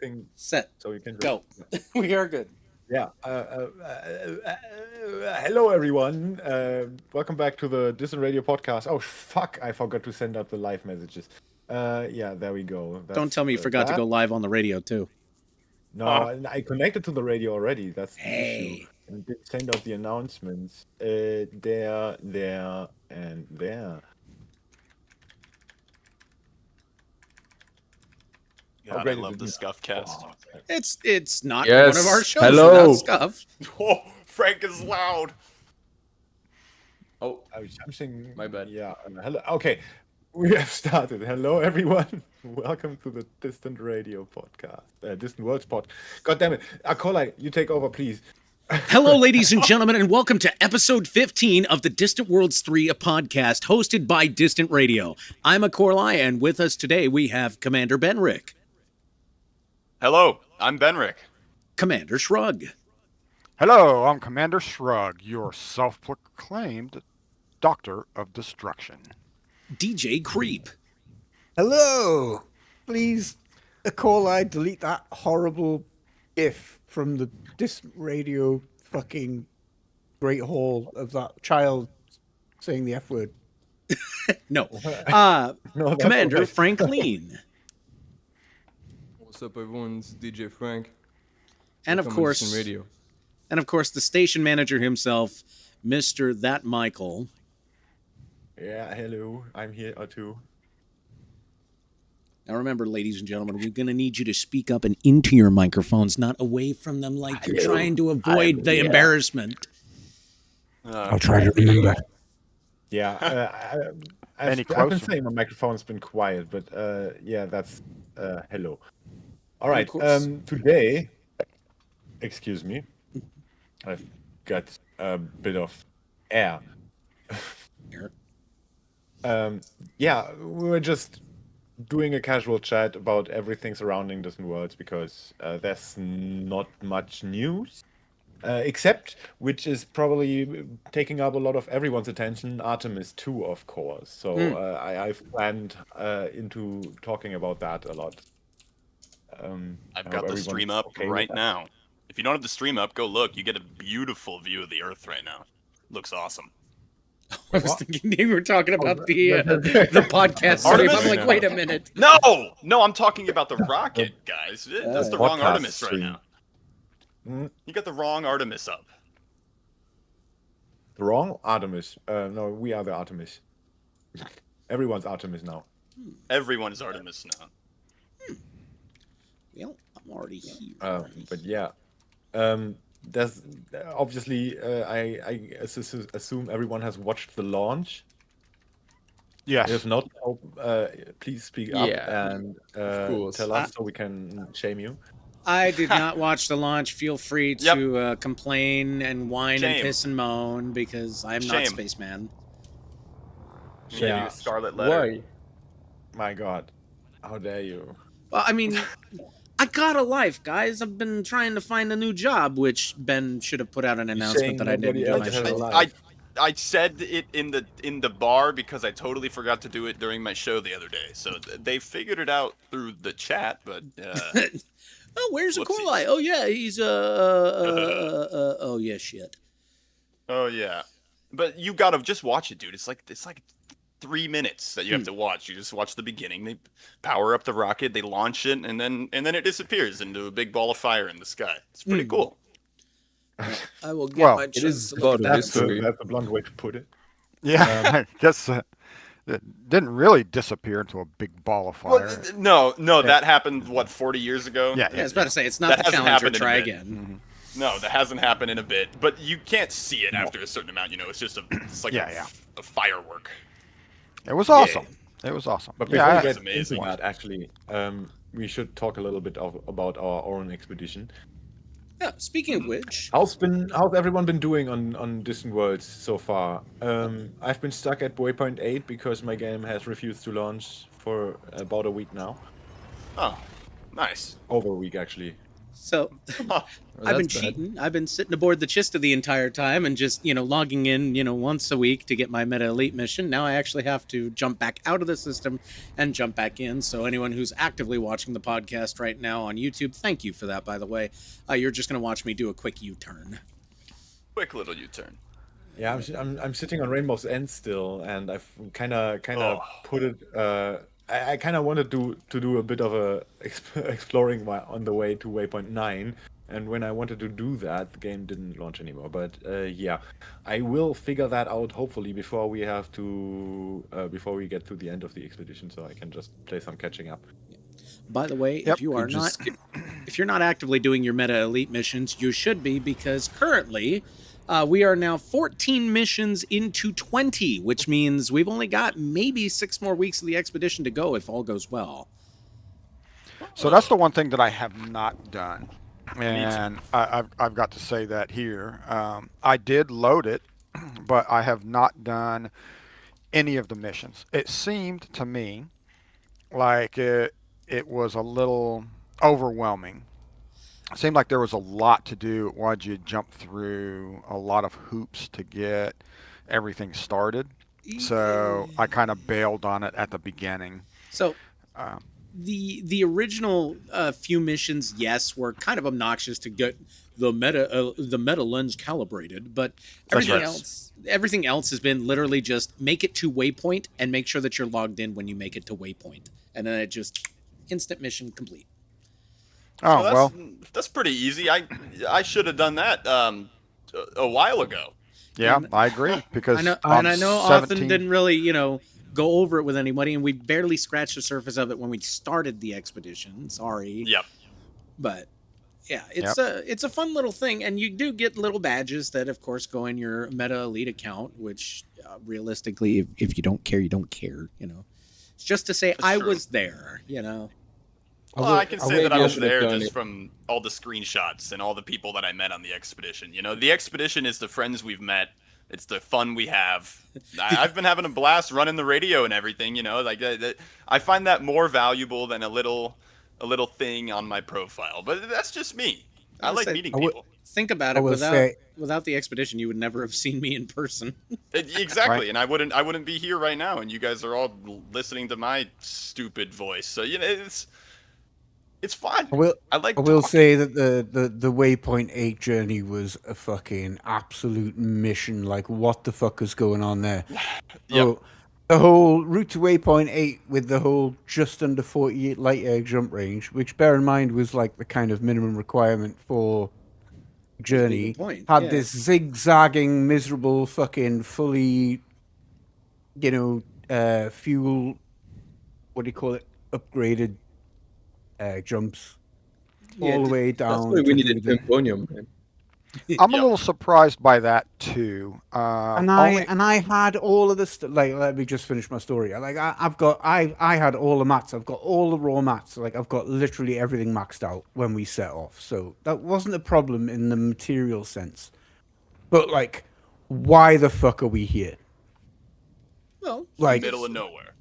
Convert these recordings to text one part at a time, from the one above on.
everything set. so you can Go. We are good. Yeah. Hello, everyone. Welcome back to the Distant Radio podcast. Oh, fuck. I forgot to send out the live messages. Yeah, there we go. Don't tell me you forgot to go live on the radio, too. No, I connected to the radio already. That's the issue. Hey. And did send out the announcements. There, and there. God, I love the Scuff cast. It's not Yes. one of our shows Hello. without Scuff. Oh, Frank is loud. Oh, I'm saying, my bad. Yeah. Hello. Okay. We have started. Hello, everyone. Welcome to the Distant Radio podcast. Distant Worlds pod. God damn it. Akola, you take over, please. Hello, ladies and gentlemen, and welcome to episode 15 of the Distant Worlds 3, a podcast hosted by Distant Radio. I'm Akorlai, and with us today we have Commander Benrick, Hello, I'm Benrick. Commander Shrug, Hello, I'm Commander Shrug, your self-proclaimed Doctor of Destruction. DJ Creep, Hello! Please, Akorlai, delete that horrible GIF from the Distant Radio fucking Great Hall of that child saying the F word. no, No, that's Commander okay. Franklin, What's up, everyone? It's DJ Frank. and of Welcome to Distant course, Radio. the station manager himself, Mr. That Michael. Yeah, hello. I'm here too. Now remember, ladies and gentlemen, we're going to need you to speak up and into your microphones, not away from them like you're trying to avoid the embarrassment. I'll try to remember. Yeah. I've been closer? saying my microphone's been quiet, but yeah, that's hello. All right. course. Today, excuse me, I've got a bit of air. Here. Yeah, we were just doing a casual chat about everything surrounding Distant Worlds because there's not much news, except, which is probably taking up a lot of everyone's attention, Artemis II, of course. So I've planned into talking about that a lot. I've I got hope the stream everyone's up okay with right that. now. If you don't have the stream up, go look. You get a beautiful view of the Earth right now. Looks awesome. I was thinking you were talking about the podcast stream. Artemis? I'm like, wait a minute. No, I'm talking about the rocket, guys. That's the wrong Podcast Artemis right stream. now. Mm, You got the wrong Artemis up. the wrong Artemis. No, we are the Artemis. Everyone's Artemis now. Everyone is Artemis now. Well, I'm already here. But yeah, there's obviously I assume everyone has watched the launch. Yes. If not, please speak up Yeah, and course. tell us so we can shame you. I did not watch the launch. Feel free to complain and whine and Shame. piss and moan because I'm not Shame. Spaceman. Yeah. Scarlet Letter. Why? My God, how dare you? Well, I mean, I got a life, guys. I've been trying to find a new job, which Ben should have put out an announcement that I didn't nobody do my else has show. a life. I said it in the bar because I totally forgot to do it during my show the other day. So they figured it out through the chat, but Oh, where's Whoopsies. Akorlai? Oh yeah, he's oh yeah, shit. oh yeah. But you gotta just watch it, dude. It's like 3 minutes that you have to watch. You just watch the beginning. They power up the rocket, they launch it, and then it disappears into a big ball of fire in the sky. It's pretty cool. I will get Well, my it chance is to look about at a that. history. That's a blunt way to put it. Yeah, I guess it didn't really disappear into a big ball of fire. Well, no, that happened 40 years ago. Yeah, Yeah, I was about to say it's not That the hasn't Challenger. happened in a Try bit. again. No, that hasn't happened in a bit. But you can't see it after a certain amount. It's just it's like Yeah. a firework. It was awesome. It was awesome. But before Yeah, we That's get amazing. into that, actually, we should talk a little bit about our own expedition. Yeah. Speaking of which, How's everyone been doing on Distant Worlds so far? I've been stuck at waypoint 8 because my game has refused to launch for about a week now. Oh, nice. Over a week, actually. So Oh, I've been that's bad. cheating. I've been sitting aboard the Chista the entire time and just, logging in, once a week to get my Meta Elite mission. Now I actually have to jump back out of the system and jump back in. So anyone who's actively watching the podcast right now on YouTube, thank you for that, by the way. You're just going to watch me do a quick U-turn. Quick little U-turn. Yeah, I'm sitting on Rainbow's End still, and I've kind of Oh. put it. I kind of wanted to do a bit of a exploring on the way to Waypoint 9, and when I wanted to do that, the game didn't launch anymore. But yeah, I will figure that out hopefully before we get to the end of the expedition, so I can just play some catching up. By the way, Yep, if you're not actively doing your Meta Elite missions, you should be, because currently we are now 14 missions into 20, which means we've only got maybe 6 more weeks of the expedition to go if all goes well. So that's the one thing that I have not done, and I've got to say that here. I did load it, but I have not done any of the missions. It seemed to me like it was a little overwhelming. It seemed like there was a lot to do. It wanted you to jump through a lot of hoops to get everything started. So I kind of bailed on it at the beginning. So Uh, the original few missions, yes, were kind of obnoxious to get the meta lens calibrated, but everything else has been literally just make it to waypoint and make sure that you're logged in when you make it to waypoint, and then it just instant mission complete. oh, Well, well, that's pretty easy. I should have done that a while ago. yeah, and I agree. Because I on know 17 Othen didn't really, go over it with anybody, and we barely scratched the surface of it when we started the expedition. Sorry. Yep. But yeah, it's a fun little thing, and you do get little badges that, of course, go in your Meta Elite account. Which, realistically, if you don't care, you don't care. It's just to say That's I true. was there. Well, I can say that I was there done just it. from all the screenshots and all the people that I met on the expedition. The expedition is the friends we've met. It's the fun we have. I've been having a blast running the radio and everything. I find that more valuable than a little thing on my profile. But that's just me. I like meeting people. Think about I it. will Without say- without the expedition, you would never have seen me in person. Exactly, Right. and I wouldn't be here right now, and you guys are all listening to my stupid voice. So it's fun. I will talking. say that the Waypoint 8 journey was a fucking absolute mission. Like, what the fuck is going on there? So, the whole route to Waypoint 8 with the whole just under 48 light year jump range, which, bear in mind, was like the kind of minimum requirement for journey, Good point, had yeah. this zigzagging, miserable, fucking fully, fuel, what do you call it, upgraded jumps all the way That's down. why we to needed the- Symponium, man. I'm a Yep. little surprised by that too. And I had all of this. Like, let me just finish my story. Like, I had all the mats. I've got all the raw mats. Like, I've got literally everything maxed out when we set off. So that wasn't a problem in the material sense. But like, why the fuck are we here? Well, Like, Middle of nowhere.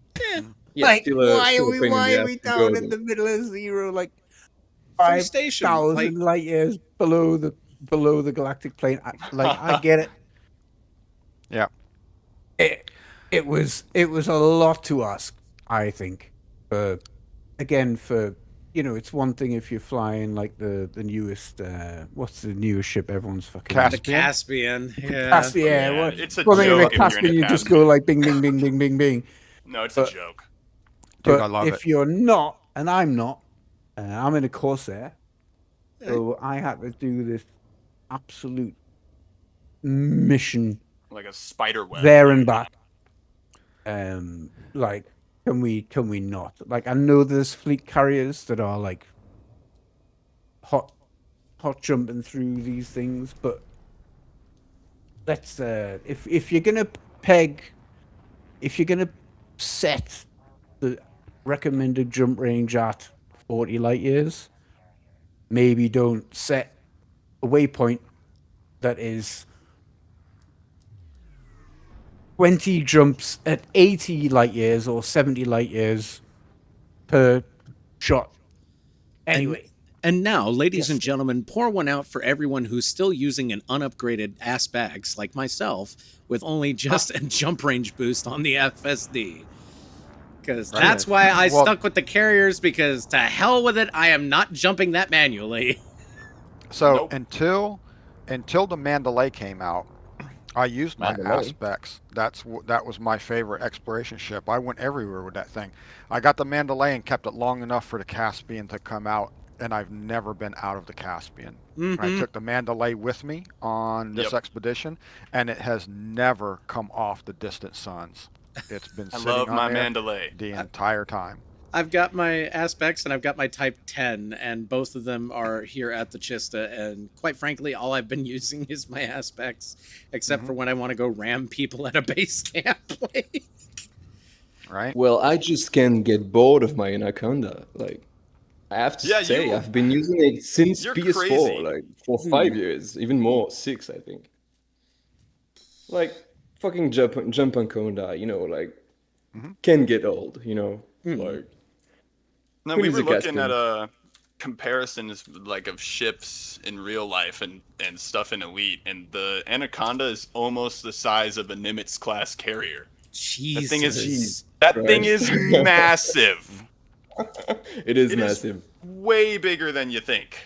Yeah, like, still, why still are we pain in the why are ass we to go down there. in the middle of zero? Like, Free station, 5,000 light years below the galactic plane. I get it. Yeah. It was a lot to ask, I think. It's one thing if you're flying like the newest what's the newest ship everyone's fucking the Caspian? Caspian. Yeah. Caspian. Yeah, Yeah, it's a one thing joke about if you're in a Caspian, you just Caspian. go like bing, bing, bing, bing, bing, bing. No, it's But- a joke. Dude, But I love if it. you're not, and I'm not, I'm in a Corsair, so I had to do this absolute mission Like a spider web. there and back. Like, can we not? Like, I know there's fleet carriers that are like hot jumping through these things, but let's if you're gonna set the recommended jump range at 40 light years, maybe don't set a waypoint that is 20 jumps at 80 light years or 70 light years per shot. Anyway, And now, ladies and gentlemen, pour one out for everyone who's still using an unupgraded ass bags like myself with only just a jump range boost on the FSD. Because that's why I Well- stuck with the carriers, because to hell with it, I am not jumping that manually. So Nope. until the Mandalay came out, I used my Mandalay? aspects. That was my favorite exploration ship. I went everywhere with that thing. I got the Mandalay and kept it long enough for the Caspian to come out, and I've never been out of the Caspian. I took the Mandalay with me on this Yep. expedition, and it has never come off the distant suns. It's been I sitting love on my there Mandalay. the entire time. I've got my aspects and I've got my Type 10, and both of them are here at the Chista. And quite frankly, all I've been using is my aspects, except for when I want to go ram people at a base camp. Right? Well, I just can't get bored of my Anaconda. Like, I have to Yeah, say, you- I've been using it since you're PS4, crazy. like for 5 years, even more, 6, I think. Like, fucking jump Anaconda, you know, like, can get old, you know, like. No, Who we needs were a looking Caspian? at comparisons like of ships in real life and stuff in Elite, and the Anaconda is almost the size of a Nimitz class carrier. Jesus. Thing is massive. It is It is massive. way bigger than you think.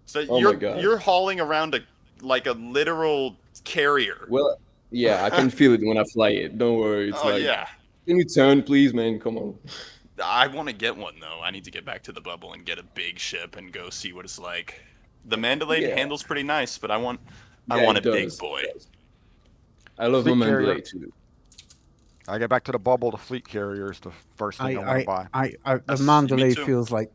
So Oh my God. you're hauling around a literal carrier. Well, yeah, I can feel it when I fly it. Don't worry. It's Oh like, yeah. can you turn, please, man? Come on. I want to get one though. I need to get back to the bubble and get a big ship and go see what it's like. The Mandalay Yeah. handles pretty nice, but I want Yeah, a it big does, boy. it does. I love my Fleet carrier. Mandalay too. I get back to the bubble. The fleet carrier is the first thing I want to buy. The That's- me Mandalay too. feels like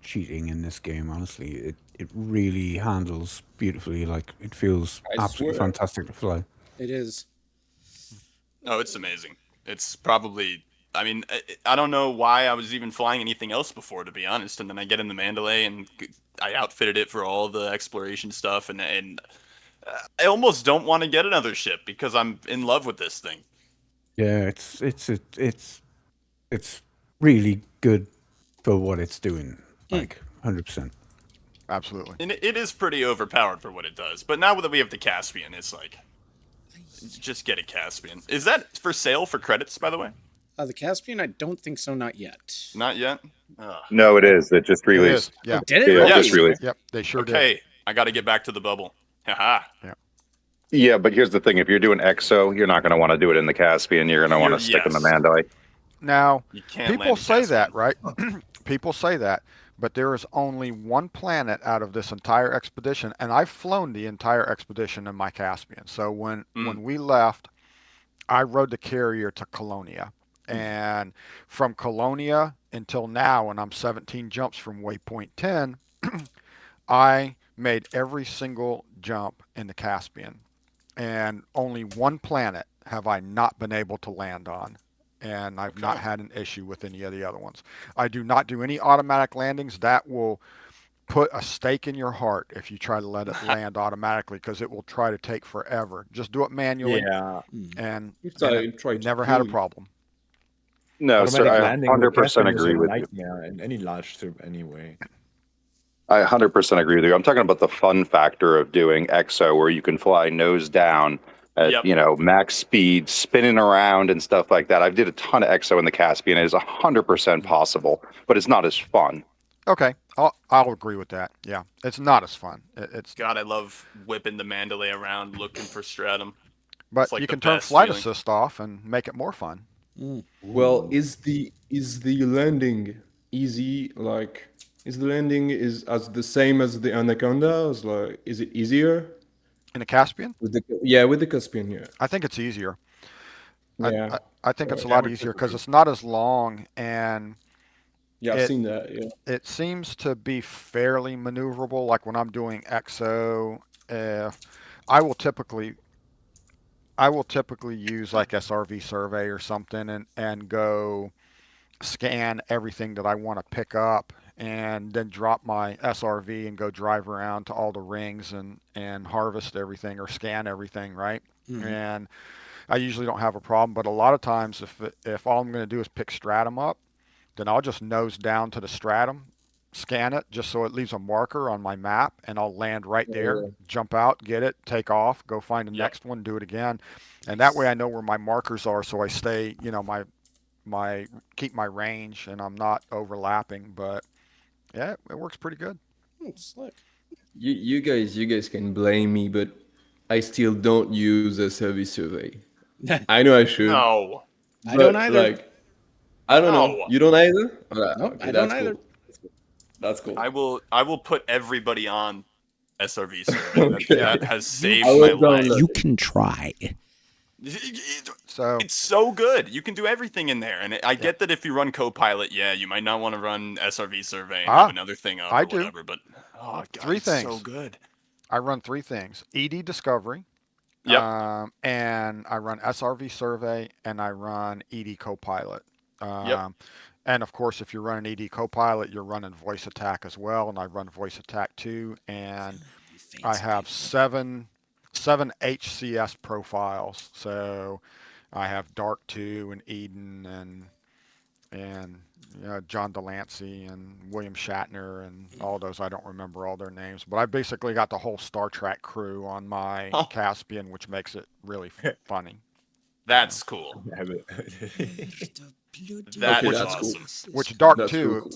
cheating in this game. Honestly, it really handles beautifully. Like it feels I absolutely swear. fantastic to fly. It is. Oh, it's amazing. It's probably. I mean, I don't know why I was even flying anything else before, to be honest. And then I get in the Mandalay and I outfitted it for all the exploration stuff, and I almost don't want to get another ship because I'm in love with this thing. Yeah, it's really good for what it's doing. Like 100%. Absolutely. And it is pretty overpowered for what it does. But now that we have the Caspian, it's like, just get a Caspian. Is that for sale for credits, by the way? The Caspian, I don't think so, not yet. Not yet. Ugh. No, it is. It just It released. is. Yeah. Did it Yeah, really? just released. Yep. They sure did. Okay, I got to get back to the bubble. Haha. Yeah, but here's the thing: if you're doing EXO, you're not going to want to do it in the Caspian. You're going to want to stick in the Yes. Mandalay. Now, You can't people land a say that, Caspian. right? People say that, but there is only one planet out of this entire expedition, and I've flown the entire expedition in my Caspian. So when we left, I rode the carrier to Colonia, and from Colonia until now, and I'm 17 jumps from waypoint 10, I made every single jump in the Caspian, and only one planet have I not been able to land on, and I've not had an issue with any of the other ones. I do not do any automatic landings. That will put a stake in your heart if you try to let it land automatically, because it will try to take forever. Just do it manually, Yeah, and, You and try it to never had a clean. problem. No, sir, automatic I landing with 100% Caspian is agree a with you. nightmare in any large ship anyway. I 100% agree with you. I'm talking about the fun factor of doing EXO, where you can fly nose down at Yep. max speed, spinning around and stuff like that. I did a ton of EXO in the Caspian. It is 100% possible, but it's not as fun. Okay, I'll agree with that. Yeah, it's not as fun. It's God, I love whipping the Mandalay around looking for stratum. but it's like you the can turn best flight feeling. assist off and make it more fun. Well, is the landing easy? Like, is the landing is as the same as the Anaconda? Is it easier In the Caspian, with the Caspian? Yeah. I think it's easier. Yeah. I think it's a Right. lot easier because it's not as long, and Yeah, I've It- seen that. Yeah. it seems to be fairly maneuverable. Like when I'm doing EXO, if I will typically use like SRV survey or something, and go scan everything that I want to pick up, and then drop my SRV and go drive around to all the rings and harvest everything or scan everything, right? And I usually don't have a problem, but a lot of times if all I'm going to do is pick stratum up, then I'll just nose down to the stratum scan it just so it leaves a marker on my map, and I'll land right there, Yeah. jump out, get it, take off, go find the Yep. next one, do it again, and that way I know where my markers are, so I stay, my keep my range, and I'm not overlapping. But yeah, it works pretty good. Slick. You guys can blame me, but I still don't use a service survey. I know I should. No. I don't but, either. Like, I don't know. No. You don't either? Nope, Okay, I don't that's either. cool. That's cool. I will put everybody on SRV survey. Okay. That has saved I my will life. download You can try. So It's so good. You can do everything in there. And I get that if you run Copilot, yeah, you might not want to run SRV survey and have another thing up I or do. whatever. But oh god, Three it's so things. good. I run three things: ED Discovery, Yep. and I run SRV Survey, and I run ED Copilot. Yep. And of course, if you're running ED Copilot, you're running Voice Attack as well, and I run Voice Attack too. And I have seven HCS profiles. So I have Dark 2 and Eden and John Delancey and William Shatner and all those. I don't remember all their names, but I basically got the whole Star Trek crew on my Oh. Caspian, which makes it really funny. That's cool. Which- That is that's cool. awesome. Which Dark That's 2, real cool.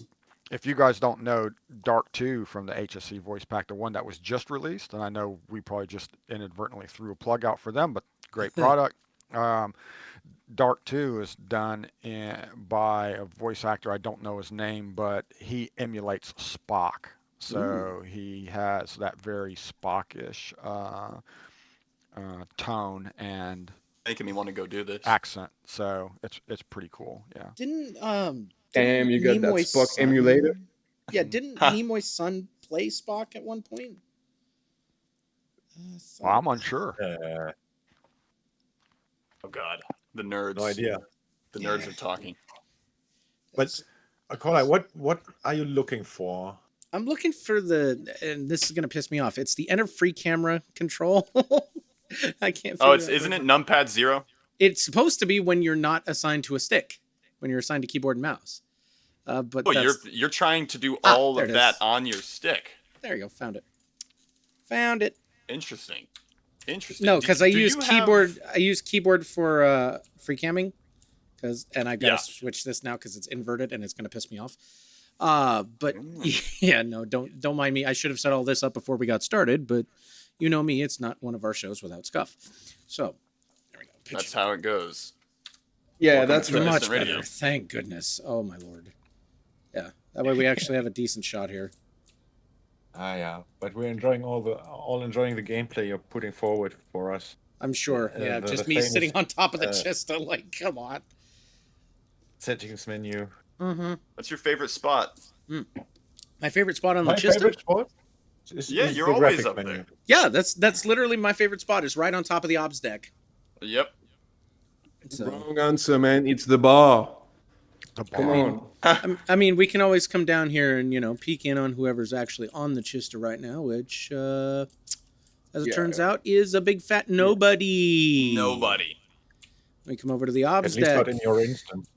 if you guys don't know, Dark 2 from the HSC Voice Pack, the one that was just released, and I know we probably just inadvertently threw a plug out for them, but great product. Dark 2 is done by a voice actor. I don't know his name, but he emulates Spock. So he has that very Spockish tone and Making me want to go do this. accent. So it's pretty cool. Yeah. Didn't Damn, you got that Nimoy's Spock son- emulator? Yeah, didn't Nimoy's son play Spock at one point? Well, I'm unsure. Oh god, the nerds. No idea. The nerds are talking. But Nikolai, what are you looking for? I'm looking for and this is gonna piss me off. It's the enter free camera control. I can't. Oh, figure out isn't it numpad 0? It's supposed to be when you're not assigned to a stick, when you're assigned to keyboard and mouse. But Oh, that's, you're trying to do all there of it that is. on your stick. There you go. Found it. Found it. Interesting. Interesting. No, because I Do use you keyboard. have- I use keyboard for free camming, and I gotta Yeah. switch this now because it's inverted and it's gonna piss me off. But yeah, no, don't mind me. I should have set all this up before we got started, but you know me, it's not one of our shows without scuff. So there we go. That's how it goes. Yeah, Welcome that's to right. Instant much Radio. better. Thank goodness. Oh my lord. Yeah, that way we actually have a decent shot here. Yeah, but we're enjoying all enjoying the gameplay you're putting forward for us. I'm sure. Yeah, the just me famous, sitting on top of the uh, chest. I'm like, come on. Settings menu. Mm-hmm. What's your favorite spot? My favorite spot on the My chest. favorite spot. Yeah, is you're the always graphic up menu. there. Yeah, that's literally my favorite spot. Is right on top of the obs deck. Yep. So, Wrong answer, man. It's the bar. The Come bar. on. I mean, we can always come down here and peek in on whoever's actually on the Chista right now, which, as it Yeah. turns out, is a big fat nobody. Nobody. We come over to the At obs least deck. not in your instance.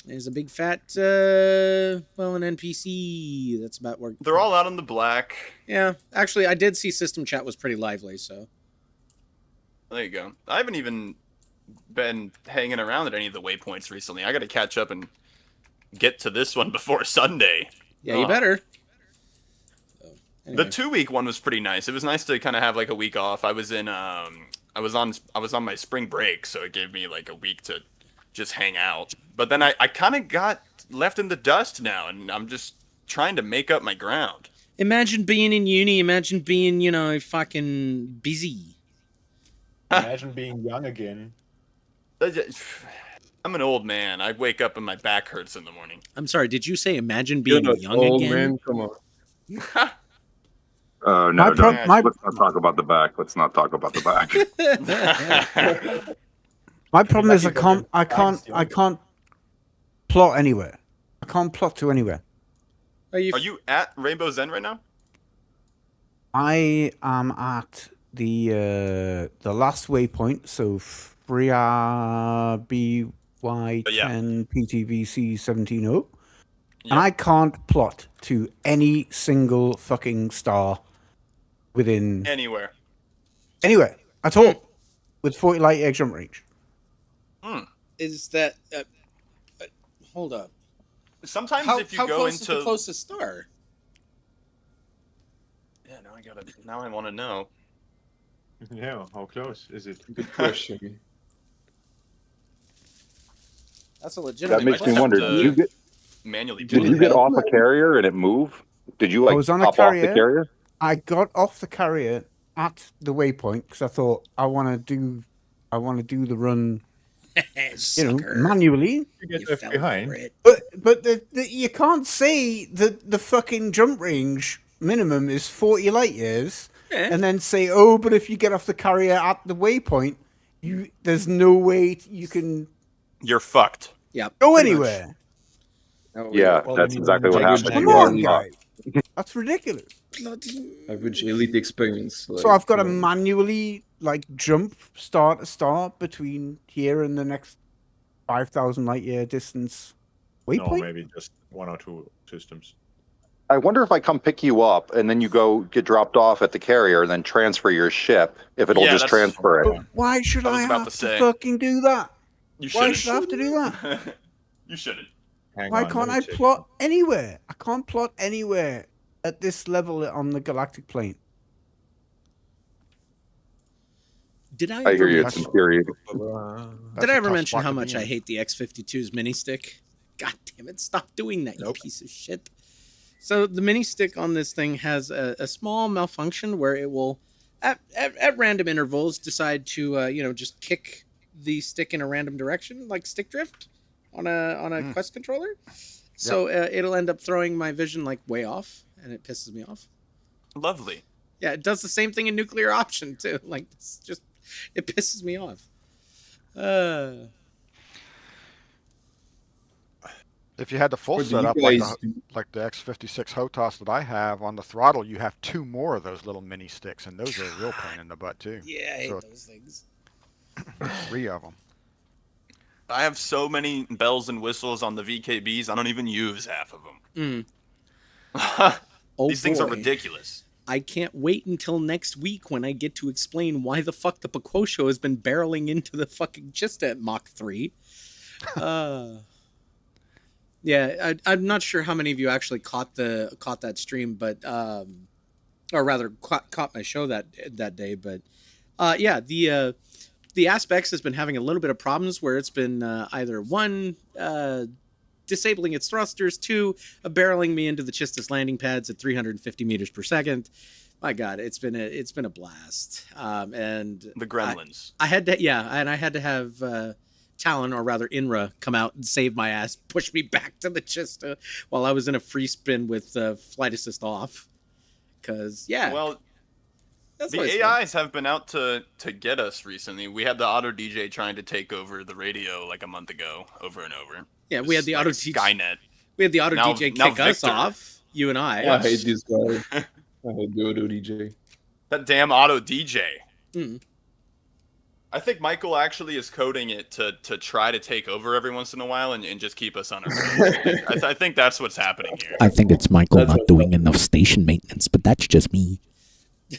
There's a big fat, an NPC. That's about where They're all out on the black. Yeah, actually, I did see system chat was pretty lively. So There you go. I haven't even been hanging around at any of the waypoints recently. I got to catch up and get to this one before Sunday. yeah, you Oh. better. So, The anyway. 2-week one was pretty nice. It was nice to kind of have like a week off. I was on my spring break, so it gave me like a week to just hang out. But then I kind of got left in the dust now, and I'm just trying to make up my ground. Imagine being in uni. Imagine being, fucking busy. Imagine being young again. I'm an old man. I wake up and my back hurts in the morning. I'm sorry. Did you say imagine You're being not young old, again? man. Come on. No, My don't. prob- my- Let's not talk about the back. Let's not talk about the back. My problem is lucky that I your can't plot anywhere. I can't plot to anywhere. Are you? Are you at Rainbow's End right now? I am at the last waypoint, so Freya BY10 PTVC 170. and I can't plot to any single fucking star within Anywhere. anywhere at all with 40 light year jump range. Is that hold up? Sometimes How, if you how go close into is the closest star? Yeah, now I want to know. Yeah, how close is it? Good question. That's a legitimate That makes me just have wonder. to- Did you get Manually did plot you it. get off a carrier and it move? Did you I like was on a hop off the carrier. carrier? I got off the carrier at the waypoint because I thought I want to do the run, Sucker. manually. You get You left fell behind. for it. But you can't say that the fucking jump range minimum is 40 light years, Yeah. and then say, oh, but if you get off the carrier at the waypoint, there's no way you can You're fucked. Yeah. go pretty much. anywhere. Oh, Yeah, Well, that's then exactly what average happened. Come You were on, stuck. guys. That's ridiculous. Bloody. Average elite experience. So I've got to come on. manually jump start to start between here and the next 5,000 light year distance No, waypoint. maybe just 1 or 2 systems. I wonder if I come pick you up and then you go get dropped off at the carrier and then transfer your ship, if it'll Yeah, just that's- transfer it. But why should I was I about have to to say. fucking do that? You Why shouldn't. should I have to do that? You shouldn't. Hang Why on, can't let I me check. plot anywhere? I can't plot anywhere at this level on the galactic plane. Did I I ever hear you. mention- It's infuriating. That's Did I a ever tough mention spot how to be much I in. hate the X-52's mini stick? God damn it! Stop doing that, you Nope. piece of shit. So the mini stick on this thing has a small malfunction where it will, at random intervals, decide to just kick the stick in a random direction, like stick drift on a Quest controller. So it'll end up throwing my vision like way off, and it pisses me off. Lovely. Yeah, it does the same thing in nuclear option too. Like it's just, it pisses me off. If you had the full What do you setup guys like the X56 HOTAS that I have on the throttle, you have 2 more of those little mini sticks, and those are a real pain in the butt too. Yeah, I hate So- those things. 3 of them. I have so many bells and whistles on the VKBs, I don't even use half of them. Oh, These things are boy. ridiculous. I can't wait until next week when I get to explain why the fuck the Picquosho has been barreling into the fucking Chista at Mach 3. Yeah, I'm not sure how many of you actually caught that stream, but or rather caught my show that day. But yeah, the Aspects has been having a little bit of problems where it's been either one disabling its thrusters, 2 barreling me into the Chista's landing pads at 350 meters per second. My God, it's been a blast. And The gremlins. I had to have Talon, or rather Inra, come out and save my ass, push me back to the Chista while I was in a free spin with flight assist off. Because Well, that's the what it's fun. AIs have been out to get us recently. We had the auto DJ trying to take over the radio like a month ago, over and over. Yeah, we had the auto DJ. Skynet. We had the auto Now- DJ now kick us Victor. off. You and I. I hate this guy. I hate Dodo DJ. That damn auto DJ. Mm. I think Michael actually is coding it to try to take over every once in a while and just keep us on our toes. I think that's what's happening here. I think it's Michael That's not what- doing enough station maintenance, but that's just me.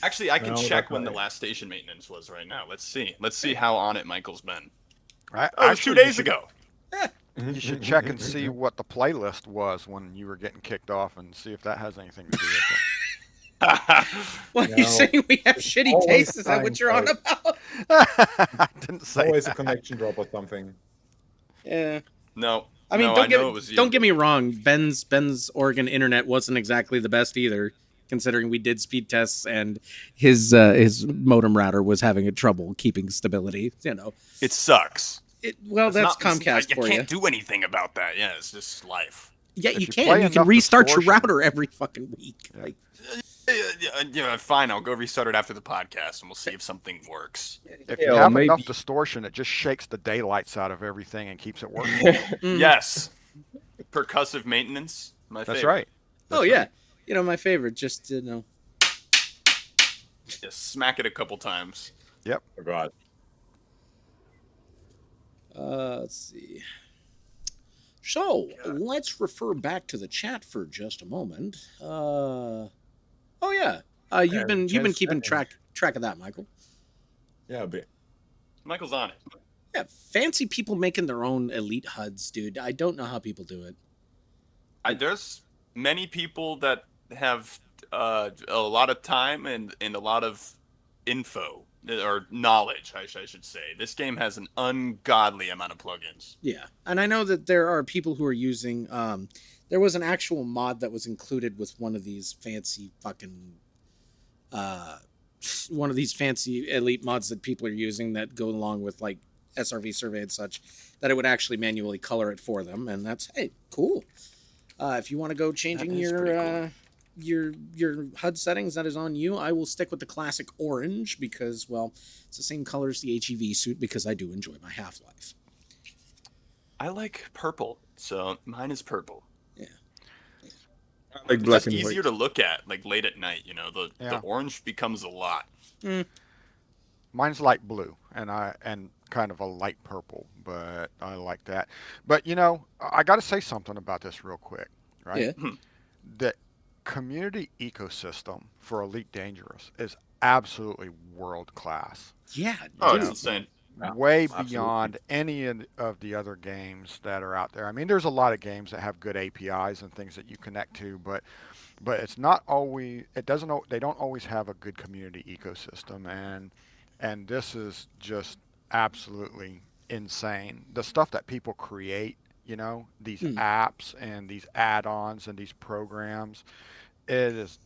Actually, I can No, check that's when the right. last station maintenance was right now. Let's see how on it Michael's been. Right? Oh, it was 2 Actually, days ago. You should check and see what the playlist was when you were getting kicked off, and see if that has anything to do with it. What, you No. saying we have shitty Always taste? Is that what time you're on for- about? I didn't say Always a that. connection drop or something. Yeah. No. I mean, no, don't know it was you. get me wrong. Ben's Oregon internet wasn't exactly the best either, considering we did speed tests and his modem router was having a trouble keeping stability. You know, It sucks. well, It's that's not- Comcast you for you. can't do anything about that. Yeah, it's just life. Yeah, If you you can. play You can enough restart your distortion- router every fucking week. Yeah. Like, Yeah, fine. I'll go restart it after the podcast, and we'll see if something works. If Yeah, you or have maybe- enough distortion, it just shakes the daylights out of everything and keeps it working. mm. Yes. Percussive maintenance. My That's favorite. right. Oh yeah. You know, my favorite. Just Just smack it a couple times. Oh God. let's see. So let's refer back to the chat for just a moment. Oh yeah, you've been keeping track of that, Michael. Yeah, but Michael's on it. Yeah, fancy people making their own elite HUDs, dude. I don't know how people do it. There's many people that have a lot of time and a lot of info or knowledge, I should say. This game has an ungodly amount of plugins. Yeah, and I know that there are people who are using. There was an actual mod that was included with one of these fancy fucking, one of these fancy elite mods that people are using that go along with like SRV survey and such. That it would actually manually color it for them, and that's hey, cool. If you want to go changing That is pretty cool. your HUD settings, that is on you. I will stick with the classic orange because, well, it's the same color as the HEV suit because I do enjoy my Half-Life. I like purple, so mine is purple. Yeah. I like It's black just and easier white. to look at, like late at night. You know, the Yeah. orange becomes a lot. Mine's light blue and kind of a light purple, but I like that. But you know, I got to say something about this real quick, right? Yeah. The community ecosystem for Elite Dangerous is absolutely world class. Yeah. Oh, dude. it's insane. Way absolutely. beyond any of the other games that are out there. I mean, there's a lot of games that have good APIs and things that you connect to, but it's not always. It doesn't. They don't always have a good community ecosystem, and this is just absolutely insane. The stuff that people create, you know, these apps and these add-ons and these programs, it is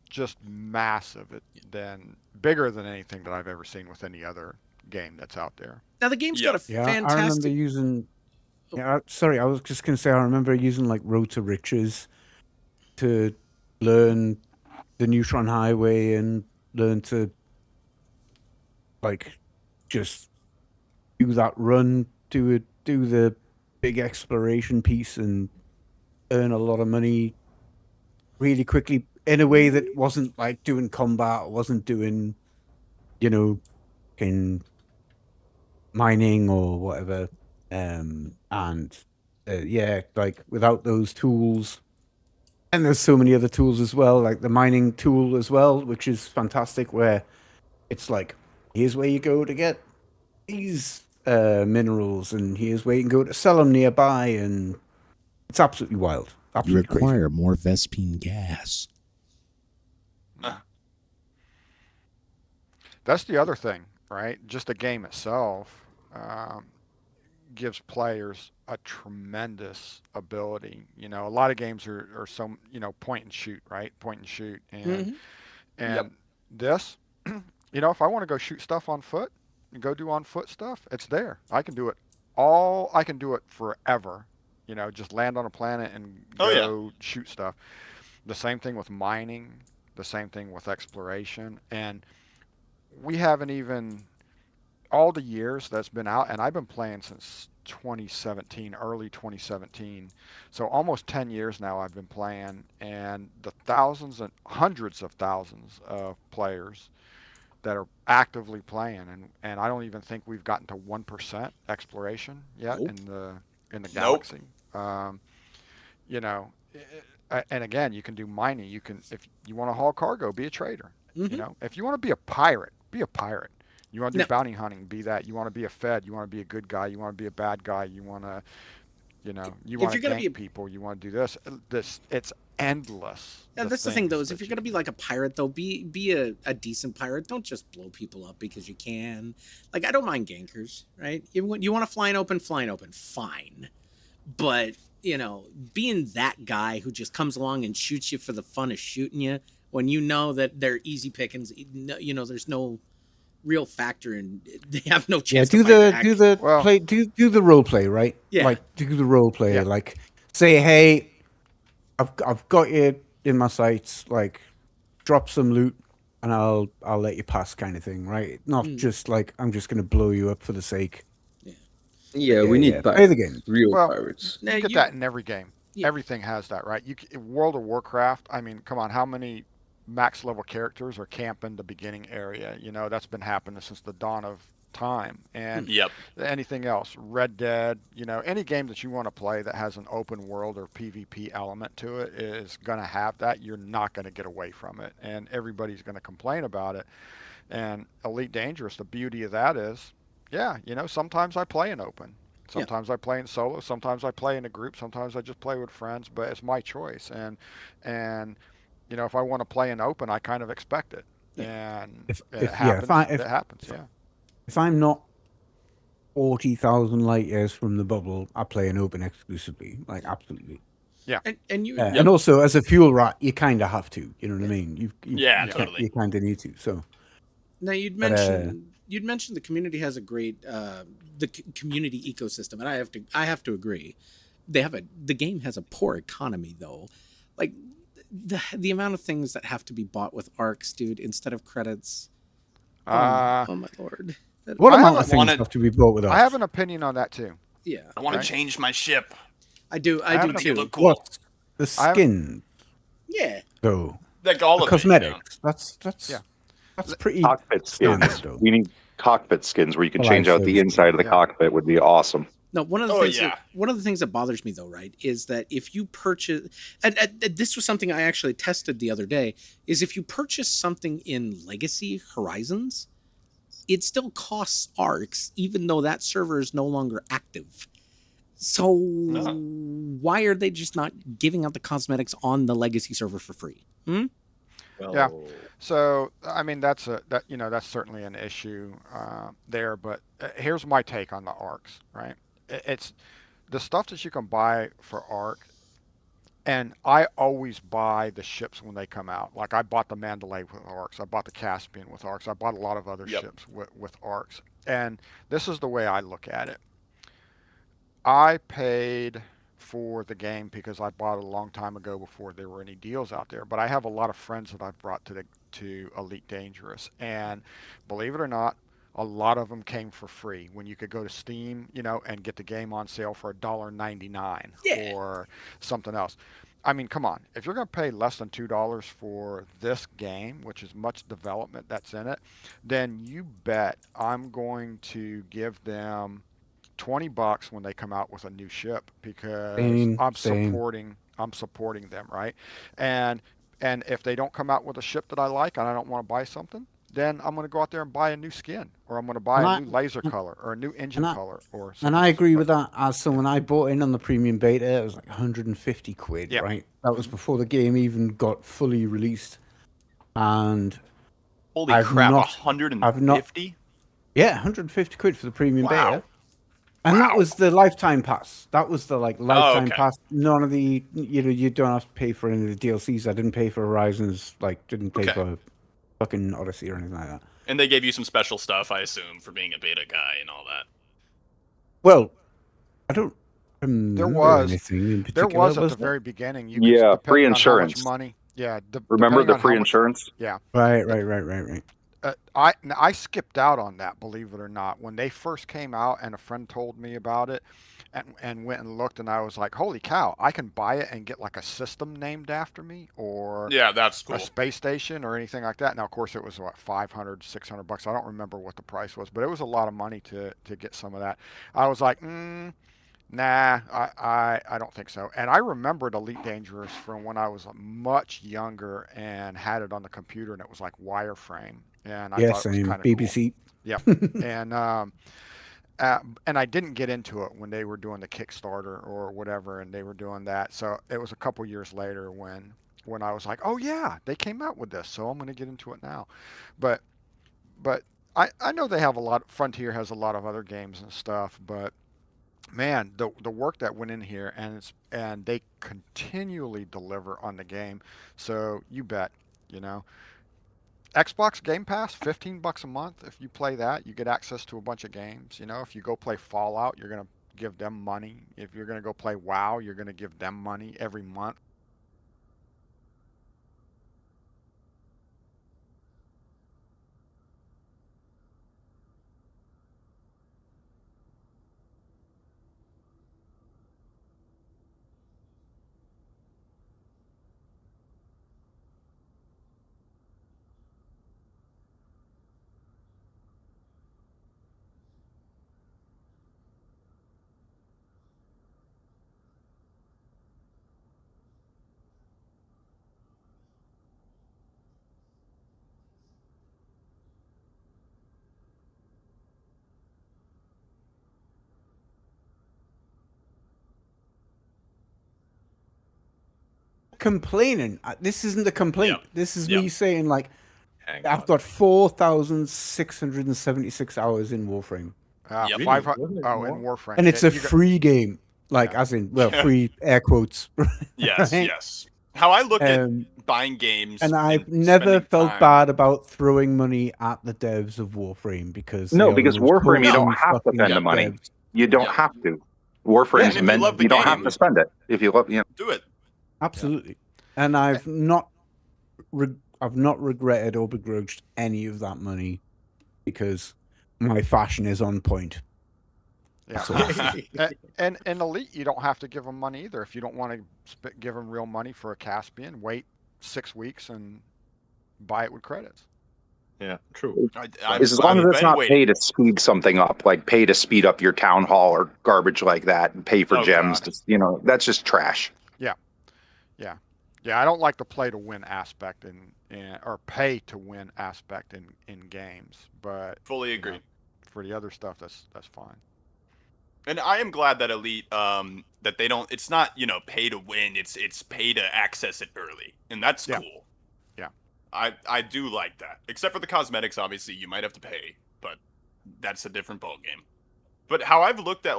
just massive. Then bigger than anything that I've ever seen with any other game that's out there. Now the game's Yeah. got a Yeah, I remember fantastic. using. Yeah, sorry, I was just gonna say I remember using like Road to Riches to learn the Neutron Highway and learn to like just do that run, do the big exploration piece, and earn a lot of money really quickly in a way that wasn't like doing combat, wasn't doing, you know, in mining or whatever. And yeah, like without those tools, and there's so many other tools as well, like the mining tool as well, which is fantastic. Where it's like, here's where you go to get these minerals, and here's where you can go to sell them nearby, and it's absolutely wild. You Absolutely crazy. require more Vespine gas. That's the other thing, right? Just the game itself gives players a tremendous ability. You know, a lot of games are so, you know, point and shoot, right? Point and shoot, and Yep. this, you know, if I want to go shoot stuff on foot and go do on foot stuff, it's there. I can do it all. I can do it forever. You know, just land on a planet and Oh, yeah. go shoot stuff. The same thing with mining. The same thing with exploration. And we haven't even all the years that's been out, and I've been playing since 2017, early 2017. So almost 10 years now I've been playing, and the thousands and hundreds of thousands of players that are actively playing, and I don't even think we've gotten to 1% exploration yet Nope. in the Nope. galaxy. You know, and again, you can do mining. You can, if you want to haul cargo, be a trader. You know, if you want to be a pirate, be a pirate. You want to do No. bounty hunting, be that. You want to be a fed, you want to be a good guy, you want to be a bad guy, you want to, you know, you If want to you're gonna gank be a- people, you want to do this. It's endless. Yeah, that's the thing though, is things if that you're gonna be can like a pirate though, be a decent pirate. Don't just blow people up because you can. Like I don't mind gankers, right? You want to fly an open, fine. But you know, being that guy who just comes along and shoots you for the fun of shooting you when you know that they're easy pickings, you know, there's no real factor and they have no Yeah, chance to fight back. do the Well- play, do the role play, right? Yeah. Like do the role play. Yeah. Like say, hey, I've got you in my sights. Like drop some loot, and I'll let you pass, kind of thing, right? Not just like I'm just gonna blow you up for the sake. Yeah, we need yeah. pirates. Play the game. Real Well, pirates. Now, you get you- that in every game. Yeah. Everything has that, right? World of Warcraft. I mean, come on, how many max level characters are camping the beginning area? You know, that's been happening since the dawn of time. And Yep. anything else, Red Dead, any game that you want to play that has an open world or PvP element to it is going to have that. You're not going to get away from it, and everybody's going to complain about it. And Elite Dangerous, the beauty of that is, yeah, sometimes I play in open. Sometimes I play in solo. Sometimes I play in a group. Sometimes I just play with friends. But it's my choice. And if I want to play in open, I kind of expect it. And it happens. It happens. Yeah. If I'm not 40,000 light years from the bubble, I play an open exclusively. Like, absolutely. Yeah. And you and also as a fuel rat, you kind of have to. You know what I mean? Totally. You kind of need to. So now you'd mentioned the community has a great community ecosystem, and I have to agree. The game has a poor economy though. Like the amount of things that have to be bought with arcs, dude, instead of credits. Oh my lord. What amount of things have to be bought with arcs? I have an opinion on that too. Yeah. I want to change my ship. I do too. Look cool. What? The skin. Yeah. Though. Like all of cosmetics. That's pretty cockpit skins. We need cockpit skins where you can change out the inside of the cockpit would be awesome. No, one of the things that bothers me though, right, is that if you purchase, and this was something I actually tested the other day, is if you purchase something in Legacy Horizons, it still costs arcs, even though that server is no longer active. So why are they just not giving out the cosmetics on the Legacy server for free? Well, yeah. So I mean that's certainly an issue there. But here's my take on the arcs. Right, it's the stuff that you can buy for arc. And I always buy the ships when they come out. Like I bought the Mandalay with arcs. I bought the Caspian with arcs. I bought a lot of other ships with arcs. And this is the way I look at it. I paid for the game because I bought it a long time ago before there were any deals out there. But I have a lot of friends that I've brought to Elite Dangerous, and believe it or not, a lot of them came for free when you could go to Steam, and get the game on sale for $1.99 or something else. I mean, come on. If you're going to pay less than $2 for this game, which is much development that's in it, then you bet I'm going to give them $20 when they come out with a new ship because I'm supporting them, right? And if they don't come out with a ship that I like and I don't want to buy something, then I'm going to go out there and buy a new skin, or I'm going to buy a new laser color or a new engine color or something. And I agree with that. So when I bought in on the premium beta, it was like 150 quid, right? That was before the game even got fully released. And holy crap, 150? Yeah, 150 quid for the premium beta. And that was the lifetime pass. That was the lifetime pass. None of the you don't have to pay for any of the DLCs. I didn't pay for Horizons, didn't pay for fucking Odyssey or anything like that. And they gave you some special stuff, I assume, for being a beta guy and all that. Well, I don't remember anything in particular. There was at the very beginning. Free insurance. Money. Yeah. Remember the free insurance? Yeah. Right. I skipped out on that, believe it or not. When they first came out and a friend told me about it and went and looked, and I was like, holy cow, I can buy it and get like a system named after me or that's cool. A space station or anything like that. Now, of course, it was what, $500, $600. I don't remember what the price was, but it was a lot of money to get some of that. I was like, nah, I don't think so. And I remembered Elite Dangerous from when I was much younger and had it on the computer, and it was like wireframe. And I thought it was kind of BBC. Cool. Yep. And I didn't get into it when they were doing the Kickstarter or whatever, and they were doing that. So it was a couple years later when I was like, oh yeah, they came out with this, so I'm going to get into it now. But I know they have Frontier has a lot of other games and stuff, but man, the work that went in here, and they continually deliver on the game. So you bet, Xbox Game Pass, $15 a month. If you play that, you get access to a bunch of games. If you go play Fallout, you're going to give them money. If you're going to go play WoW, you're going to give them money every month. complaining. This isn't a complaint. Yep. This is Yep. me saying like, Hang I've on. got 4,676 hours in Warframe, Yep. 500. Wasn't it Oh, in more? Warframe. and it's a You got- free game. Like, Yeah. as in, well, free air quotes. Yes, right? yes. How I look at Um, buying games, And I've never spending felt time- bad about throwing money at the devs of Warframe because No, they are the because most Warframe, you don't wholesome have to fucking spend the money. devs. You don't Yeah. have to. Warframe's and if you meant love the you don't have game- to spend it. If you love, Do it. Absolutely. And I've not regretted or begrudged any of that money because my fashion is on point. Yeah. So- and Elite, you don't have to give them money either. If you don't want to give them real money for a Caspian, wait 6 weeks and buy it with credits. Yeah, true. as long as it's not pay to speed something up, like pay to speed up your town hall or garbage like that, and pay for Oh, gems. God. That's just trash. Yeah, I don't like the play to win aspect or pay to win aspect in games, but Fully you know, agree. for the other stuff, that's fine. And I am glad that Elite, that they don't. It's not pay to win. It's pay to access it early, and that's Yeah. cool. Yeah. I do like that. Except for the cosmetics, obviously you might have to pay, but that's a different ballgame. But how I've looked at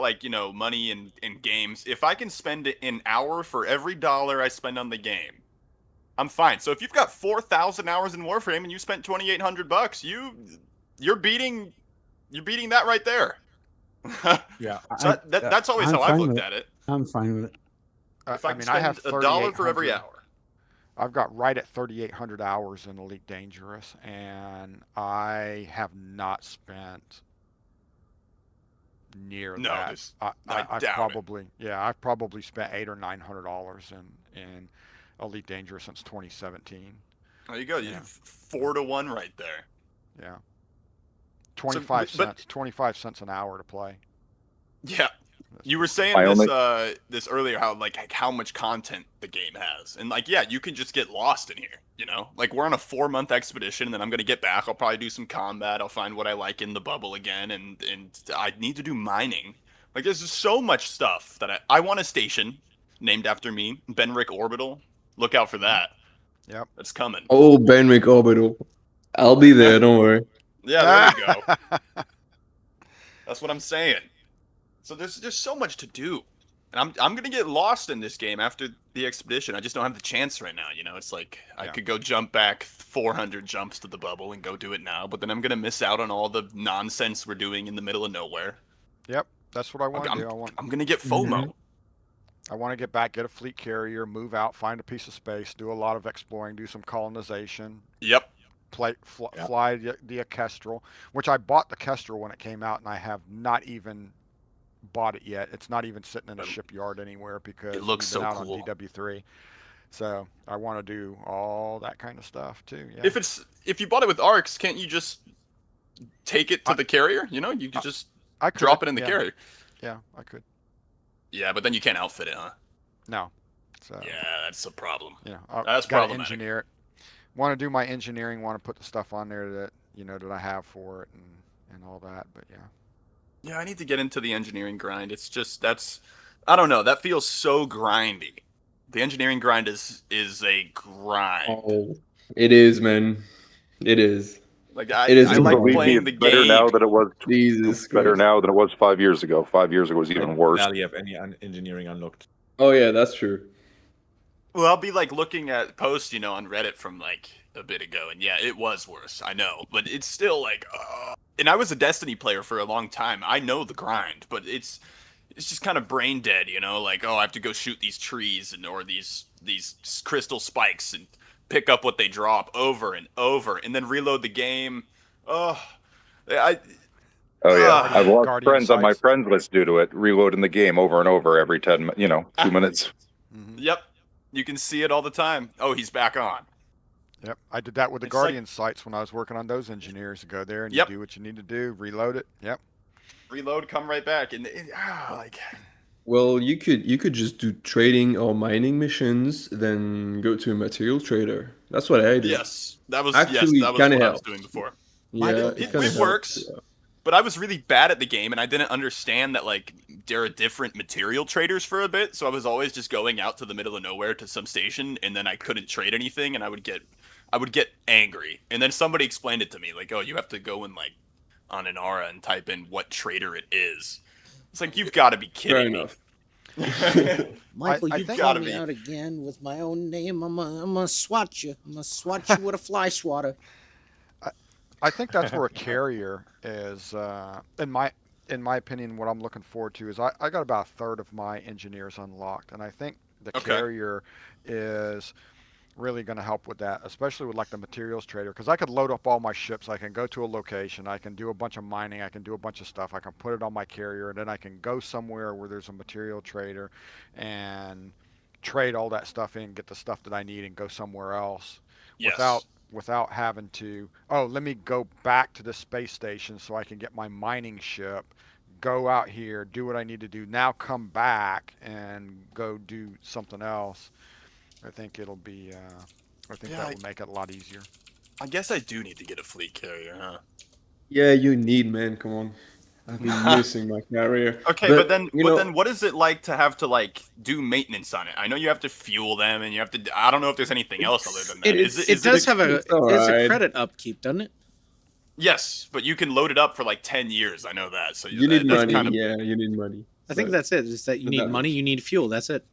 money in games, if I can spend an hour for every dollar I spend on the game, I'm fine. So if you've got 4,000 hours in Warframe and you spent $2,800, you're beating that right there. Yeah. So that's always I'm how I've fine looked with at it. I'm fine with it. If I I can mean, spend I have $1 for every 3,800 hour. I've got right at 3,800 hours in Elite Dangerous, and I have not spent near No, that. there's- I've doubt it. I've probably spent $800 or $900 in Elite Dangerous since 2017. There you go. You Yeah. have 4 to 1 right there. Yeah, 25 but- cents, 25 cents an hour to play. Yeah. You were saying I this only- this earlier, how much content the game has, and you can just get lost in here. We're on a 4-month expedition, and then I'm gonna get back. I'll probably do some combat. I'll find what I like in the bubble again, and I need to do mining. There's just so much stuff that I want a station named after me, Benrick Orbital. Look out for that. Yep. That's coming. Oh, Benwick Orbital. I'll be there, don't worry. Yeah, there we go. That's what I'm saying. So there's just so much to do, and I'm gonna get lost in this game after the expedition. I just don't have the chance right now. It's I Yeah. could go jump back 400 jumps to the bubble and go do it now, but then I'm gonna miss out on all the nonsense we're doing in the middle of nowhere. Yep, that's what I want to do. I'm gonna get FOMO. I want to get back, get a fleet carrier, move out, find a piece of space, do a lot of exploring, do some colonization, Yep. fly the Kestrel, which I bought the Kestrel when it came out, and I have not even bought it yet. It's not even sitting in a shipyard anywhere because It looks we've been so out cool. on DW3. So I want to do all that kind of stuff too. Yeah. If you bought it with ARCs, can't you just take it to the carrier? You could just I could, drop it in the yeah. carrier. Yeah, I could. Yeah, but then you can't outfit it, huh? No. So Yeah, that's a problem. gotta That's problematic. engineer it. Want to do my engineering. Want to put the stuff on there that that I have for it and all that. But yeah. Yeah, I need to get into the engineering grind. It's just I don't know. That feels so grindy. The engineering grind is a grind. Oh, it is, man. It is. I it is like believe me, playing the better game. now than it was. Jesus Better Christ. now than it was 5 years ago. 5 years ago was even worse. Barely have any engineering unlocked. Oh yeah, that's true. Well, I'll be looking at posts, on Reddit from a bit ago, and yeah, it was worse. I know, but it's still and I was a Destiny player for a long time. I know the grind, but it's just kind of brain dead, oh, I have to go shoot these trees or these crystal spikes and pick up what they drop over and over, and then reload the game. Oh, Oh yeah, I've lost Guardian friends on my sites. friends list due to it. Reloading the game over and over every 2 minutes. Mm-hmm. Yep, you can see it all the time. Oh, he's back on. Yep, I did that with the It's Guardian sites when I was working on those engineers. You go there and Yep. you do what you need to do, reload it. Yep. Reload, come right back, and Well, you could just do trading or mining missions, then go to a material trader. That's what I did. yes, that was Actually, what kinda I was helps. doing before. Yeah, It kinda helps, works. yeah. But I was really bad at the game, and I didn't understand that like there are different material traders for a bit. So I was always just going out to the middle of nowhere to some station, and then I couldn't trade anything, and I would get angry. And then somebody explained it to me, like, oh, you have to go in like on an aura and type in what trader it is. It's like, you've got to be Fair kidding me. enough. Michael, I you think- call Gotta me be. out again with my own name. I'm gonna swat you. I'm gonna swat you with a fly swatter. I think that's where a carrier is, in my opinion. What I'm looking forward to is I got about a third of my engineers unlocked, and I think the Okay. carrier is really going to help with that, especially with like the materials trader, because I could load up all my ships. I can go to a location, I can do a bunch of mining, I can do a bunch of stuff, I can put it on my carrier, and then I can go somewhere where there's a material trader and trade all that stuff in, get the stuff that I need, and go somewhere else Yes. without having to, oh, let me go back to the space station so I can get my mining ship, go out here, do what I need to do, now come back and go do something else. I think it'll be, I think that will make it a lot easier. I guess I do need to get a fleet carrier, huh? Yeah, you need, man. Come on. I've been missing my carrier. Okay, but then what is it like to have to like do maintenance on it? I know you have to fuel them, and you have to. I don't know if there's anything else other than that. It does have a it's alright. credit upkeep, doesn't it? Yes, but you can load it up for like 10 years. I know that. So You need that's money. kind of- Yeah, you need money. I think But- that's it. Is that you but need that- money, you need fuel. That's it.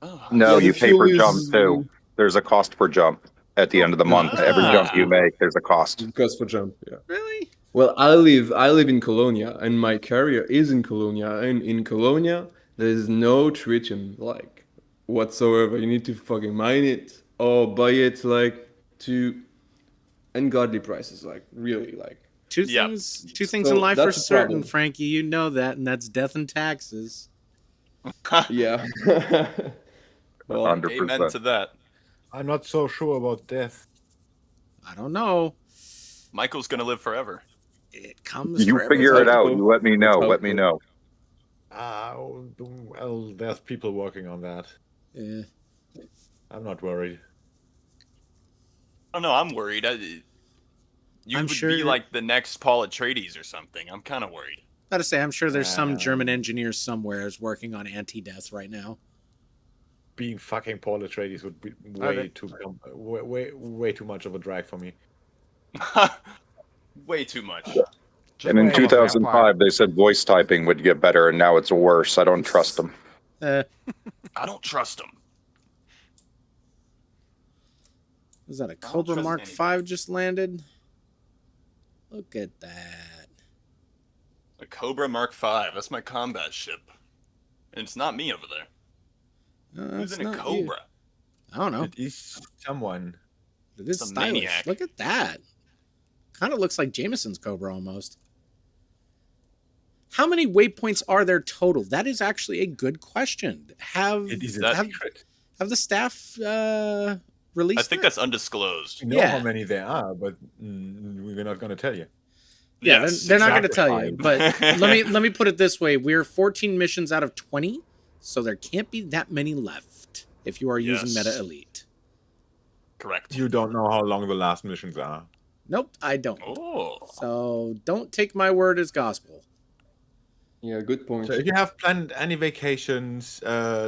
Oh. No, Yeah, you the pay per fuel jump is- too. There's a cost per jump at the end of the month. Every jump you make, there's a cost. Cost per jump. Yeah. Really? Well, I live in Colonia, and my carrier is in Colonia, and in Colonia there is no tritium like whatsoever. You need to fucking mine it or buy it like to ungodly prices, like really like. Two Yeah. things So in life are that's a certain, problem. Frankie. You know that, and that's death and taxes. Yeah. Well, 100%. Amen to that. I'm not so sure about death. I don't know. Michael's gonna live forever. It comes. You for figure it everybody. out. You let me know. Let's Let me hope know. Well, there's people working on that. Yeah. I'm not worried. I don't know. I'm worried. You I'm would sure- be like the next Paul Atreides or something. I'm kind of worried. Gotta say, I'm sure there's some Uh, German engineer somewhere is working on anti-death right now. Being fucking Paul Atreides would be way too much of a drag for me. Way too much. Just And in become a 2005, vampire. they said voice typing would get better, and now it's worse. I don't trust them. I don't trust him. Was that a don't Cobra trust Mark anybody. V just landed? Look at that. A Cobra Mark V. That's my combat ship. And it's not me over there. Who's It's in a not you. Cobra? I don't know. It is someone. It is Some stylish. maniac. Look at that. Kind of looks like Jameson's Cobra almost. How many waypoints are there total? That is actually a good question. Have It is That- a secret. have the staff released? I think that? that's undisclosed. We know Yeah. how many there are, but we're not going to tell you. Yeah, Yes, they're not going to tell you. exactly. But let me put it this way: we're 14 missions out of 20, so there can't be that many left if you are using Yes. Meta Elite. Correct. You don't know how long the last missions are. Nope, I don't. Oh. So don't take my word as gospel. yeah, good point. So if you have planned any vacations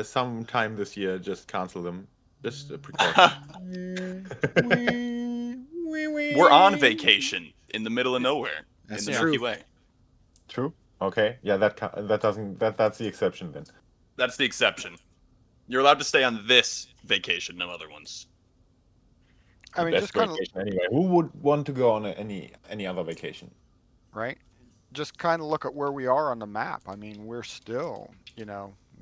sometime this year, just cancel them. Just a precaution. We're on vacation in the middle of nowhere. That's in the true. Milky Way. True. Okay. Yeah, that's the exception then. That's the exception. You're allowed to stay on this vacation, no other ones. I mean, Best just kind of vacation anyway. Who would want to go on any other vacation? right. Just kind of look at where we are on the map. I mean, we're still,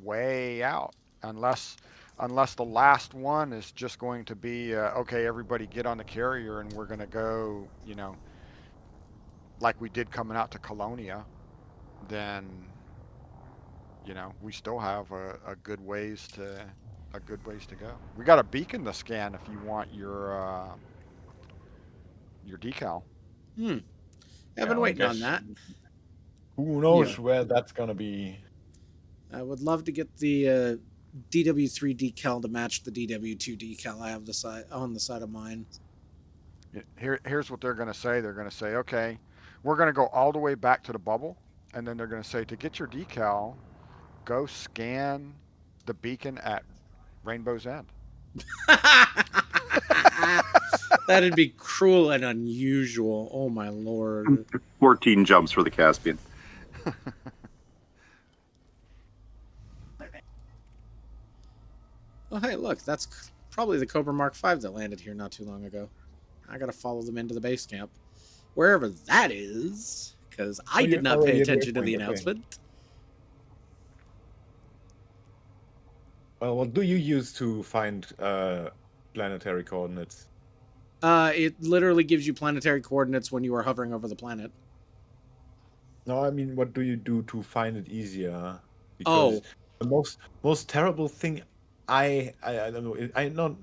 way out, unless the last one is just going to be okay. Everybody get on the carrier, and we're going to go, like we did coming out to Colonia. Then, we still have a good ways to go. We got a beacon to scan if you want your decal. I've Yeah, been I waiting on guess- that. Who knows Yeah. where that's gonna be? I would love to get the DW3 decal to match the DW2 decal I have on the side of mine. Here's what they're going to say. They're going to say, okay, We're going to go all the way back to the bubble, and then they're going to say, to get your decal, go scan the beacon at Rainbow's End. That'd be cruel and unusual. Oh my lord. 14 jumps for the Caspian. Oh, hey, look, that's probably the Cobra Mark V that landed here not too long ago. I gotta follow them into the base camp. Wherever that is, because I did not pay attention to the announcement. Well, what do you use to find planetary coordinates? It literally gives you planetary coordinates when you are hovering over the planet. No, I mean, what do you do to find it easier? Oh. The most terrible thing I don't know.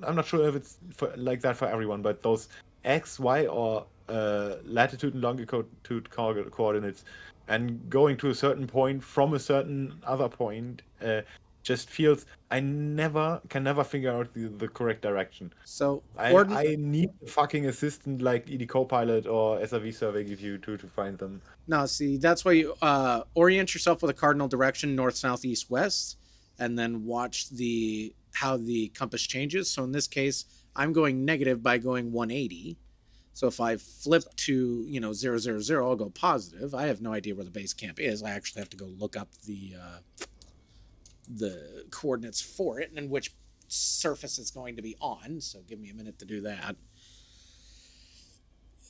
I'm not sure if it's like that for everyone, but those X, Y, or latitude and longitude coordinates, and going to a certain point from a certain other point, just feels I can never figure out the correct direction. So I need a fucking assistant like ED Copilot or SRV Survey give you to find them. No, see, that's why you orient yourself with a cardinal direction, north, south, east, west, and then watch how the compass changes. So in this case, I'm going negative by going 180. So if I flip to 000, I'll go positive. I have no idea where the base camp is. I actually have to go look up the coordinates for it and which surface it's going to be on. So give me a minute to do that.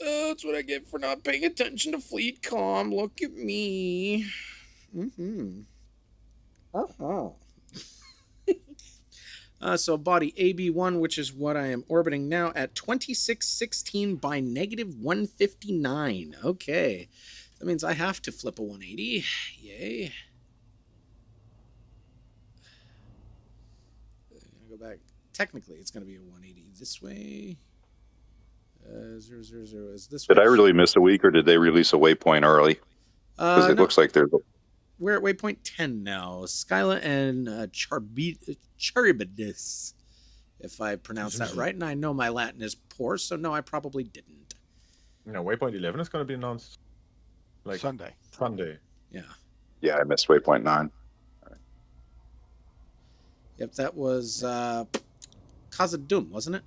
That's what I get for not paying attention to fleet comm. Look at me. So body AB1, which is what I am orbiting now, at 2616 by negative 159. Okay. That means I have to flip a 180. Yay. I'm going to go back. Technically, it's going to be a 180 this way. 000 is this way. Did I really miss a week, or did they release a waypoint early? Because it looks like there's. We're at waypoint 10 now. Skyla and Charybdis, if I pronounce that right. And I know my Latin is poor, so no, I probably didn't. Waypoint 11 is going to be announced like Sunday. Yeah. Yeah, I missed waypoint 9. Yep, that was Khazad-dûm, wasn't it?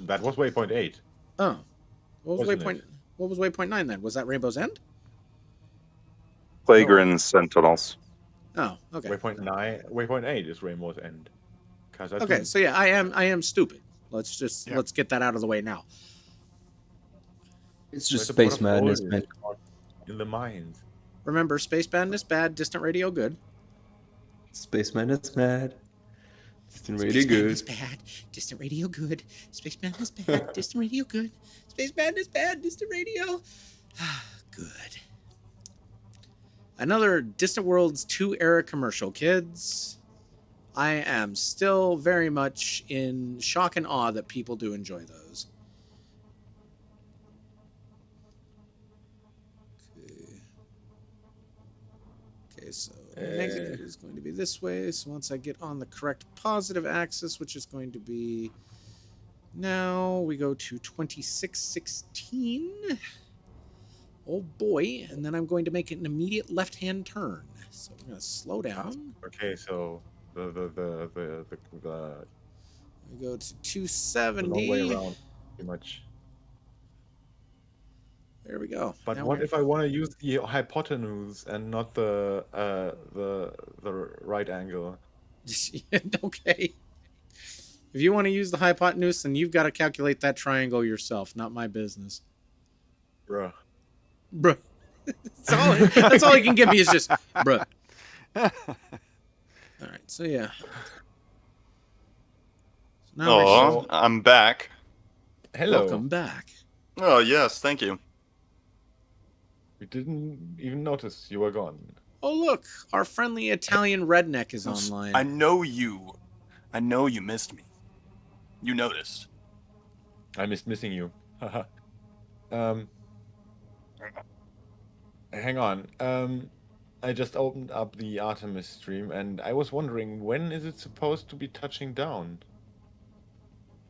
That was waypoint 8. Oh. What was Wasn't waypoint 9 then? Was that Rainbow's End? Plague Sentinels. Oh, okay. Waypoint 8 is Rainbow's End. Okay, so yeah, I am stupid. Let's get that out of the way now. It's just Space Madness, man. In the mines. Remember, Space Madness bad, distant radio good. Space Madness mad. Distant radio good. Space Madness bad, distant radio good. Space Madness bad, distant radio good. Space Madness bad, distant radio. Good. Another Distant Worlds 2 era commercial, kids. I am still very much in shock and awe that people do enjoy those. Okay, so negative is going to be this way. So once I get on the correct positive axis, which is going to be now, we go to 2616. Oh boy, and then I'm going to make an immediate left-hand turn. So we're going to slow down. Okay, so we go to 270. long way around, pretty much. There we go. But now what if I want to use the hypotenuse and not the right angle? Okay. If you want to use the hypotenuse, then you've got to calculate that triangle yourself. Not my business. Bruh. That's all he can give me is just bruh. All right, so yeah. So now I'm back. Hello. Welcome back. Oh yes, thank you. We didn't even notice you were gone. Oh look, our friendly Italian redneck is online. I know you missed me. You noticed. I missed missing you. Hang on. I just opened up the Artemis stream, and I was wondering, when is it supposed to be touching down?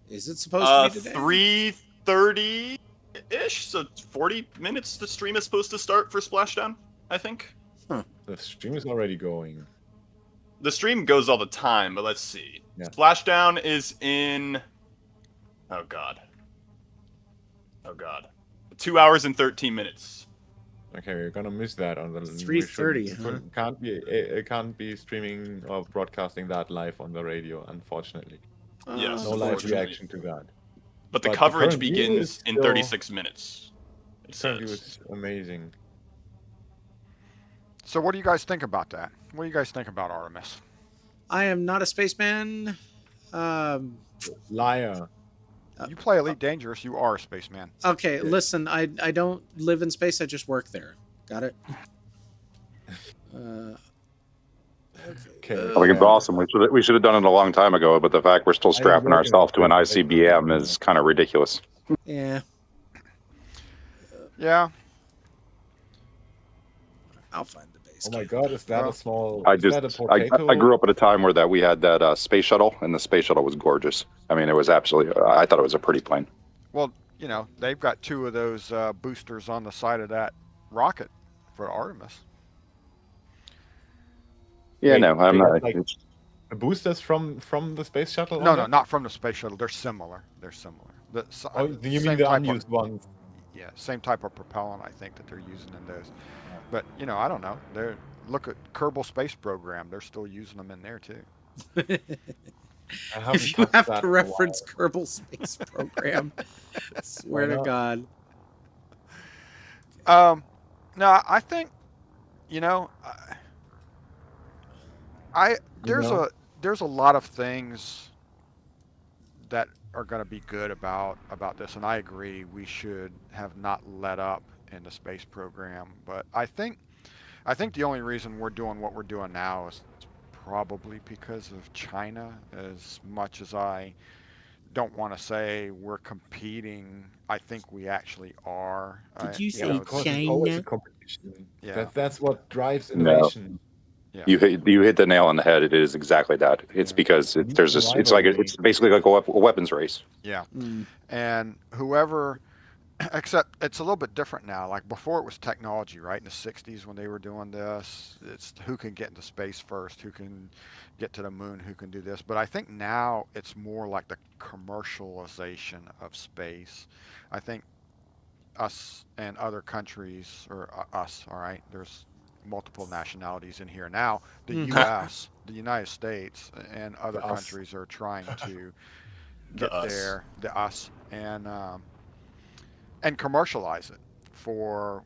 Is it supposed to be today? 3:30 ish. So 40 minutes the stream is supposed to start for Splashdown, I think. The stream is already going. The stream goes all the time, but let's see. Yeah. Splashdown is in. Oh god. 2 hours and 13 minutes. Okay, we're gonna miss that on the. 3:30, huh? It can't be streaming or broadcasting that live on the radio, unfortunately. Yes, No live unfortunately. reaction to that. But the But the coverage current view begins is in still- 36 minutes. It Currently, says. it's amazing. So what do you guys think about that? What do you guys think about Artemis? I am not a spaceman. Liar. You play Elite Dangerous, you are a spaceman. Okay, listen, I don't live in space. I just work there. Got it? Okay. I think it's awesome. We should have done it a long time ago, but the fact we're still strapping work in ourselves to an space. ICBM is kind of ridiculous. Yeah, Yeah. I'll find the base. Oh my god, is that a small? I is that a just I potato? grew up at a time where that we had that space shuttle, and the space shuttle was gorgeous. I mean, it was absolutely. I thought it was a pretty plane. Well, you know, they've got 2 of those boosters on the side of that rocket for Artemis. Yeah, Wait, no, I'm they not. got, like, the boosters from the space shuttle? No, on no, there? not from the space shuttle. They're similar. Oh, do you same mean the type of- unused ones? Yeah, same type of propellant, I think, that they're using in those. But you know, I don't know. Look at Kerbal Space Program. They're still using them in there too. I haven't If you touched have that to in a reference while. Kerbal Space Program, swear Why to not? God. No, I think, you know, there's a lot of things that are going to be good about this, and I agree we should have not let up in the space program. But I think the only reason we're doing what we're doing now is probably because of China. As much as I don't want to say we're competing, I think we actually are. Did you Yeah, say of course, it's always China? a competition. Yeah. That's what drives No. innovation. Yeah. You hit the nail on the head. It is exactly that. It's because there's this. It's like Rivalry. it's basically like a weapons race. Yeah. Mm. And whoever, except it's a little bit different now. Like before, it was technology, right? In the 60s when they were doing this, it's who can get into space first, who can get to the moon, who can do this. But I think now it's more like the commercialization of space. I think us and other countries, or us, all right, there's multiple nationalities in here now. The U.S., the United States, and other The us. countries are trying to The get us. there, the us, and commercialize it for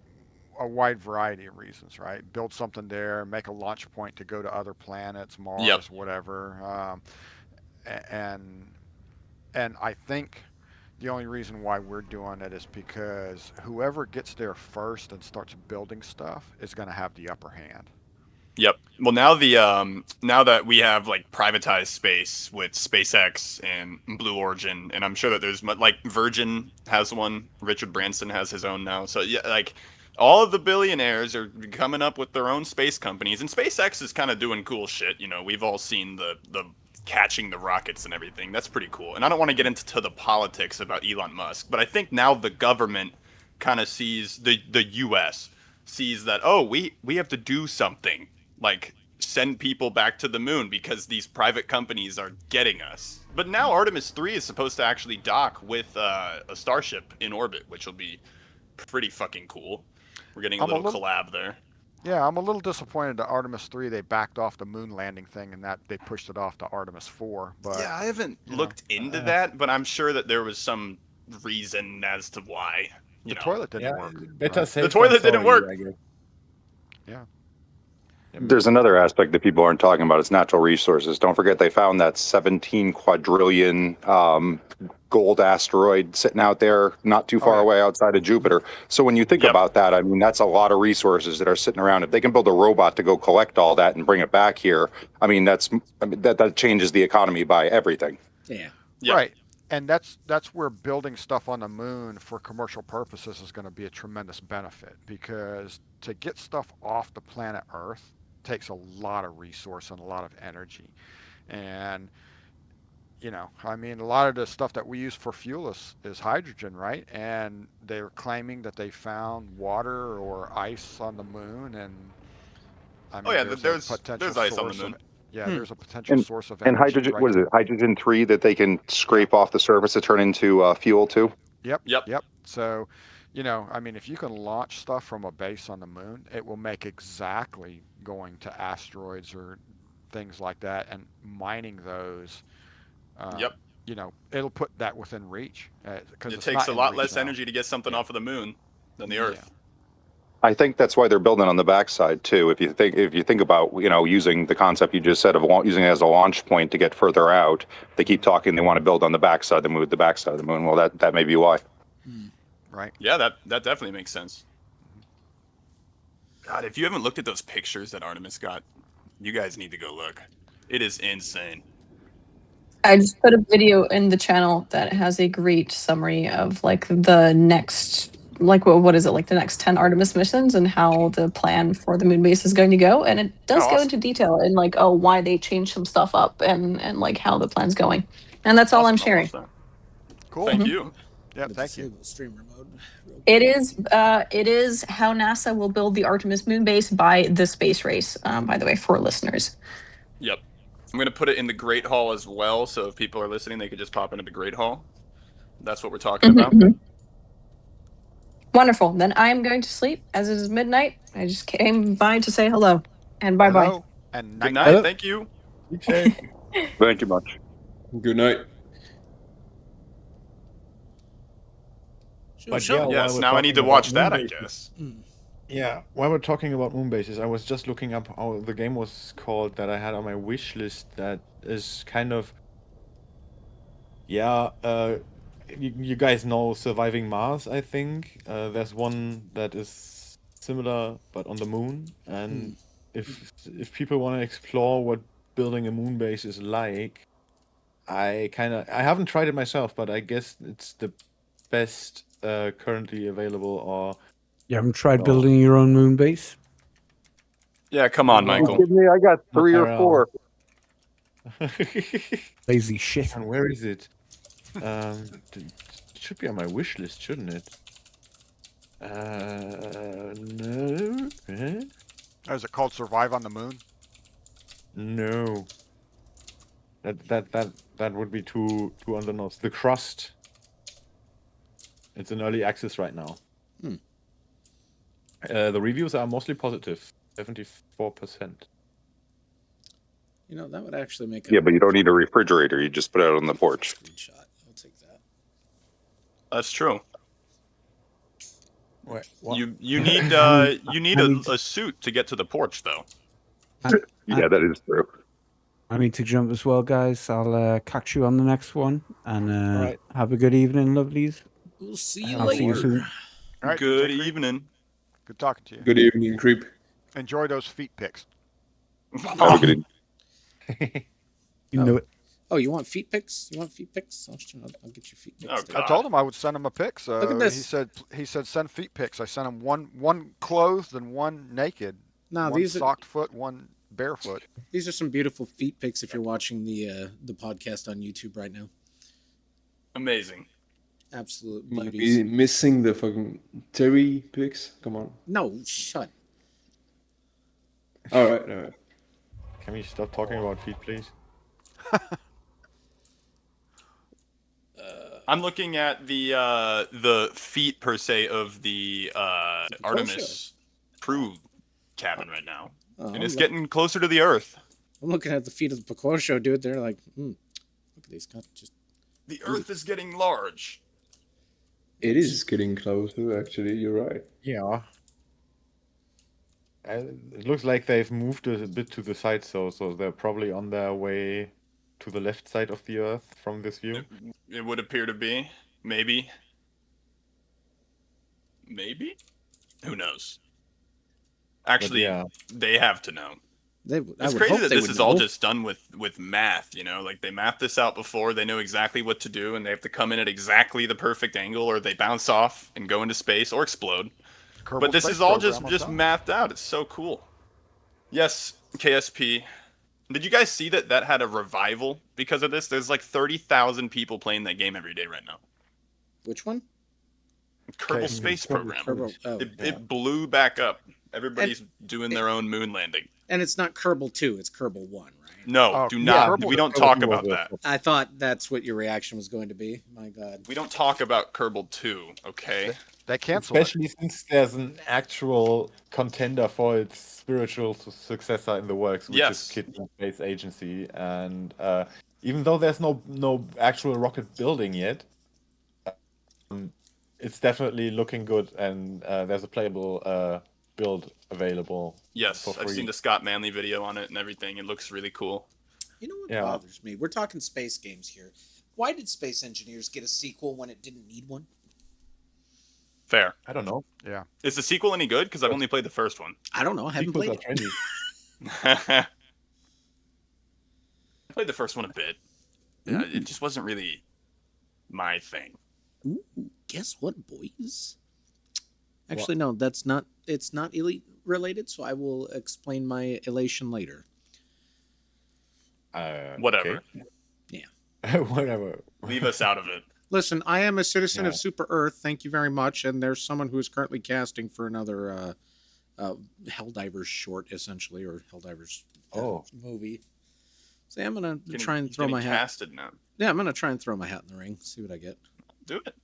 a wide variety of reasons, right? Build something there, make a launch point to go to other planets, Mars, Yep. whatever. And I think the only reason why we're doing it is because whoever gets there first and starts building stuff is going to have the upper hand. Yep. Well, now that we have like privatized space with SpaceX and Blue Origin, and I'm sure that there's like Virgin has one, Richard Branson has his own now. So yeah, like all of the billionaires are coming up with their own space companies, and SpaceX is kind of doing cool shit. You know, we've all seen the catching the rockets and everything. That's pretty cool. And I don't want to get into the politics about Elon Musk, but I think now the government kind of sees the U.S. sees that, oh, we have to do something, like send people back to the moon because these private companies are getting us. But now Artemis 3 is supposed to actually dock with a Starship in orbit, which will be pretty fucking cool. We're getting a little collab there. Yeah, I'm a little disappointed that Artemis 3, they backed off the moon landing thing and that they pushed it off to Artemis 4. But Yeah, I haven't looked into that, but I'm sure that there was some reason as to why. the toilet didn't Yeah, work. better right? safe The than toilet didn't sorry, work. I guess. Yeah. There's another aspect that people aren't talking about. It's natural resources. Don't forget they found that 17 quadrillion gold asteroid sitting out there not too far away outside of Jupiter. So when you think about that, I mean, that's a lot of resources that are sitting around. If they can build a robot to go collect all that and bring it back here, I mean, that changes the economy by everything. Yeah. Yep. Right. And that's where building stuff on the moon for commercial purposes is going to be a tremendous benefit, because to get stuff off the planet Earth takes a lot of resource and a lot of energy. And you know, I mean, a lot of the stuff that we use for fuel is hydrogen, right? And they're claiming that they found water or ice on the moon, and I Oh mean, yeah, there's a potential there's ice on the source of moon. there's a potential And source of and energy hydrogen, right what is there. it? Hydrogen 3 that they can Yeah. scrape off the surface to turn into fuel too. Yep. Yep. Yep. So, you know, I mean, if you can launch stuff from a base on the moon, it will make exactly going to asteroids or things like that and mining those. Yep. Um, you know, it'll put that within reach because It it's takes not a in lot reach less now. energy to get something Yeah. off of the moon than the Yeah. Earth. I think that's why they're building on the backside too. If you think about using the concept you just said of using it as a launch point to get further out, they keep talking they want to build on the backside of the moon, the backside of the moon. Well, that may be why. Right. Yeah, that definitely makes sense. God, if you haven't looked at those pictures that Artemis got, you guys need to go look. It is insane. I just put a video in the channel that has a great summary of like the next, like what is it, like the next 10 Artemis missions and how the plan for the moon base is going to go. And it does Oh, go awesome. into detail and like, oh, why they changed some stuff up and like how the plan's going. And that's all I'm Awesome, I'll sharing. watch that. Cool. Thank you. Yeah. Thank you. Disable streamer mode. real It quick. is how NASA will build the Artemis moon base by the space race, by the way, for listeners. Yep. I'm going to put it in the Great Hall as well, so if people are listening, they could just pop into the Great Hall. That's what we're talking about. Wonderful. Then I am going to sleep as it is midnight. I just came by to say hello and bye bye. Hello and Good night. night. Hello. Thank you. Keep safe. Thank you much. Good night. But yeah, while Yes, we're now I need to talking watch about that, I moon bases- guess. Yeah, while we're talking about moon bases, I was just looking up how the game was called that I had on my wish list. That is kind of, yeah. You guys know Surviving Mars, I think. There's one that is similar but on the moon, and if people want to explore what building a moon base is like, I haven't tried it myself, but I guess it's the best currently available. Or You haven't tried No. building your own moon base? Yeah, come on, No. You Michael. kidding me? I got 3 or 4. Lazy shit. And where is it? It should be on my wish list, shouldn't it? No. Is it called Survive on the Moon? No. That would be too on the nose. The Crust. It's in early access right now. The reviews are mostly positive, 74%. You know, that would actually make a Yeah, but you don't need a refrigerator. You just put it out on the porch. screenshot. I'll take that. That's true. Wait, what? You need you need a suit to get to the porch, though. Yeah, that is true. I need to jump as well, guys. I'll catch you on the next one. And Alright. have a good evening, lovelies. We'll see you I'll see you later. soon. All right. Good take it easy. evening. Good talking to you. Good evening, creep. Enjoy those feet pics. Have a good You know it. Oh, you want feet pics? You want feet pics? I'll get you feet pics. Oh, dude. God. I told him I would send him a pic. So Look at this. He said send feet pics. I sent him one clothed and one naked. No, one these are socked foot, one barefoot. these are some beautiful feet pics if you're watching the podcast on YouTube right now. Amazing. Absolute Might beauties. be missing the fucking Terry pics. Come on. No, shut. All right. Can we stop talking about feet, please? I'm looking at the feet per se of the Artemis crew cabin right now, Oh, and it's getting closer to the Earth. I'm looking at the feet of the Picotio, dude. They're like, look at these guys. Just The Earth is getting large. It is getting closer, actually. You're right. Yeah. It looks like they've moved a bit to the side, so they're probably on their way to the left side of the Earth from this view. It would appear to be. Maybe. Who knows? Actually, yeah. they have to know. I It's would crazy hope that they this would is all know. just done with math, you know? Like, they math this out before, they know exactly what to do, and they have to come in at exactly the perfect angle, or they bounce off and go into space, or explode. Kerbal But this Space is all Program, just I'm just telling you. mathed out. It's so cool. Yes, KSP. Did you guys see that had a revival because of this? There's like 30,000 people playing that game every day right now. Which one? Kerbal Okay. Space Program. Kerbal. Oh, It blew back up. Everybody's doing their own moon landing. and it's not Kerbal 2, it's Kerbal 1, right? No, Oh, do yeah, not. Kerbal- We don't Kerbal talk 2 was about that. I thought that's what your reaction was going to be. My God. We don't talk about Kerbal 2, okay? They canceled it. Especially since there's an actual contender for its spiritual successor in the works, which Yes. is Kitten Space Agency. And even though there's no actual rocket building yet, it's definitely looking good, and there's a playable build available. Yes, for I've free. seen the Scott Manley video on it and everything. It looks really cool. You know what Yeah. bothers me? We're talking space games here. Why did Space Engineers get a sequel when it didn't need one? Fair. I don't know. Yeah. Is the sequel any good? Because I've only played the first one. I don't know. I haven't Sequels played are it. trendy. I played the first one a bit. It just wasn't really my thing. Ooh, guess what, boys? Actually, no, that's not. It's not elite related, so I will explain my elation later. Whatever. Whatever. Leave us out of it. Listen, I am a citizen of Yeah. Super Earth. Thank you very much. And there's someone who is currently casting for another Helldivers short, essentially, or Helldivers movie. So I'm gonna try and He's throw getting my hat. casted now. Yeah, I'm gonna try and throw my hat in the ring. See what I get. Do it.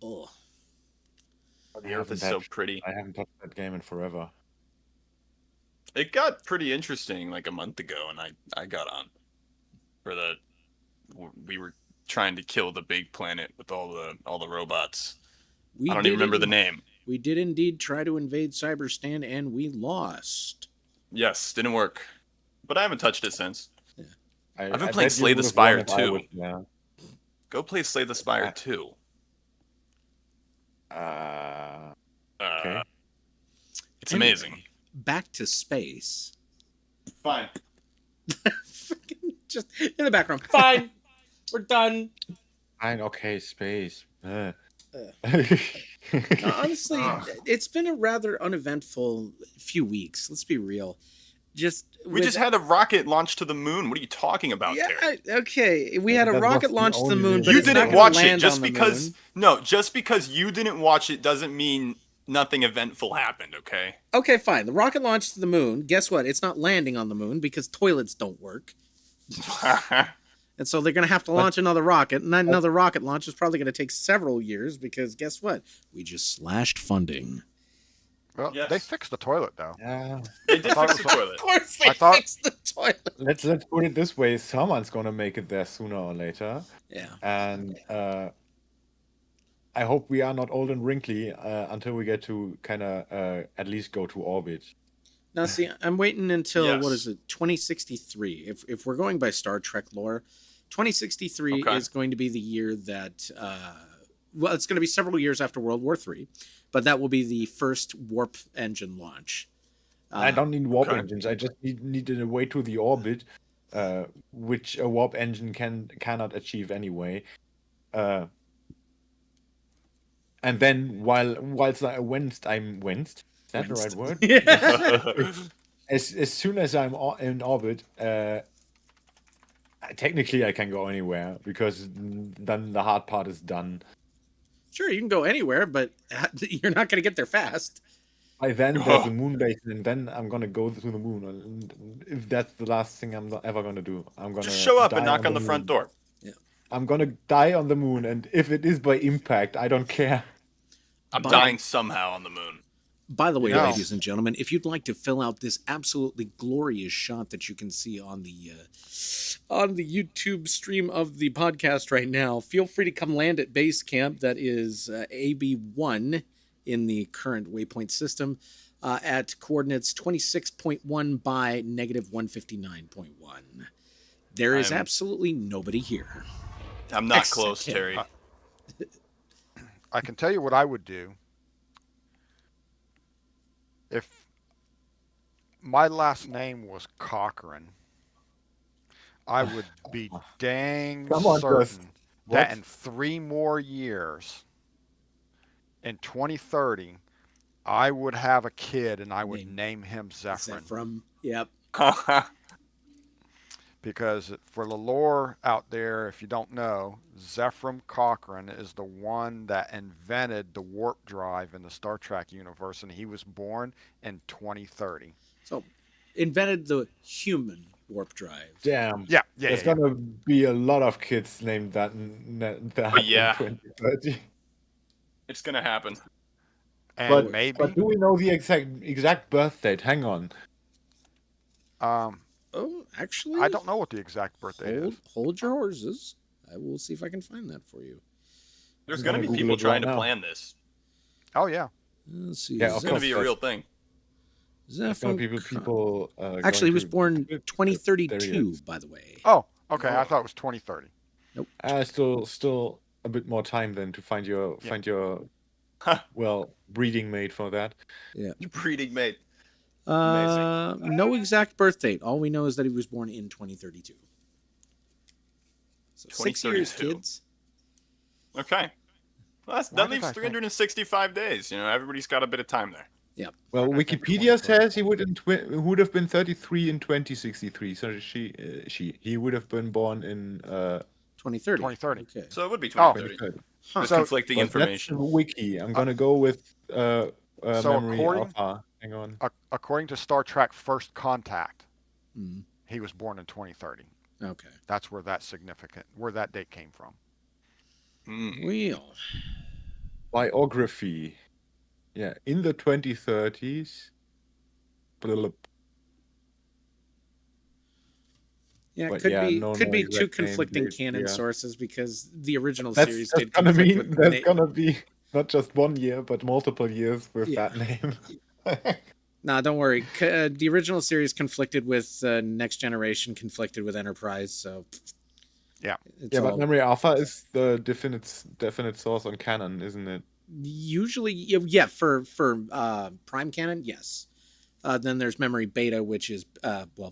Oh, The Earth is so pretty. I haven't touched that game in forever. It got pretty interesting like a month ago, and I got on for the. We were trying to kill the big planet with all the robots. we I don't did even remember in- the name. We did indeed try to invade Cyberstan, and we lost. Yes, didn't work. But I haven't touched it since. I've been playing Slay the Spire too. Yeah. Go play Slay the Spire 2. Okay. It's amazing. Back to space. Fine. Just in the background. Fine. We're done. Fine. Okay. Space. Honestly, it's been a rather uneventful few weeks. Let's be real. We just had a rocket launch to the moon. What are you talking about, Terry? Okay. We had a That rocket was the launch to the only moon, reason. but You it's not didn't gonna watch it land just on the because. moon. No, just because you didn't watch it doesn't mean nothing eventful happened. Okay. Okay, fine. The rocket launched to the moon. Guess what? It's not landing on the moon because toilets don't work. And so they're going to have to launch another rocket, and that another rocket launch is probably going to take several years because guess what? We just slashed funding. Well, Yes. they fixed the toilet though. Yeah. They did thought fix it the was- toilet. Of course they I thought- fixed the toilet. Let's put it this way: someone's gonna make it there sooner or later, Yeah. and I hope we are not old and wrinkly until we get to kind of at least go to orbit. Now, see, I'm waiting until Yes. what is it, 2063? If we're going by Star Trek lore, 2063 Okay. is going to be the year that. Well, it's going to be several years after World War III, but that will be the first warp engine launch. I don't need warp okay. engines. I just need a way to the orbit, which a warp engine cannot achieve anyway. And then whilst I'm winced. Is that the right word? As soon as I'm in orbit, technically I can go anywhere because then the hard part is done. Sure, you can go anywhere, but you're not going to get there fast. By then there's a moon base, and then I'm gonna go to the moon. And if that's the last thing I'm ever gonna do, I'm gonna Just show up and die knock on the front moon. door. I'm gonna die on the moon, and if it is by impact, I don't care. I'm Bye. dying somehow on the moon. By the way, No. ladies and gentlemen, if you'd like to fill out this absolutely glorious shot that you can see on the YouTube stream of the podcast right now, feel free to come land at base camp. That is AB1 in the current waypoint system at coordinates 26.1 by negative 159.1. There is I'm- absolutely nobody here. I'm not Except close, him. Terry. I can tell you what I would do if my last name was Cochran. I would be dang Come on, Gus. certain What? that in 3 more years, in 2030, I would have a kid and I would Name- name him Zephyrin. Is that from? Yep. Because for the lore out there, if you don't know, Zephram Cochrane is the one that invented the warp drive in the Star Trek universe, and he was born in 2030. So, invented the human warp drive. Damn. Yeah, There's gonna be a lot of kids named that in yeah. 2030. It's gonna happen. And But do we know the exact birth date? Hang on. Oh, actually, I don't know what the exact birthday is. Hold your horses. I will see if I can find that for you. There's going to be people trying to plan this. Oh, yeah. Let's see. Yeah, it's going to be a real thing. There's going to be people. Actually, he was born 2032, by the way. Oh, okay. I thought it was 2030. Nope. Still a bit more time then to find your breeding mate for that. Yeah, breeding mate. No exact birth date. All we know is that he was born in 2032. So 6 years, kids. Okay. Well, that leaves 365 days. You know, everybody's got a bit of time there. Yeah. Well, Wikipedia says he would have been 33 in 2063. So he would have been born in 2030. 2030. Okay. So it would be 2030. 2030. There's conflicting information. That's the wiki. I'm gonna go with memory according, alpha. Hang on. According to Star Trek First Contact, Mm. he was born in 2030. Okay. That's where where that date came from. Wheel. Biography. Yeah, in the 2030s. Yeah, But could yeah, be no two exact conflicting name, canon yeah. sources because the original That's series that's did gonna conflict mean with there's gonna be not just 1 year, but multiple years with Yeah. that name. Nah, don't worry. The original series conflicted with Next Generation, conflicted with Enterprise, so Yeah. it's Yeah, all, but memory alpha is the definite source on canon, isn't it? usually yeah for Prime canon, yes. Then there's Memory Beta, which is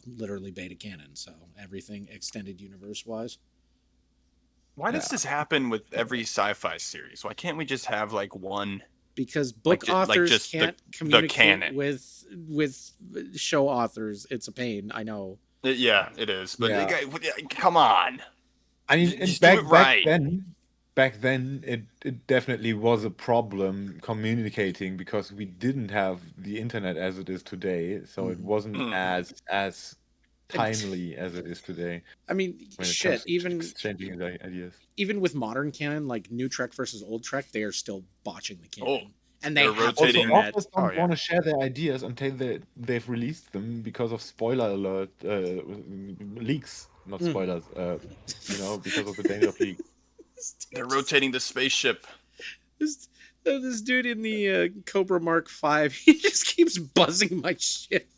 literally beta canon, so everything extended universe wise. Why does this happen with every sci-fi series? Why can't we just have like one? Because book authors just can't the communicate canon. with show authors. It's a pain, I know. Yeah, it is. But Yeah. come on. I mean, Just do it right. back then, it definitely was a problem communicating because we didn't have the internet as it is today, so it wasn't as timely as it is today. I mean, when it shit, comes to even exchanging the ideas. even with modern canon, like New Trek versus Old Trek, they are still botching the canon. Oh, and they they're have rotating to Also, do that. authors don't want to share their ideas until they've released them because of spoiler alert leaks. Not spoilers, because of the danger of leaks. They're rotating the spaceship. This dude in the Cobra Mark V, he just keeps buzzing my ship.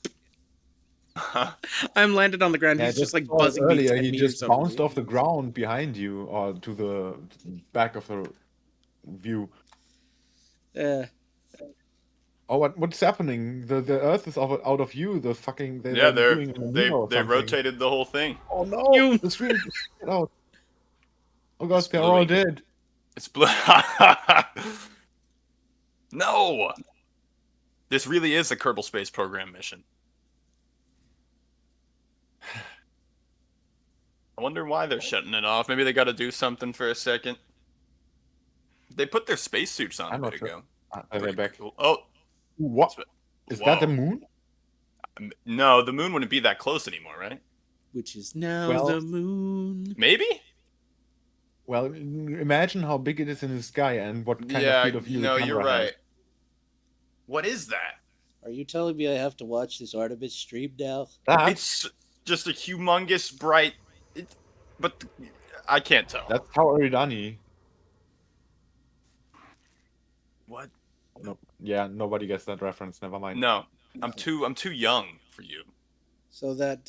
I'm landed on the ground. He's just like buzzing me. Earlier, 10 he meters just over bounced me. off the ground behind you or to the back of the view. Oh, what's happening? The Earth is out of view. The fucking They they rotated the whole thing. Oh no! The screen. Get out. Oh gosh, they're all dead. It's blue. No. This really is a Kerbal Space Program mission. I wonder why they're shutting it off. Maybe they got to do something for a second. They put their spacesuits on a bit ago. Are they back? Cool. Oh, what? Is that the moon? No, the moon wouldn't be that close anymore, right? Which is now the moon. Maybe? Well, imagine how big it is in the sky and what kind of field of view the camera you're right. has. What is that? Are you telling me I have to watch this Artemis stream now? It's just a humongous bright... but I can't tell. That's how Eridani. What? No, yeah, nobody gets that reference. Never mind. No, I'm too young for you. So that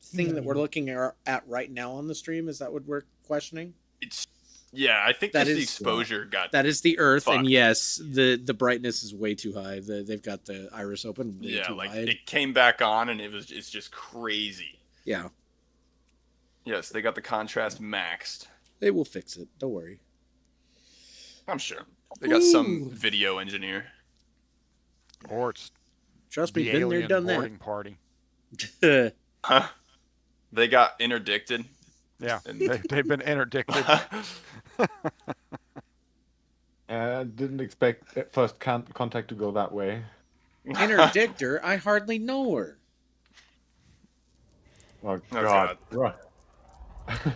thing that we're looking at right now on the stream, is that what we're questioning? I think that the is exposure got. That is the Earth, fucked. and yes, the brightness is way too high. They've got the iris open way too wide. It came back on, and it's just crazy. Yeah. Yes, they got the contrast maxed. They will fix it. Don't worry. I'm sure they got some video engineer. Or it's Trust me, the been there, alien done boarding party. that. Huh? They got interdicted. Yeah, And- they've been interdicted. Didn't expect first contact to go that way. Interdictor, I hardly know her. Oh, Oh, God. God. Right.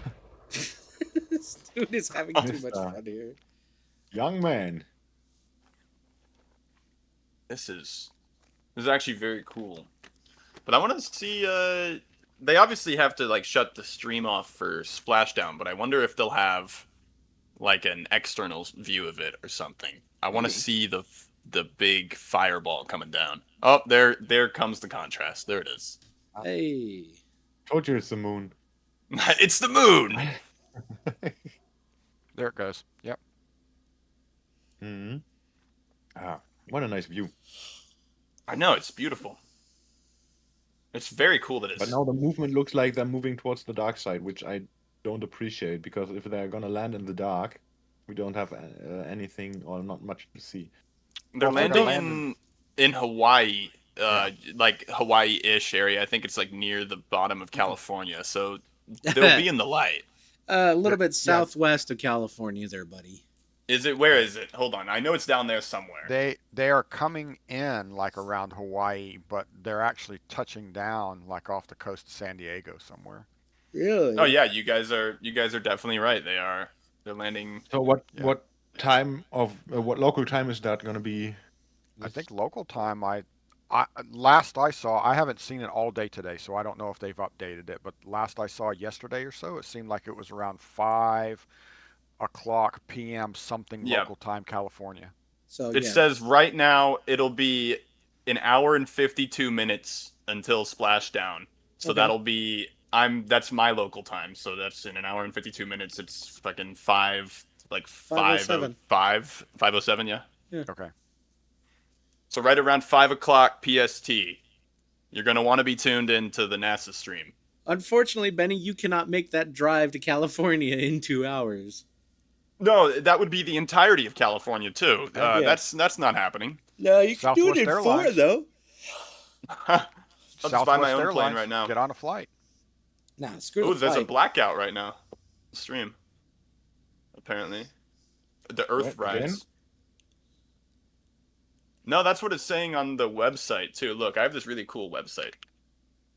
This dude is having too much Mister. fun here. Young man. This is actually very cool. But I want to see. They obviously have to like shut the stream off for Splashdown, but I wonder if they'll have like an external view of it or something. I want to see the big fireball coming down. Oh, there comes the contrast. There it is. Hey. Told you it's the moon. It's the moon. There it goes. Yep. Hmm. What a nice view. I know, it's beautiful. It's very cool that it's. But now the movement looks like they're moving towards the dark side, which I don't appreciate, because if they're gonna land in the dark, we don't have anything or not much to see. They're Well, landing in Hawaii, like Hawaii-ish area. I think it's like near the bottom of California, so they'll be in the light. A little bit southwest of California there, buddy. Is it? Where is it? Hold on. I know it's down there somewhere. They are coming in like around Hawaii, but they're actually touching down like off the coast of San Diego somewhere. Really? Oh yeah, you guys are definitely right. They're landing. So what Yeah. what local time is that gonna be? I think local time. Last I saw, I haven't seen it all day today, so I don't know if they've updated it. But last I saw yesterday or so, it seemed like it was around 5 o'clock p.m. something Yeah. local time, California. So It yeah. says right now it'll be an hour and 52 minutes until splashdown. So Okay. that'll be that's my local time. So that's in an hour and 52 minutes. It's fucking 5:07. 5:07, yeah. Okay. So right around 5 o'clock PST, you're gonna want to be tuned into the NASA stream. Unfortunately, Benny, you cannot make that drive to California in 2 hours. No, that would be the entirety of California too. Yeah. That's not happening. No, you can do it in Southwest 4, Airlines. though. I'll just buy Southwest my own Airlines, plane right now. Get on a flight. Nah, screw Oh, the there's a flight. blackout right now. Stream. Apparently. The Earth What, again? rise. No, that's what it's saying on the website too. Look, I have this really cool website.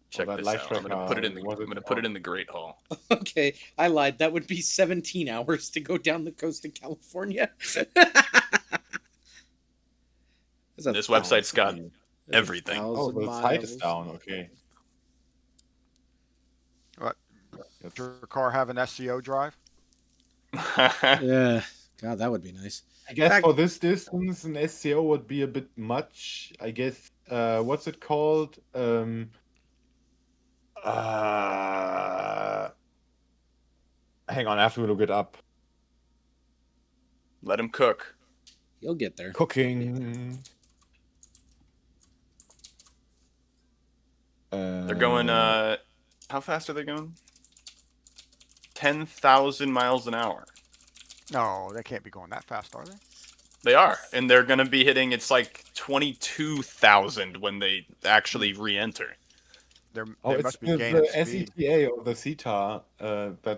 Check that this live out. I'm track, gonna put it in the was it I'm gonna put it on? in the Great Hall. Okay, I lied. That would be 17 hours to go down the coast of California. This website's got everything. Oh, the site is down. Okay. What? That's- Does your car have an SCO drive? Yeah. God, that would be nice. I guess Fact- for this distance, an SCO would be a bit much. I guess. What's it called? Hang on, I have to look it up. Let him cook. You'll get there. Cooking. They're going how fast are they going? 10,000 miles an hour. No, they can't be going that fast, are they? They are, and they're gonna be hitting. It's like 22,000 when they actually re-enter. They it's must be the gaining speed. SETA or the CETA.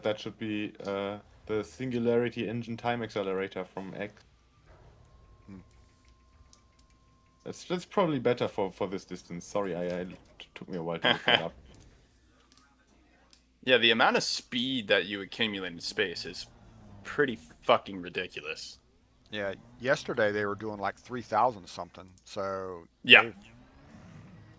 That should be the Singularity Engine Time Accelerator from X. That's probably better for this distance. Sorry, it took me a while to look that up. Yeah, the amount of speed that you accumulate in space is pretty fucking ridiculous. Yeah, yesterday they were doing like 3,000 something. So Yeah. they've-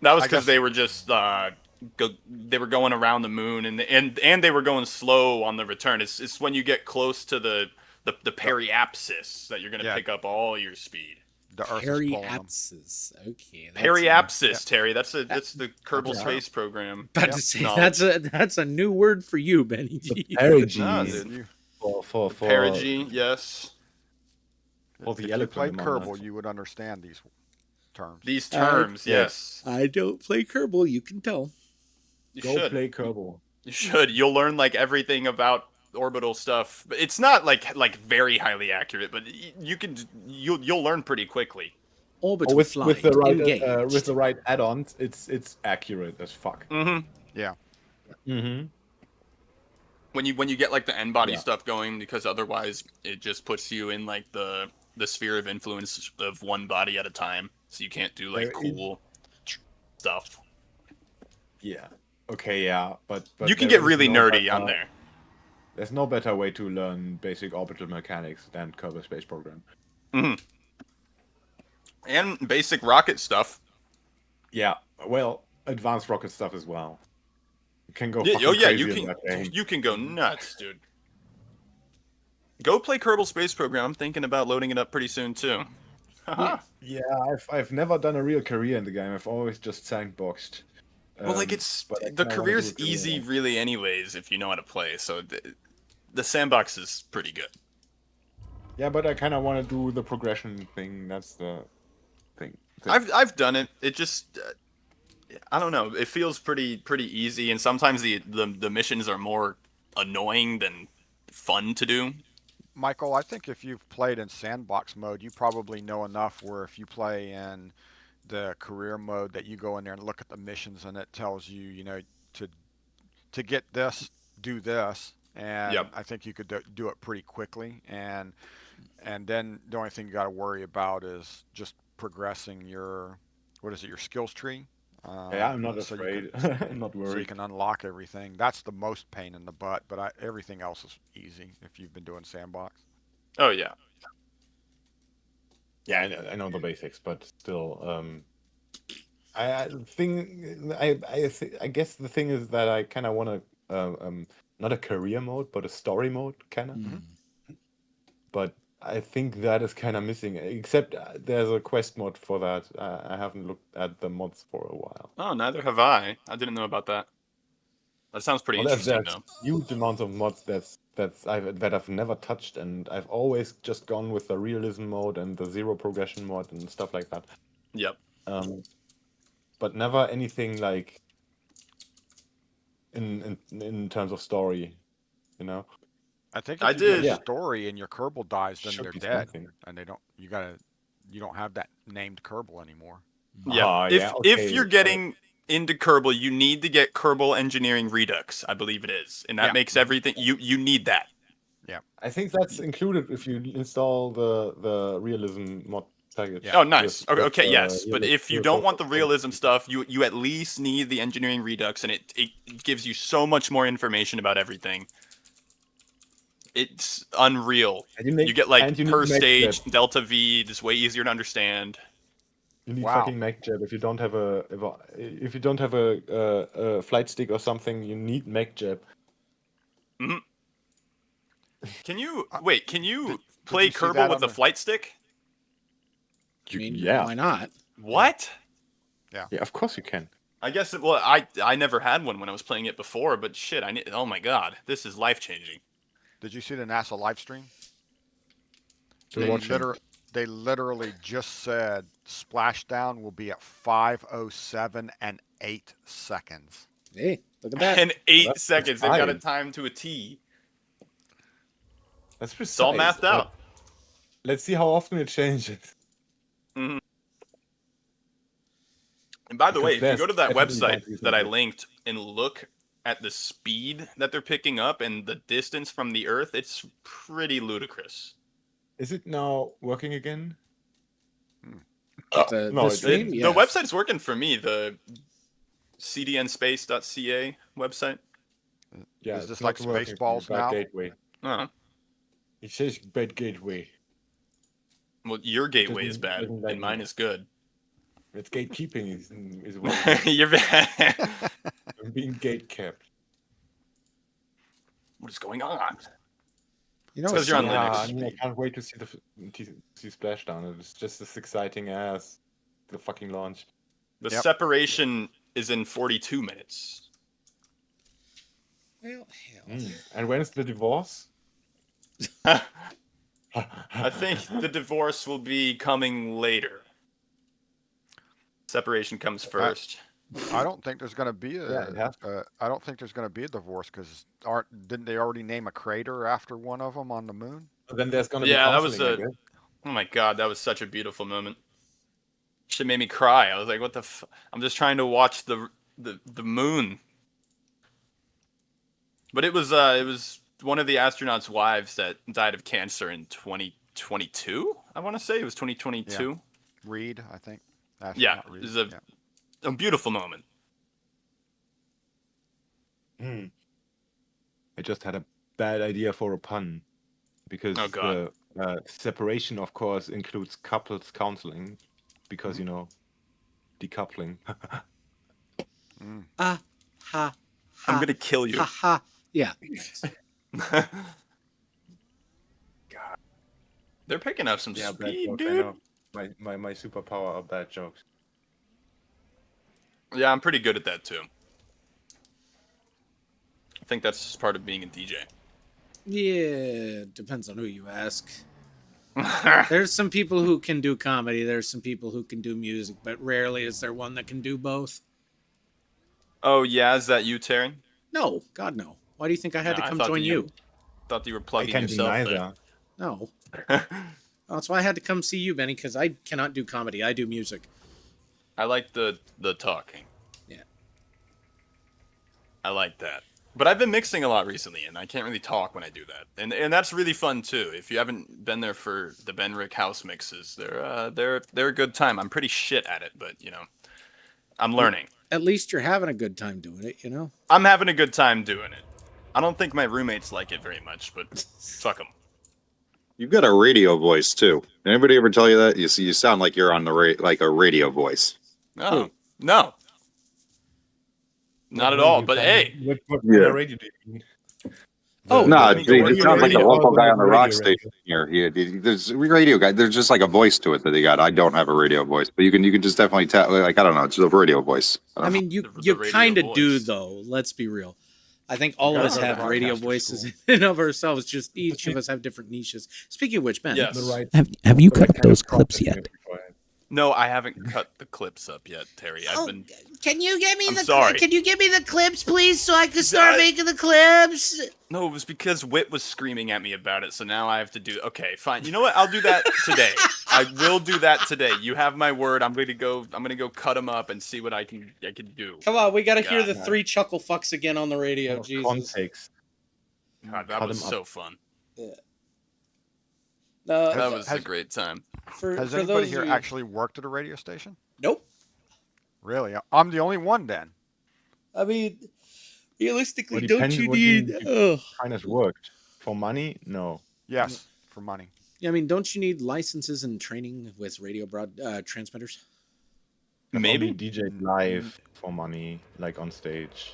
That was I because guess- they were just they were going around the moon and they were going slow on the return. It's when you get close to the periapsis that you're gonna Yeah. pick up all your speed. the Earth is pulling them. Periapsis. Okay. Periapsis, Terry. That's the Kerbal Yeah. Space Program. About Yeah. to say Knowledge. that's a new word for you, Benny G. Perigee No, dude. You- for Perigee, yes. For the if you elephant played among Kerbal, us. you would understand these terms. These terms, yes. I don't play Kerbal, you can tell. You Go should. play Kerbal. You should. You'll learn like everything about orbital stuff. But it's not like very highly accurate, but you'll learn pretty quickly. orbital with flight the right engaged. with the right add-ons, it's accurate as fuck. Mm-hmm. Yeah. Mm-hmm. When you get like the end body Yeah. stuff going, because otherwise it just puts you in like the sphere of influence of one body at a time, so you can't do like cool stuff. Yeah. Okay. Yeah. But You can there get is really no nerdy better- on there. There's no better way to learn basic orbital mechanics than Kerbal Space Program. Mm-hmm. And basic rocket stuff. Yeah. Well, advanced rocket stuff as well. You can go Yeah, fucking crazy in that game. you can go nuts, dude. Go play Kerbal Space Program. I'm thinking about loading it up pretty soon too. Yeah, I've never done a real career in the game. I've always just sandboxed. Well, like it's but I the kinda wanna do career's a career easy, now. really, anyways, if you know how to play. So the sandbox is pretty good. Yeah, but I kind of want to do the progression thing. That's the thing. I've done it. It just I don't know. It feels pretty easy, and sometimes the missions are more annoying than fun to do. Michael, I think if you've played in sandbox mode, you probably know enough where if you play in the career mode that you go in there and look at the missions and it tells you, you know, to get this, do this, and Yep. I think you could do it pretty quickly, and then the only thing you got to worry about is just progressing your your skills tree. Yeah, I'm not so you afraid. I'm not so you worried. can unlock everything. That's the most pain in the butt, but everything else is easy if you've been doing sandbox. Oh yeah. Yeah, I know the basics, but still, I guess the thing is that I kind of want to, not a career mode, but a story mode, kind of. Mm-hmm. But I think that is kind of missing. Except there's a quest mod for that. I haven't looked at the mods for a while. Oh, neither have I. I didn't know about that. That sounds pretty Well, interesting, there's though. huge amounts of mods that I've never touched, and I've always just gone with the realism mode and the zero progression mod and stuff like that. Yep. But never anything like in terms of story, you know. I think I if you get did- a Yeah. story and your Kerbal dies, then Should they're be dead, something. and you don't have that named Kerbal anymore. Yeah. Ah, if yeah, if okay, you're getting into Kerbal, you need to get Kerbal Engineering Redux, I believe it is, and that Yeah. makes everything you need that. I think that's included if you install the realism mod package. Yeah. Oh, nice. with- Okay, with, yes, but if you don't want the realism stuff. stuff, you at least need the Engineering Redux, and it gives you so much more information about everything. It's unreal. And you, You get like and you need per mech stage jet. delta V, just way easier to understand. You need Wow. fucking mech jet if you don't have if you don't have a flight stick or something. You need mech jet. Can you wait? Can you did play you see Kerbal that with on a the- flight stick? I mean, yeah. why not? What? Yeah, of course you can. I guess. Well, I never had one when I was playing it before, but shit, I need. Oh my god, this is life changing. Did you see the NASA live stream? We're watching. They literally just said splashdown will be at 5:07 and 8 seconds. Hey, look at that. In 8 That's seconds, they've got it precise. timed to a T. That's precise. It's all mathed out. Let's see how often it changes. And by the way, if you Because go to that there's definitely website bounties that in I there. linked and look at the speed that they're picking up and the distance from the Earth, it's pretty ludicrous. Is it now working again? The no, stream, The yes. website's working for me, the cdnspace.ca website. Yeah, Is it's this not like working for me. Spaceballs Bad now? Gateway. Oh, It says bad gateway. well, your gateway is Doesn't- bad, doesn't like and mine me. is good. It's gatekeeping is what You're bad. I'm being gate kept. What is going on? You know, Because you're on Yeah, Linux. I mean, I can't wait to see see Splashdown. It's just as exciting as the fucking launch. The Yep. separation is in 42 minutes. well, hell. And when is the divorce? I think the divorce will be coming later. Separation comes first. I don't think there's going to be Yeah, it has I don't think there's going to be a divorce because didn't they already name a crater after one of them on the moon? Then there's gonna Yeah, be that was counseling, I a- guess. Oh my god, that was such a beautiful moment. Shit made me cry. I was like, what the I'm just trying to watch the moon. But it was one of the astronauts' wives that died of cancer in 2022. I want to say it was 2022. Yeah. Reed, I think. Yeah, Reed. it was a beautiful moment. I just had a bad idea for a pun, because Oh, God. the separation, of course, includes couples counseling, because decoupling. Ha ha. I'm gonna kill you. Ha ha. Yeah. They're picking up some Bad speed, jokes, I dude. know. My superpower are bad jokes. Yeah, I'm pretty good at that too. I think that's just part of being a DJ. Yeah, depends on who you ask. There's some people who can do comedy. There's some people who can do music, but rarely is there one that can do both. Oh yeah, is that you, Terry? No, God no. Why do you think I had No, to I come thought join that you? Thought you were I plugging can do yourself neither. No. there. That's why I had to come see you, Benny, because I cannot do comedy. I do music. I like the talking. Yeah. I like that. But I've been mixing a lot recently, and I can't really talk when I do that. And that's really fun too. If you haven't been there for the Ben Rick house mixes, they're a good time. I'm pretty shit at it, but I'm learning. At least you're having a good time doing it, you know? I'm having a good time doing it. I don't think my roommates like it very much, but fuck them. You've got a radio voice too. Anybody ever tell you that? You see, you sound like you're on the like a radio voice. No, no, not at all. But hey, What Yeah. kind of radio do you mean? Oh, No, I mean, it radio sounds like the radio. local guy on the rock Radio. station here. There's a radio guy. There's just like a voice to it that they got. I don't have a radio voice, but you can just definitely tell. Like, I don't know, it's just a radio voice. I mean, you The radio kind of do, voice. though. Let's be real. I think all of gotta us go to have radio broadcaster voices school. in and of ourselves. Just each of us have different niches. Speaking of which, Ben, Yes. The right. Have you the right cut kind of those clips processing yet? beforehand. No, I haven't cut the clips up yet, Terry. I've been. can you get me I'm sorry. Can you give me the clips, please, so I can start making the clips? No, it was because Wit was screaming at me about it, so now I have to do. Okay, fine. You know what? I'll do that today. I will do that today. You have my word. I'm gonna go cut them up and see what I can do. Come on, we got to hear God, the man. 3 chuckle fucks again on the radio. Or Jesus. context. God, that Cut was 'em up. so fun. No, That was a has- great time. for Has for anybody those here of you, actually worked at a radio station? nope. Really? I'm the only one then. I mean, realistically, Well, don't depends you what need? you- Kind of worked for money. No. Yes, for money. I mean, don't you need licenses and training with radio transmitters? I've Maybe. only DJ'd live for money, like on stage.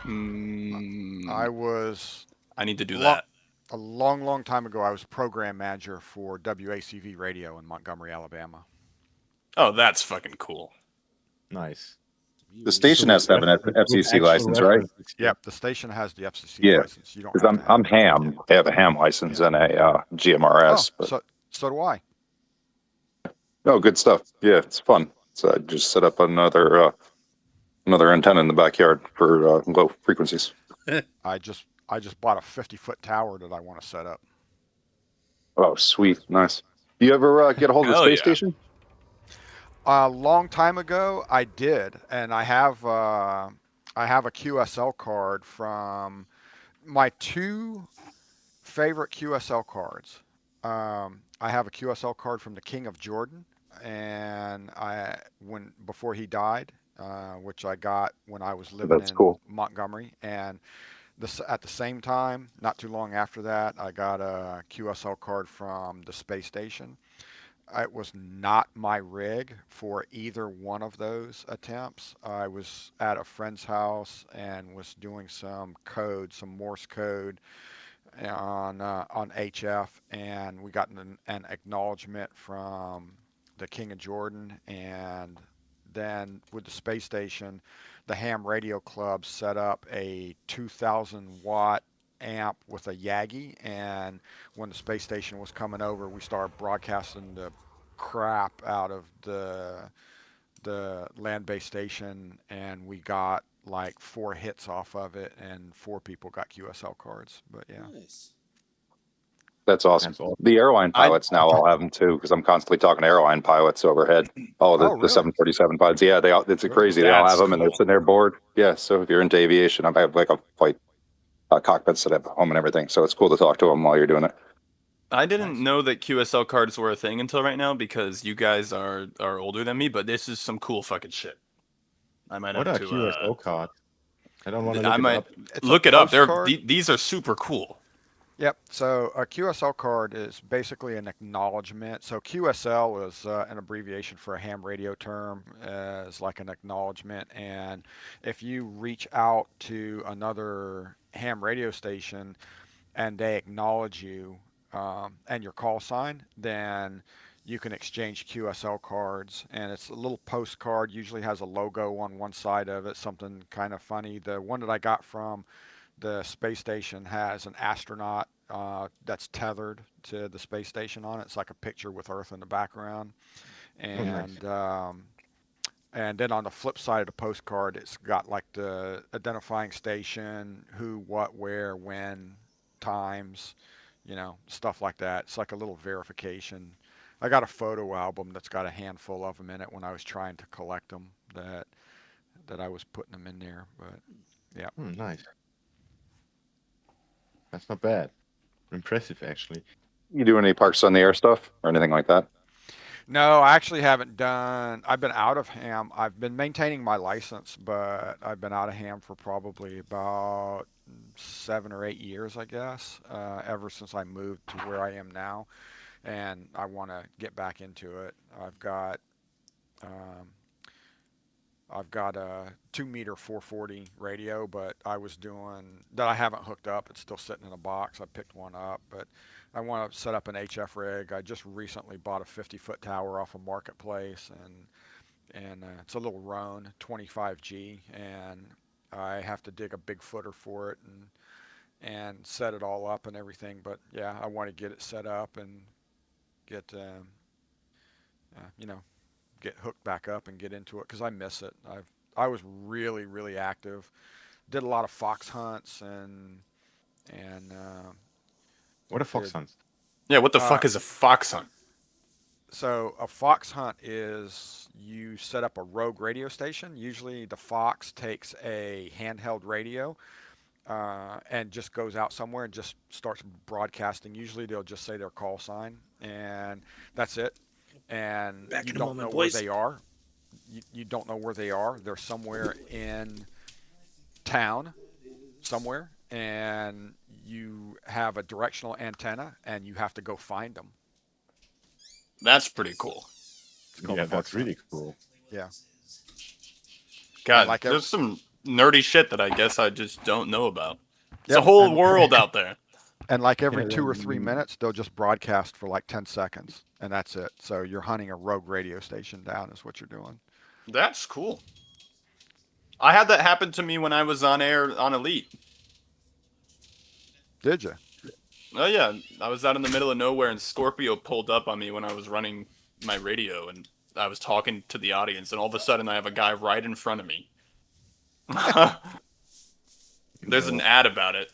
I was I need to do Lo- that. a long time ago. I was program manager for WACV radio in Montgomery, Alabama. Oh, that's fucking cool. Nice. The station has to have an FCC license, right? Yep, the station has the FCC Yeah, license. You don't. Because have to I'm have it. ham. I have a ham license and a GMRS. Oh, so do I. Oh, good stuff. Yeah, it's fun. So I just set up another antenna in the backyard for low frequencies. I just bought a 50-foot tower that I want to set up. Oh, sweet, nice. You ever get a hold of the Hell space yeah. station? A long time ago, I did, and I have a QSL card from my 2 favorite QSL cards. I have a QSL card from the King of Jordan, and before he died, which I got when I was living That's in cool. Montgomery, and at the same time, not too long after that, I got a QSL card from the space station. It was not my rig for either one of those attempts. I was at a friend's house and was doing some Morse code on HF, and we got an acknowledgement from the King of Jordan. And then with the space station, the Ham Radio Club set up a 2,000 watt amp with a Yagi, and when the space station was coming over, we started broadcasting the crap out of the land-based station, and we got like 4 hits off of it, and 4 people got QSL cards. But yeah, Nice. That's awesome. That's awesome. The airline pilots now all have them too, because I'm constantly talking to airline pilots overhead. All the, Oh, really? the 747 pilots. Yeah, they all. It's Really? crazy. They all That's have them, and they're cool. sitting there bored. Yeah. So if you're into aviation, I have like a flight cockpit set up at home and everything. So it's cool to talk to them while you're doing it. I didn't know that QSL cards were a thing until right now because you guys are older than me, but this is some cool fucking shit. I might What have are to. QSO cards? I don't want to I look it might up. It's look a it up. postcard. These are super cool. Yep. So a QSL card is basically an acknowledgement. So QSL is an abbreviation for a ham radio term, as like an acknowledgement. And if you reach out to another ham radio station and they acknowledge you and your call sign, then you can exchange QSL cards. And it's a little postcard. Usually has a logo on one side of it, something kind of funny. The one that I got from the space station has an astronaut that's tethered to the space station on it. It's like a picture with Earth in the background. Oh, nice. And then on the flip side of the postcard, it's got like the identifying station, who, what, where, when, times, stuff like that. It's like a little verification. I got a photo album that's got a handful of them in it when I was trying to collect them that I was putting them in there. But yeah. Nice. That's not bad. Impressive, actually. You do any Parks on the Air stuff or anything like that? No, I actually haven't done. I've been out of ham. I've been maintaining my license, but I've been out of ham for probably about 7 or 8 years, I guess, ever since I moved to where I am now, and I want to get back into it. Um, I've got a 2-meter 440 radio, but I was doing that. I haven't hooked up. It's still sitting in a box. I picked one up, but I want to set up an HF rig. I just recently bought a 50-foot tower off a marketplace, and it's a little Roan 25G, and I have to dig a big footer for it and set it all up and everything. But yeah, I want to get it set up and get you know get hooked back up and get into it because I miss it. I was really active. Did a lot of fox hunts and What a fox hunt. Yeah, what the fuck is a fox hunt? So a fox hunt is you set up a rogue radio station. Usually the fox takes a handheld radio and just goes out somewhere and just starts broadcasting. Usually they'll just say their call sign and that's it. And Back you in a don't moment, know where boys. they are. You don't know where they are. They're somewhere in town, somewhere, and you have a directional antenna, and you have to go find them. That's pretty cool. Yeah, that's really cool. Yeah. God, like there's some nerdy shit that I guess I just don't know about. It's Yep, a whole and- world out there. And like every Yeah, 2 or 3 minutes, they'll just broadcast for like 10 seconds, and that's it. So you're hunting a rogue radio station down is what you're doing. That's cool. I had that happen to me when I was on air on Elite. Did you? Oh yeah, I was out in the middle of nowhere and Scorpio pulled up on me when I was running my radio and I was talking to the audience and all of a sudden I have a guy right in front of me. There's an ad about it.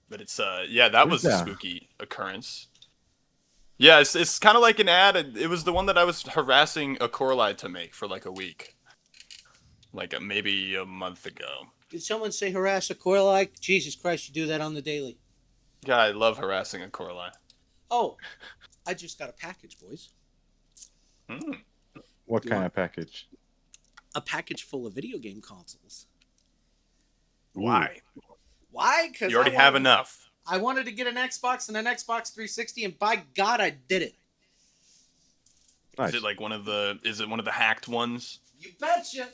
But it's yeah, that was a spooky occurrence. Yeah, it's kind of like an ad. It was the one that I was harassing a Corlide to make for like a week. Like maybe a month ago. Did someone say harass a core like? Jesus Christ, you do that on the daily. Yeah, I love harassing a Corlide. Oh, I just got a package, boys. What kind of package? A package full of video game consoles. Why? Why? Because You already have enough. I wanted to get an Xbox and an Xbox 360, and by God, I did it. Nice. Is it like one of the? Is it one of the hacked ones? You betcha.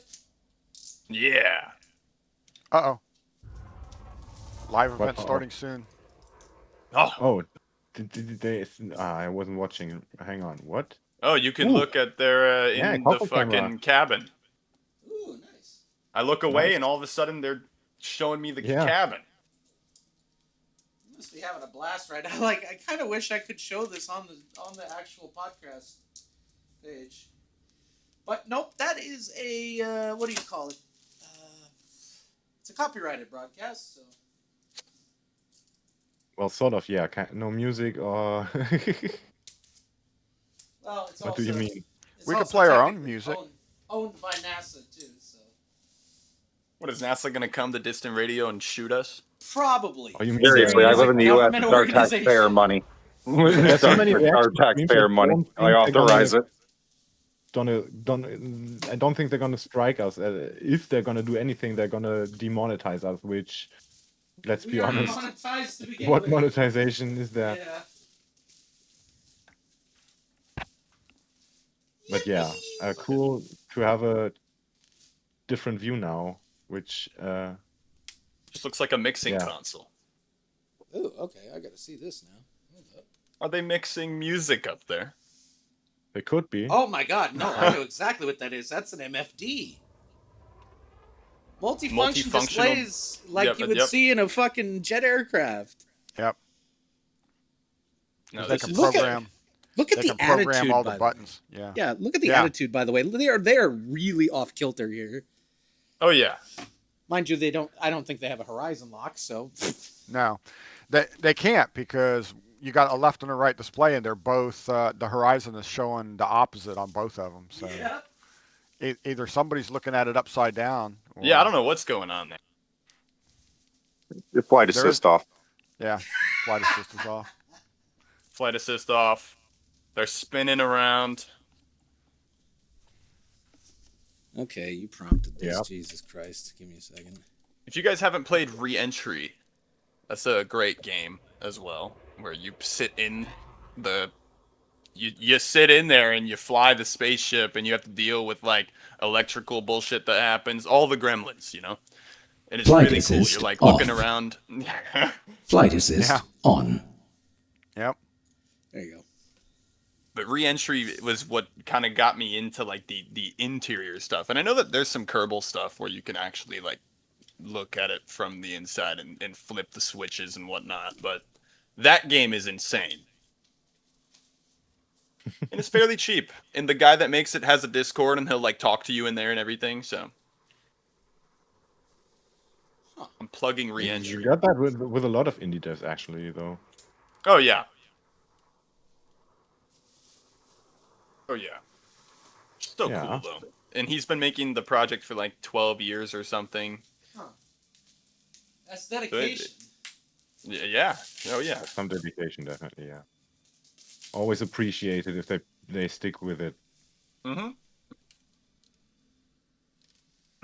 Yeah. Uh-oh. Live event Uh-oh. starting soon. Oh, did they? I wasn't watching. Hang on. What? Oh, you can Ooh. look at their Yeah, in the couple fucking camera. cabin. Ooh, nice. I look away Nice. and all of a sudden they're showing me the Yeah. cabin. You must be having a blast right now. Like, I kind of wish I could show this on the actual podcast page, but nope. That is a what do you call it? It's a copyrighted broadcast, so. Well, sort of, yeah. No music or. Well, it's What also do you mean? it's We could also play our own technically music. owned by NASA too. So What is NASA gonna come to Distant Radio and shoot us? probably. Oh, you mean Seriously, I Considering it is live a in the U.S. government It's our taxpayer organization. money. There's so many It's our reaction streams, taxpayer money. I authorize it. I don't think they're gonna strike us. If they're gonna do anything, they're gonna demonetize us. Which, let's We be are honest, monetized to begin what with. monetization is there? Yeah. But yeah, cool to have a different view now. Which, Just looks like a mixing Yeah. console. Oh, okay. I got to see this now. Hold up. Are they mixing music up there? they could be. Oh my God! No, I know exactly what that is. That's an MFD. Multifunction Multifunctional- displays like Yep, you would yep. see in a fucking jet aircraft. Yep. No, They this can is program. Look at They the can program attitude. all by the the way. buttons. Yeah. Yeah, look at the Yeah. attitude. By the way, they are really off kilter here. Oh yeah. Mind you, they don't. I don't think they have a horizon lock. So No, they can't because you got a left and a right display, and they're both the horizon is showing the opposite on both of them. So yeah. either somebody's looking at it upside down. Or, Yeah, I don't know what's going on there. Your flight There assist off. Yeah, flight assist is off. Flight assist off. They're spinning around. Okay, you prompted this. Yeah. Jesus Christ. Give me a second. If you guys haven't played Re-Entry, that's a great game as well, where you sit in the you sit in there and you fly the spaceship and you have to deal with like electrical bullshit that happens, all the gremlins, you know. And it's Flight really cool. assist You're like off. looking around. Flight assist Yeah. on. Yep. There you go. But Re-Entry was what kind of got me into like the interior stuff. And I know that there's some Kerbal stuff where you can actually like look at it from the inside and flip the switches and whatnot. But that game is insane. And it's fairly cheap. And the guy that makes it has a Discord and he'll like talk to you in there and everything. So I'm plugging You Re-Entry. got that with a lot of indie devs actually, though. Oh yeah. Oh yeah. Still Yeah. cool though. And he's been making the project for like 12 years or something. That's dedication. Yeah. Oh yeah. Some dedication, definitely. Yeah. Always appreciate it if they stick with it. Mm-hmm.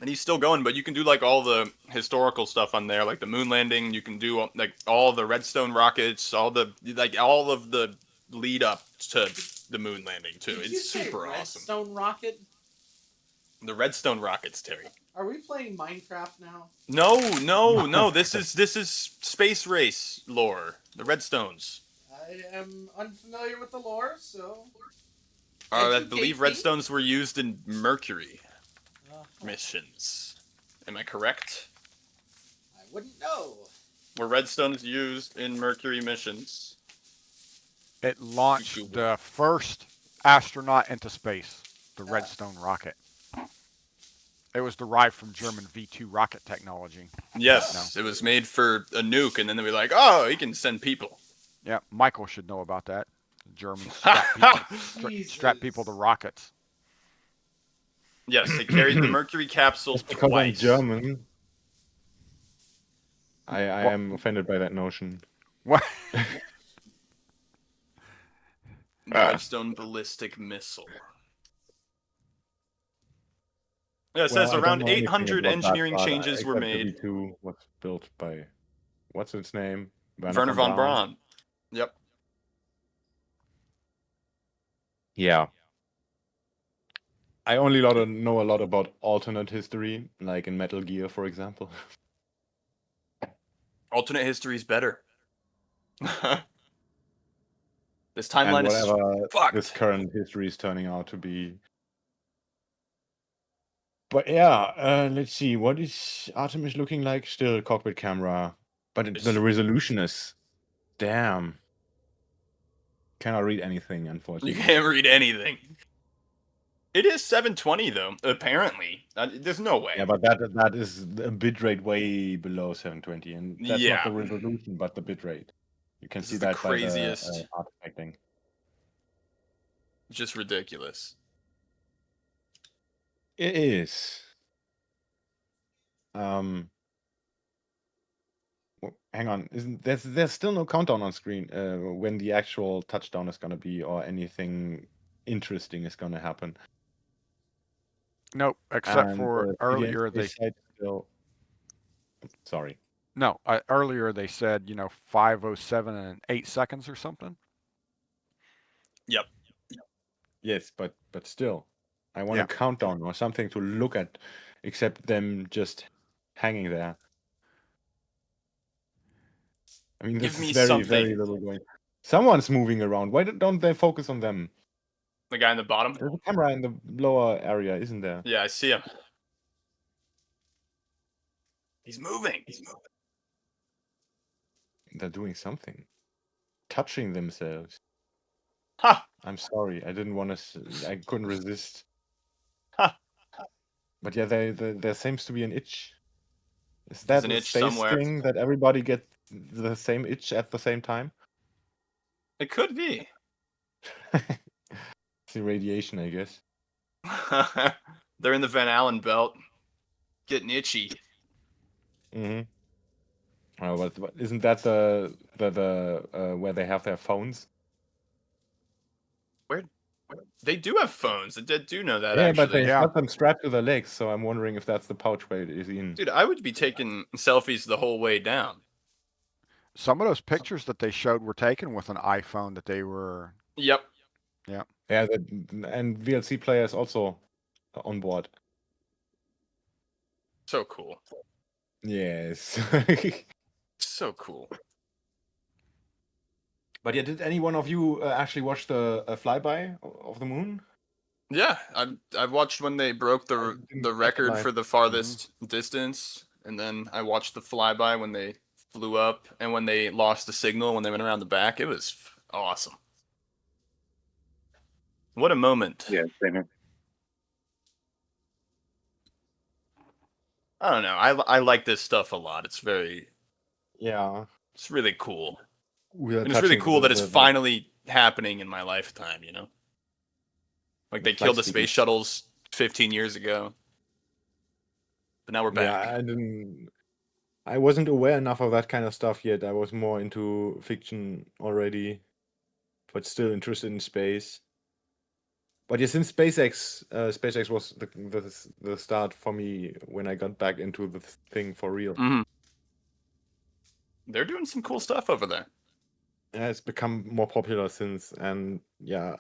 And he's still going, but you can do like all the historical stuff on there, like the moon landing. You can do like all the Redstone rockets, all of the lead up to the moon landing too. Did you It's say super awesome. Redstone rocket? The Redstone rockets, Terry. Are we playing Minecraft now? No. This is space race lore. The Redstones. I am unfamiliar with the lore, so. I Educate believe me. Redstones were used in Mercury Uh, missions. Am I correct? I wouldn't know. Were Redstones used in Mercury missions? It launched Google. the first astronaut into space, the Redstone rocket. It was derived from German V2 rocket technology. Yes, it was made for a nuke, and then they were like, "Oh, he can send people." Yeah, Michael should know about that. The Germans strap people to rockets. Yes, they carried the Mercury capsule Just because twice. I'm German, I am offended by that notion. What? The Redstone ballistic missile. Yeah, it says Well, I don't around know anything 800 about that, engineering but changes were except the made. V2 was built by what's its name? Werner von Braun. Yep. Yeah. I only know a lot about alternate history, like in Metal Gear, for example. Alternate history is better. This And timeline is whatever fucked. this current history is turning out to be. But yeah, let's see. What is Artemis looking like? Still cockpit camera. But the resolution is. Damn. Cannot read anything, You unfortunately. can't read anything. It is 720 though. Apparently, there's no way. Yeah, but that is a bitrate way below 720, and that's Yeah. not the resolution, but the bitrate. You can This see is the that by the craziest. artifacting. Just ridiculous. It is. Hang on, isn't there's still no countdown on screen when the actual touchdown is gonna be or anything interesting is gonna happen. Nope, except And for the earlier they said still. Sorry. no, earlier they said 5:07 and 8 seconds or something. Yep. Yes, but still, I want Yeah. a countdown or something to look at, except them just hanging there. I mean, this Give me is very something. little going. Someone's moving around. Why don't they focus on them? The guy in the bottom? There's a camera in the lower area, isn't there? Yeah, I see him. He's moving. They're doing something. Touching themselves. Ha! I'm sorry. I didn't want to. I couldn't resist. Ha! But yeah, there seems to be an itch. Is There's that an a itch space somewhere. thing that everybody gets the same itch at the same time? It could be. It's the radiation, I guess. They're in the Van Allen belt, getting itchy. Mm-hmm. Oh, but isn't that the where they have their phones? Where? They do have phones. I do know that, Yeah, but actually. they Yeah. got them strapped to their legs, so I'm wondering if that's the pouch where it is in. Dude, I would be taking selfies the whole way down. Some of those pictures that they showed were taken with an iPhone that they were. Yep. Yeah, and VLC players also on board. So cool. Yes. So cool. But yeah, did any one of you actually watch the flyby of the moon? Yeah, I watched when they broke the record live. for the farthest distance, and then I watched the flyby when they flew up, and when they lost the signal when they went around the back. It was awesome. What a moment. Yeah, same here. I don't know. I like this stuff a lot. It's really cool. And it's really cool that it's finally happening in my lifetime, you know? Like they killed the space shuttles 15 years ago. But now we're back. Yeah, I wasn't aware enough of that kind of stuff yet. I was more into fiction already, but still interested in space. But yeah, since SpaceX was the start for me when I got back into the thing for real. Mm-hmm. They're doing some cool stuff over there. Yeah, it's become more popular since, and yeah.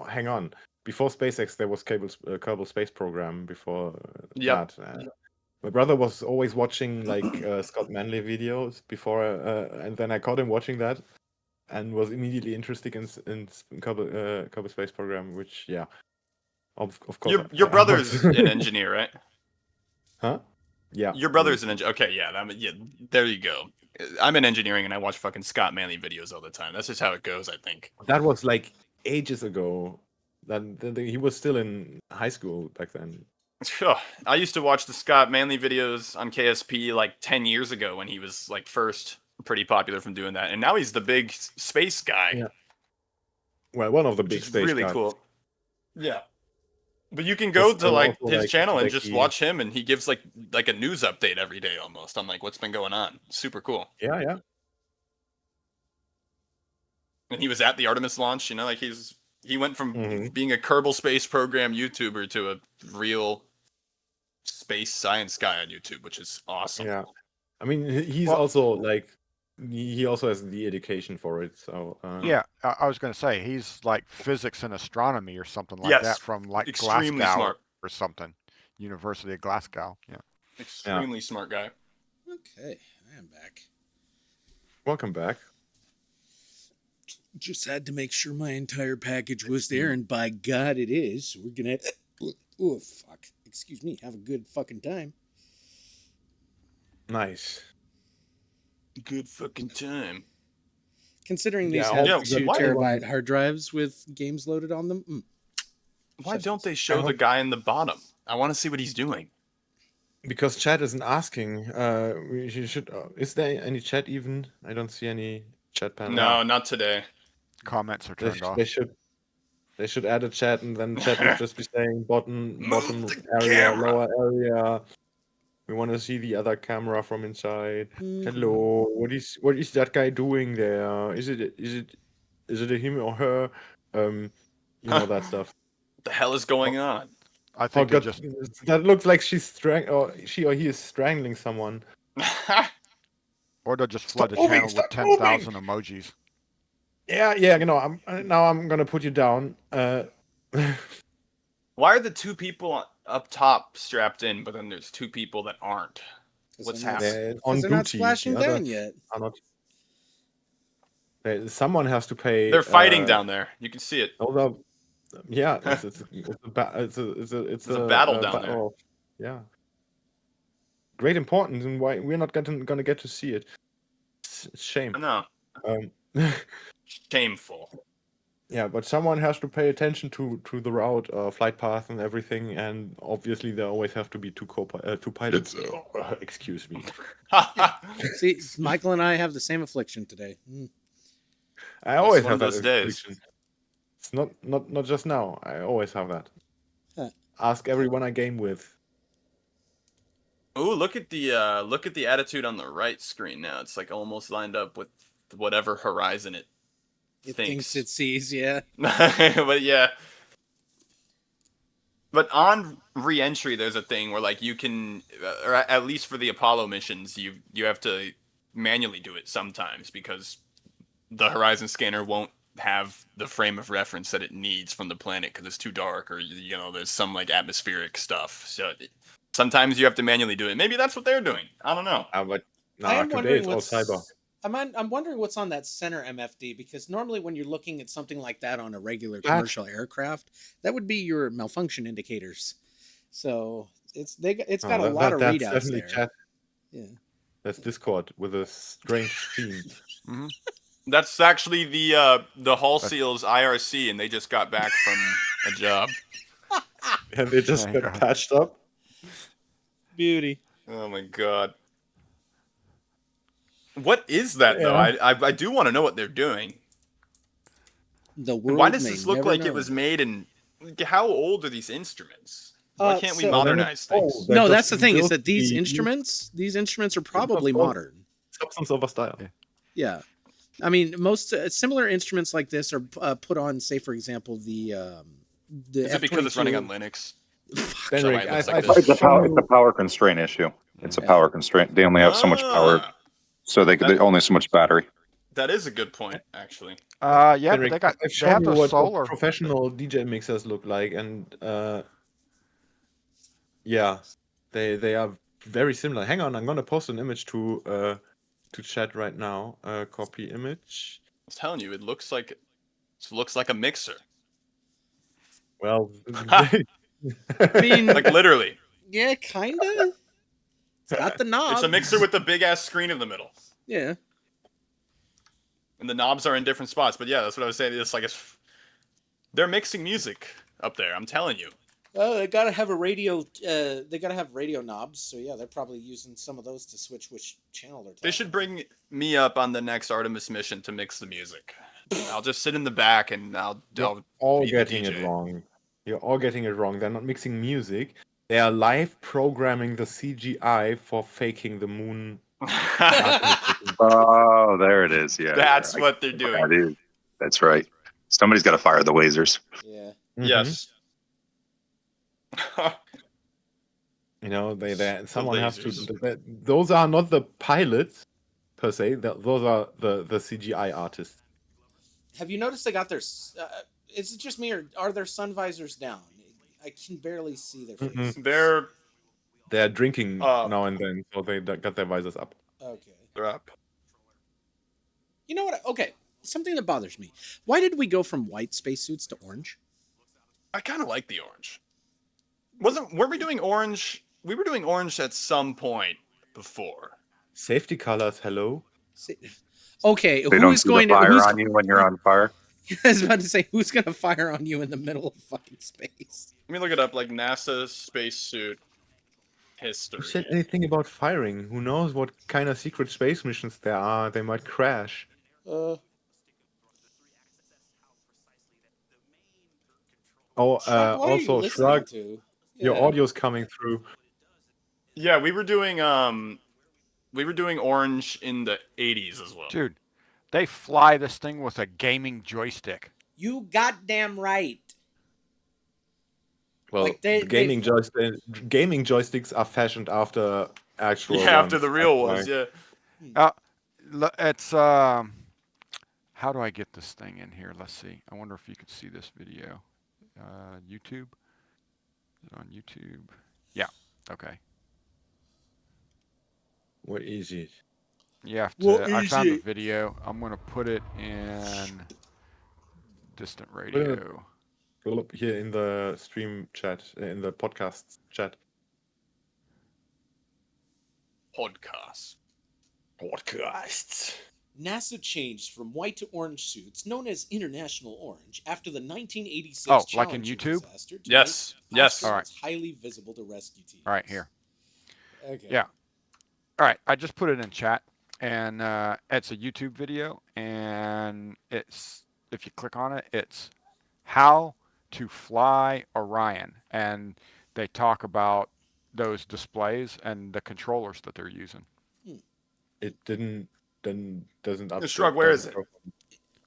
Hang on. Before SpaceX, there was Kerbal Space Program. Before Yep. that, my brother was always watching like Scott Manley videos before, and then I caught him watching that, and was immediately interested in Kerbal Space Program, which yeah, of course. Your brother's an engineer, right? Huh? Yeah. Your brother's an engineer. Okay, yeah, there you go. I'm in engineering and I watch fucking Scott Manley videos all the time. That's just how it goes, I think. That was like ages ago. He was still in high school back then. I used to watch the Scott Manley videos on KSP like 10 years ago when he was like first pretty popular from doing that. And now he's the big space guy. Yeah. Well, one of the big space really guys. Cool. Yeah. But you can go to like his like, channel and just watch him, and he gives like a news update every day almost on like what's been going on. Super cool. Yeah. And he was at the Artemis launch, you know, like he went from being a Kerbal Space Program YouTuber to a real space science guy on YouTube, which is awesome. Yeah. I mean, he's also like he also has the education for it. So yeah, I was going to say he's like physics and astronomy or something like that from like extremely Glasgow smart. or something, University of Glasgow. Yeah, extremely smart guy. Okay, I am back. Welcome back. Just had to make sure my entire package was there, and by God, it is. So we're gonna. Oh fuck! Excuse me. Have a good fucking time. Nice. Good fucking time. Considering these have 2 terabyte hard drives with games loaded on them. Why don't they show the guy in the bottom? I want to see what he's doing. Because chat isn't asking. We should. Is there any chat even? I don't see any Chat panel. No, not today. Comments are turned off. They should add a chat, and then chat would just be saying bottom the area, camera. lower area. We want to see the other camera from inside. Hello, what is that guy doing there? Is it a him or her? You know that stuff. What the hell is going on? I Oh think they god, just that looks like she or he is strangling someone. or they'll just flood the Stop moving, channel with stop 10,000 emojis. Yeah, you know, I'm gonna put you down. Why are the two people up top strapped in, but then there's two people that aren't? What's happening? They're on Because they're not duty. splashing The others down yet. are not. Someone has to pay. They're fighting down there. You can see it. Although, yeah, it's a battle down there. battle. Yeah. Great importance, and why we're not gonna get to see it. It's a shame. I know. Shameful. Yeah, but someone has to pay attention to the route, flight path, and everything, and obviously there always have to be two pilots. Excuse me. See, Michael and I have the same affliction today. I always one have of that those days. affliction. It's not just now. I always have that. Huh. Ask everyone I game with. Ooh, look at the attitude on the right screen now. It's like almost lined up with whatever horizon it thinks it sees, yeah. But yeah. But on re-entry, there's a thing where like you can, or at least for the Apollo missions, you have to manually do it sometimes because the horizon scanner won't have the frame of reference that it needs from the planet because it's too dark, or there's some like atmospheric stuff. So sometimes you have to manually do it. Maybe that's what they're doing. I don't know. But I am today wondering it's all what's. cyber. I'm wondering what's on that center MFD, because normally when you're looking at something like that on a regular That- commercial aircraft, that would be your malfunction indicators. So it's got a lot of that's readouts definitely there. chat. Yeah. That's Discord with a strange theme. That's actually the Hull Seals IRC, and they just got back from a job. And they just Oh, got God. patched up. Beauty. Oh my god. What is that though? Yeah. I do want to know what they're doing. The And world why does may this look never like know. it was made in? How old are these instruments? Why can't we so- modernize things? They're No, just that's the thing, is built that these to be instruments are probably called- modern. substance over style. Yeah. I mean, most similar instruments like this are put on, say, for example, the Is it because it's running on F-22? Linux? Benrick, Why it looks I- like I- this. It's a power constraint issue. It's a power constraint. They only have so much power, Ah, so they only so much battery. that is a good point, actually. Yeah, Benrick, but I've they shown have you the what solar. professional DJ mixers look like, and yeah, they are very similar. Hang on, I'm gonna post an image to chat right now. Copy image. I was telling you, it looks like a mixer. Well, I mean, Like literally. yeah, kinda. It's got the knob. It's a mixer with the big ass screen in the middle. Yeah. And the knobs are in different spots. But yeah, that's what I was saying. It's like they're mixing music up there. I'm telling you. Oh, they gotta have a radio. They gotta have radio knobs. So yeah, they're probably using some of those to switch which channel they're. They should bring me up on the next Artemis mission to mix the music. I'll just sit in the back and I'll all be the getting it DJ. wrong. You're all getting it wrong. They're not mixing music. They are live programming the CGI for faking the moon. Oh, there it is. Yeah, That's yeah, what they're doing. that is. That's right. Somebody's got to fire the lasers. Yeah. Yes. You know, they someone has to. lasers. Those are not the pilots per se. Those are the CGI artists. Have you noticed they got their? Is it just me, or are their sun visors down? I can barely see their face. They're drinking Uh, now and then, so they got their visors up. Okay. They're up. You know what? Okay, something that bothers me. Why did we go from white spacesuits to orange? I kind of like the orange. Were we doing orange? We were doing orange at some point before. Safety colors. Hello. Okay, They don't who's see going the to? fire Who's, on you when you're on fire. I was about to say, who's going to fire on you in the middle of fucking space? Let me look it up, like NASA spacesuit history. Who said anything about firing? Who knows what kind of secret space missions there are? They might crash. Oh, Shrug, what are you also listening Shrug, to? your Yeah. audio's coming through. Yeah, we were doing Orange in the 80s as well. Dude, they fly this thing with a gaming joystick. You goddamn right. Well, Like, they- the gaming joysticks are fashioned after actual Yeah, ones. after the real that's ones, why. yeah. It's how do I get this thing in here? Let's see. I wonder if you could see this video. YouTube. Is it on YouTube? Yeah. Okay. What is it? You have What to. I is found the it? video. I'm gonna put it in distant Put it in radio. Roll up here in the stream chat, in the podcast chat. Podcasts. NASA changed from white to orange suits, known as International Orange, after the 1986 Oh, like in Challenger YouTube? disaster. To Yes, make yes. All right. astronauts highly visible to rescue teams. All right, here. Okay. Yeah. All right, I just put it in chat, and it's a YouTube video, and it's if you click on it, it's how to fly Orion, and they talk about those displays and the controllers that they're using. It doesn't update. Shrug, where is it?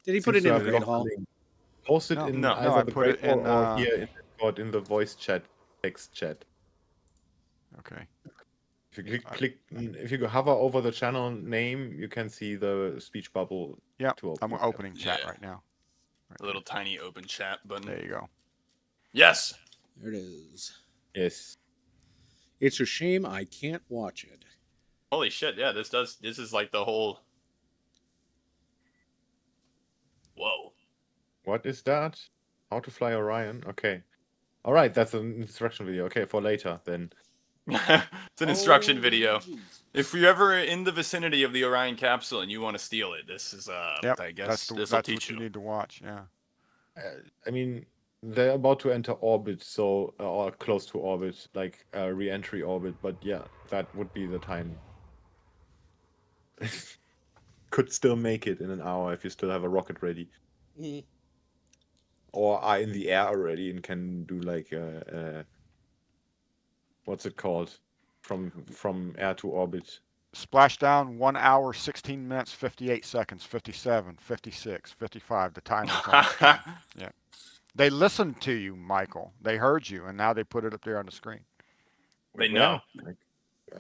Did he put it in the Great Hall? Post it No, in no, either I the put Great it in, Hall or here in Discord in the voice chat, text chat. Okay. If you if you hover over the channel name, you can see the speech bubble. Yeah, to I'm open. opening chat Yeah. right now. A little tiny open chat button. There you go. Yes. There it is. Yes. It's a shame I can't watch it. Holy shit! Yeah, this is like the whole. Whoa. What is that? How to fly Orion? Okay. All right, that's an instruction video. Okay, for later then. It's an instruction Oh, video. Jesus. If you're ever in the vicinity of the Orion capsule and you want to steal it, this is Yep, I guess that's this will what teach you you. need to watch. Yeah. I mean, they're about to enter orbit, so or close to orbit, like re-entry orbit. But yeah, that would be the time. Could still make it in an hour if you still have a rocket ready, Mhm. or are in the air already and can do like what's it called, from air to orbit. Splashdown 1 hour, 16 minutes, 58 seconds, 57, 56, 55. The timer's on. Yeah. They listened to you, Michael. They heard you, and now they put it up there on the screen. They Where? know. Like,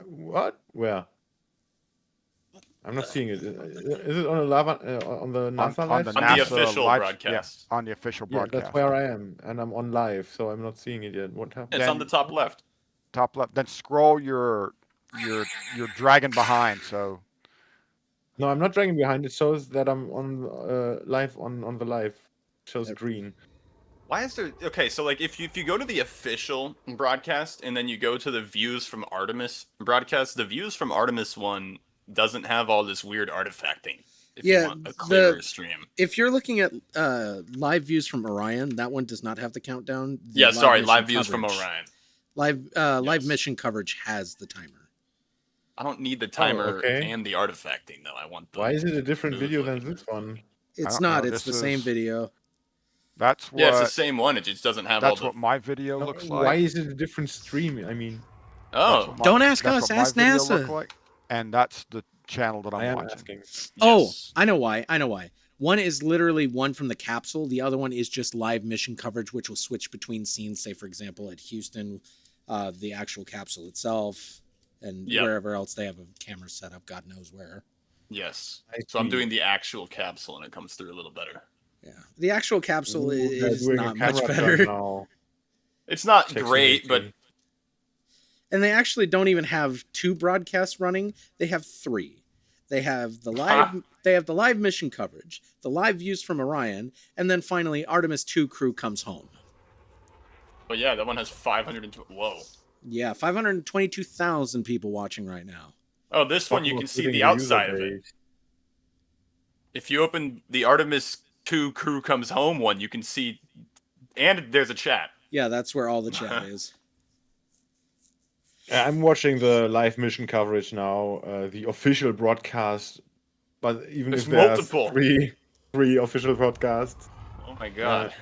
what? Where? I'm not seeing it. Is it on the on the NASA on live? the On NASA the official live, broadcast. Yeah, on the official Yeah, broadcast. that's where I am, and I'm on live, so I'm not seeing it yet. What happened? It's on the top left. Top left. Then scroll your dragging behind. So No, I'm not dragging behind. It shows that I'm on live on the live. It shows green. Why is there? Okay, so like if you go to the official broadcast and then you go to the views from Artemis broadcast, the views from Artemis 1 doesn't have all this weird artifacting. If you Yeah, want a clearer the- stream. If you're looking at live views from Orion, that one does not have the countdown. The Yeah, sorry, mission live views from coverage- Orion. Live Yes. mission coverage has the timer. I don't need the timer okay. and the artifacting though. I want the Why is it a different smooth video than looking. this one? It's don't not. know, It's the this same is- video. that's what Yeah, it's the same one. It just doesn't have all that's the. what my video No, looks why like. is it a different stream? I mean, That's Oh, what my- Don't ask that's us, what my ask video NASA. look like, and that's the channel that I I'm am watching. asking. Oh, yes. I know why. I know why. One is literally one from the capsule. The other one is just live mission coverage, which will switch between scenes. Say, for example, at Houston, the actual capsule itself, and Yep. wherever else they have a camera set up. God knows where. Yes. I So I'm see. doing the actual capsule and it comes through a little better. Yeah, the actual capsule Ooh, they're is doing a not much camera better. turn now. It's not Sexy great, but looking. And they actually don't even have 2 broadcasts running. They have 3. They have the live they have the live mission coverage, the live views from Orion, and then finally Artemis II crew comes home. yeah, that one has 520. Whoa. Yeah, 522,000 people watching right now. Oh, this one you Talking can about see putting the user outside of it. base. If you open the Artemis 2 crew comes home one, you can see, and there's a chat. Yeah, that's where all the chat is. I'm watching the live mission coverage now, the official broadcast but even There's if there's multiple. three official podcasts, Oh my god.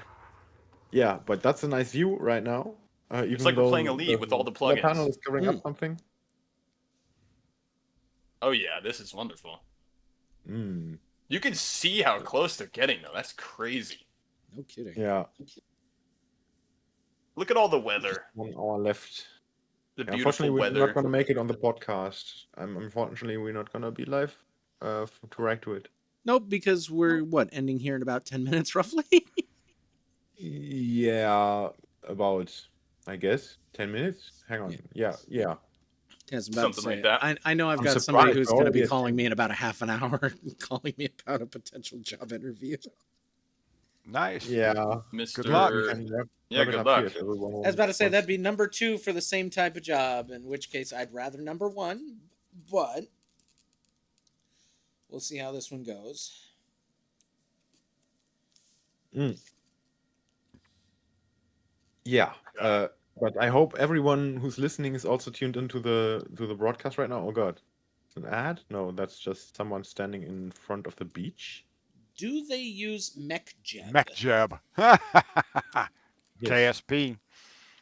yeah, but that's a nice view right now. Even It's like we're though playing Elite with all the solar panel plugins. is covering up something. Oh yeah, this is wonderful. Mm. You can see how close they're getting though. That's crazy. No kidding. Yeah. Look at all the weather. 1 hour left. The Yeah, beautiful unfortunately, we're weather. not going to make it on the podcast. Unfortunately, we're not going to be live to react to it. Nope, because we're ending here in about 10 minutes roughly. Yeah, about, I guess, 10 minutes. Hang on. Yeah. Yeah, I was about Something to say, like that. I know I've I'm got somebody surprised who's we're going to be already at calling 10. me in about a half an hour, calling me about a potential job interview. Nice. Yeah. Mr. Good luck. We can wrap Yeah, it good up luck. here if everyone I was about to say wants- that'd be number 2 for the same type of job, in which case I'd rather number 1, but we'll see how this one goes. Yeah. But I hope everyone who's listening is also tuned into the broadcast right now. Oh god. It's an ad? No, that's just someone standing in front of the beach. Do they use MechJeb? MechJeb. Yes. KSP.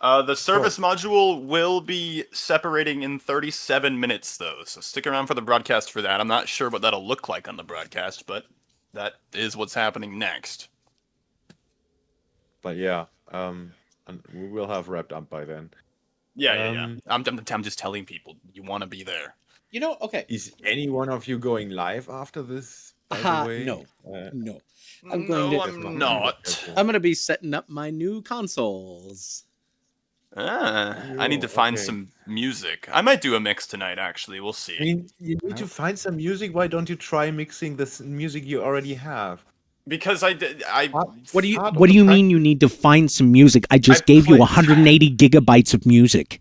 The service module will be separating in 37 minutes, though, so stick around for the broadcast for that. I'm not sure what that'll look like on the broadcast, but that is what's happening next. But yeah, and we will have wrapped up by then. Yeah. I'm just telling people, you want to be there. You know, okay. Is any one of you going live after this? By the way? No. No. I'm No, going to. I'm not. I'm going to be setting up my new consoles. I need to find some music. I might do a mix tonight, actually. We'll see. I mean, you need to find some music. Why don't you try mixing this music you already have? Because I did. What do you mean you need to find some music? I just I gave you played- 180 gigabytes of music.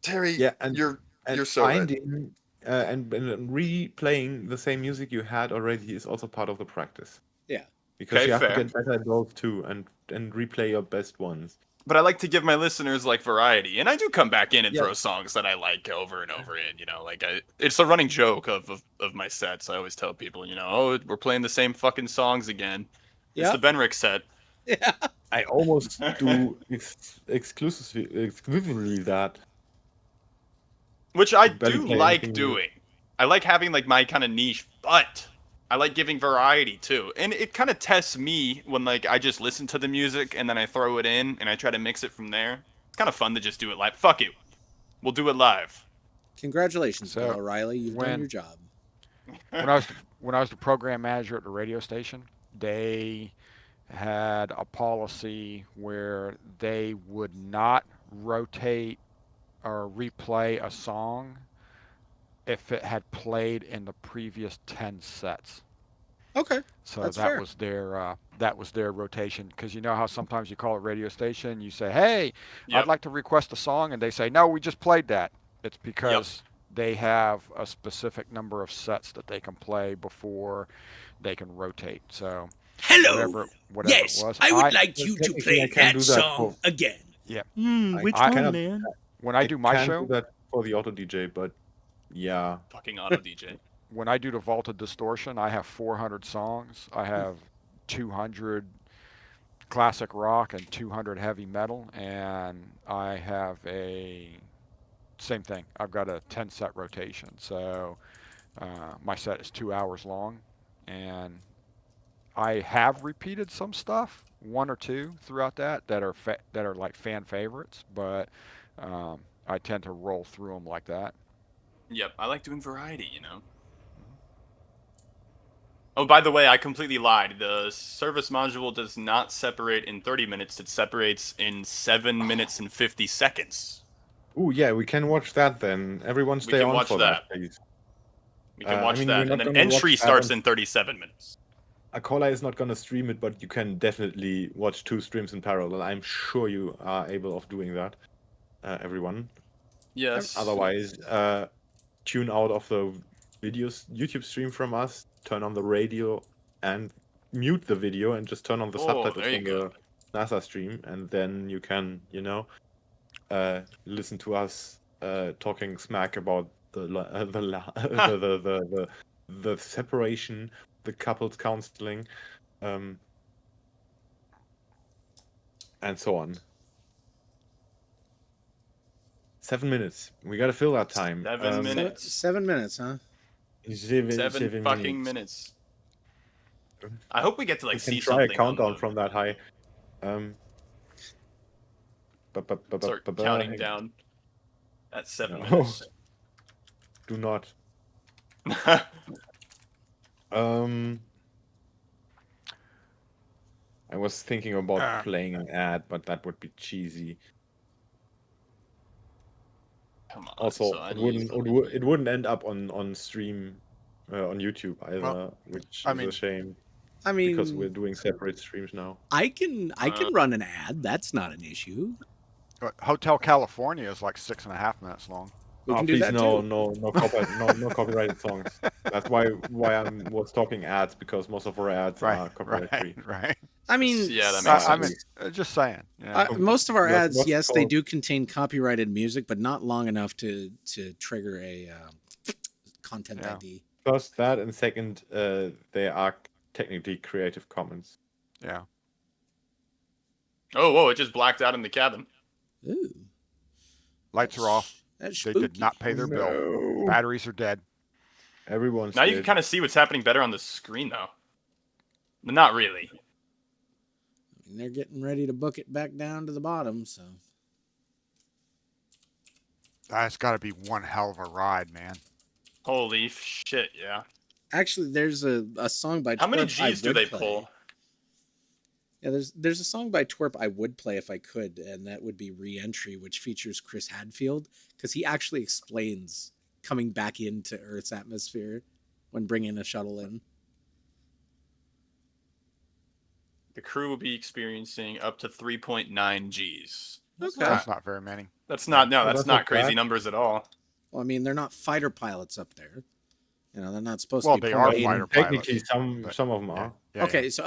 Terry, Yeah, and you're so right. finding and replaying the same music you had already is also part of the practice. Yeah. Because Okay, you have fair. to get better at those too and replay your best ones. But I like to give my listeners like variety, and I do come back in and Yeah. throw songs that I like over and over in. You know, like it's a running joke of my sets. I always tell people, you know, oh, we're playing the same fucking songs again. It's Yeah. the Benrick set. Yeah. I almost do exclusively that. Which I Barely do play like anything new. doing. I like having like my kind of niche, but I like giving variety too. And it kind of tests me when like I just listen to the music and then I throw it in and I try to mix it from there. It's kind of fun to just do it live. Fuck you. We'll do it live. Congratulations, So, Bill O'Reilly. You've done when- your job. When I was the program manager at the radio station, they had a policy where they would not rotate or replay a song if it had played in the previous 10 sets. Okay. So That's that fair. was their rotation, because you know how sometimes you call a radio station, you say, "Hey, Yep. I'd like to request a song," and they say, "No, we just played that." It's because they have a specific number of sets that they can play before they can rotate. So Hello. whatever Yes, it was, I would like you to technically play I can that do that song for- again. Yeah. Which I one, cannot- man? when I do my can show, do that for the auto DJ, but yeah. Fucking auto DJ. when I do the vaulted distortion, I have 400 songs. I have 200 classic rock and 200 heavy metal, and I have same thing. I've got a 10 set rotation. So my set is 2 hours long, and I have repeated some stuff, 1 or 2 throughout that are like fan favorites, but I tend to roll through them like that. Yep, I like doing variety, you know. Oh, by the way, I completely lied. The service module does not separate in 30 minutes. It separates in 7 minutes and 50 seconds. Ooh, yeah, we can watch that then. Everyone stay can on watch for that. please. We can I watch mean, that. we're And not then gonna watch entry that starts on- in 37 minutes. Akola is not going to stream it, but you can definitely watch 2 streams in parallel. I'm sure you are able of doing that, everyone. Yes. Otherwise, tune out of the YouTube stream from us, turn on the radio, and mute the video, and just turn on the Oh, subtitles there you from go. the NASA stream, and then you can, listen to us talking smack about the the separation, the couples counseling, and so on. 7 minutes. We gotta fill that time. 7 minutes. 7 minutes, huh? Seven fucking minutes. I hope we get to like We see can try a something on countdown the, from that high. start counting down at 7 No. minutes. Do not. I was thinking about playing an ad, but that would be cheesy. Come on. Also, so I it need- wouldn't end up on stream on YouTube either, Well, which I is mean- a shame I mean, because we're doing separate streams now. I can run an ad. That's not an issue. Hotel California is like 6.5 minutes long. We can do please that no, too. no copyrighted songs. That's why I was talking ads, because most of our ads are copyright free. Right. I mean, Yeah, that makes I sense. mean, just saying. Yeah. most of our ads, what's yes, they called- do contain copyrighted music, but not long enough to trigger a content Yeah. ID. First that, and second, they are technically Creative Commons. Yeah. Oh, whoa! It just blacked out in the cabin. Ooh, Lights are off. that's They spooky. did not pay their bill. No. Batteries are dead. Everyone's Now you dead. can kind of see what's happening better on the screen, though. But not really. And they're getting ready to book it back down to the bottom. So That's got to be one hell of a ride, man. Holy shit! Yeah. actually, there's a song by How many Twerp I G's do would they play. pull? Yeah, there's a song by Twerp I would play if I could, and that would be Re-Entry, which features Chris Hadfield, because he actually explains coming back into Earth's atmosphere when bringing a shuttle in. The crew will be experiencing up to 3.9 Gs. Okay. That's not very many. That's not that's that's not not crazy bad. numbers at all. Well, I mean, they're not fighter pilots up there. You know, they're not supposed Well, to be. they are piloting- fighter Technically, pilots, some of them are. Yeah, Okay, so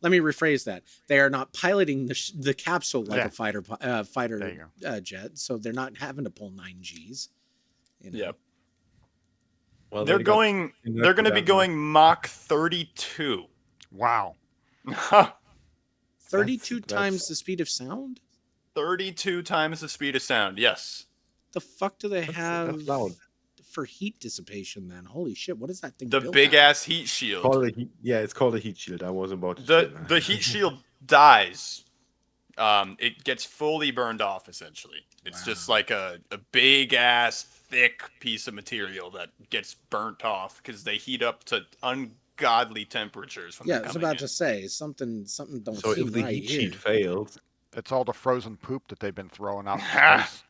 let me rephrase that. They are not piloting the capsule like Yeah. a fighter There you jet, so they're not having to pull 9 Gs. You know? Yep. Well, They're they got- going. in They're going to be that- going Mach 32. Wow. 32 That's- times the speed of sound? 32 times the speed of sound. Yes. The fuck do they That's have loud. for heat dissipation then? Holy shit, what is that thing The built big at? ass heat shield. Call it a heat, yeah, it's called a heat shield. I was about to say that. The heat shield dies. It gets fully burned off essentially. It's just Wow. like a big ass thick piece of material that gets burnt off because they heat up to ungodly temperatures when Yeah, I they're was coming about in. to say something don't So seem if the right heat here. sheet fails, It's all the frozen poop that they've been throwing out in space.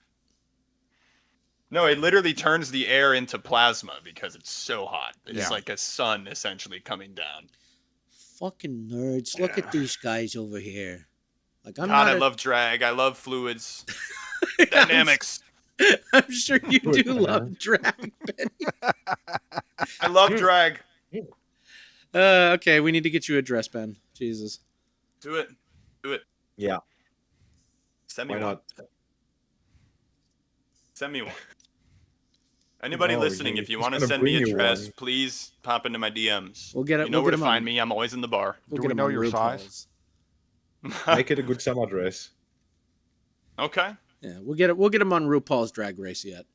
No, it literally turns the air into plasma because it's so hot. It's Yeah. like a sun essentially coming down. Fucking nerds, look at these guys over here. Like I'm God, not I a- love drag. I love fluids. Dynamics. I'm sure you do love drag, Benny. I love drag. Okay, we need to get you a dress, Ben. Jesus. Do it. Do it. yeah, Send me why one. not? Send me one. Anybody No, listening, if you he's want to gonna send me bring a you dress, one. please pop into my DMs. We'll get it. You know we'll where get to him find on, me. I'm always in the bar. We'll Do get we him know on your RuPaul's. size? Make it a good summer dress. Okay. Yeah, we'll get it. We'll get him on RuPaul's Drag Race yet.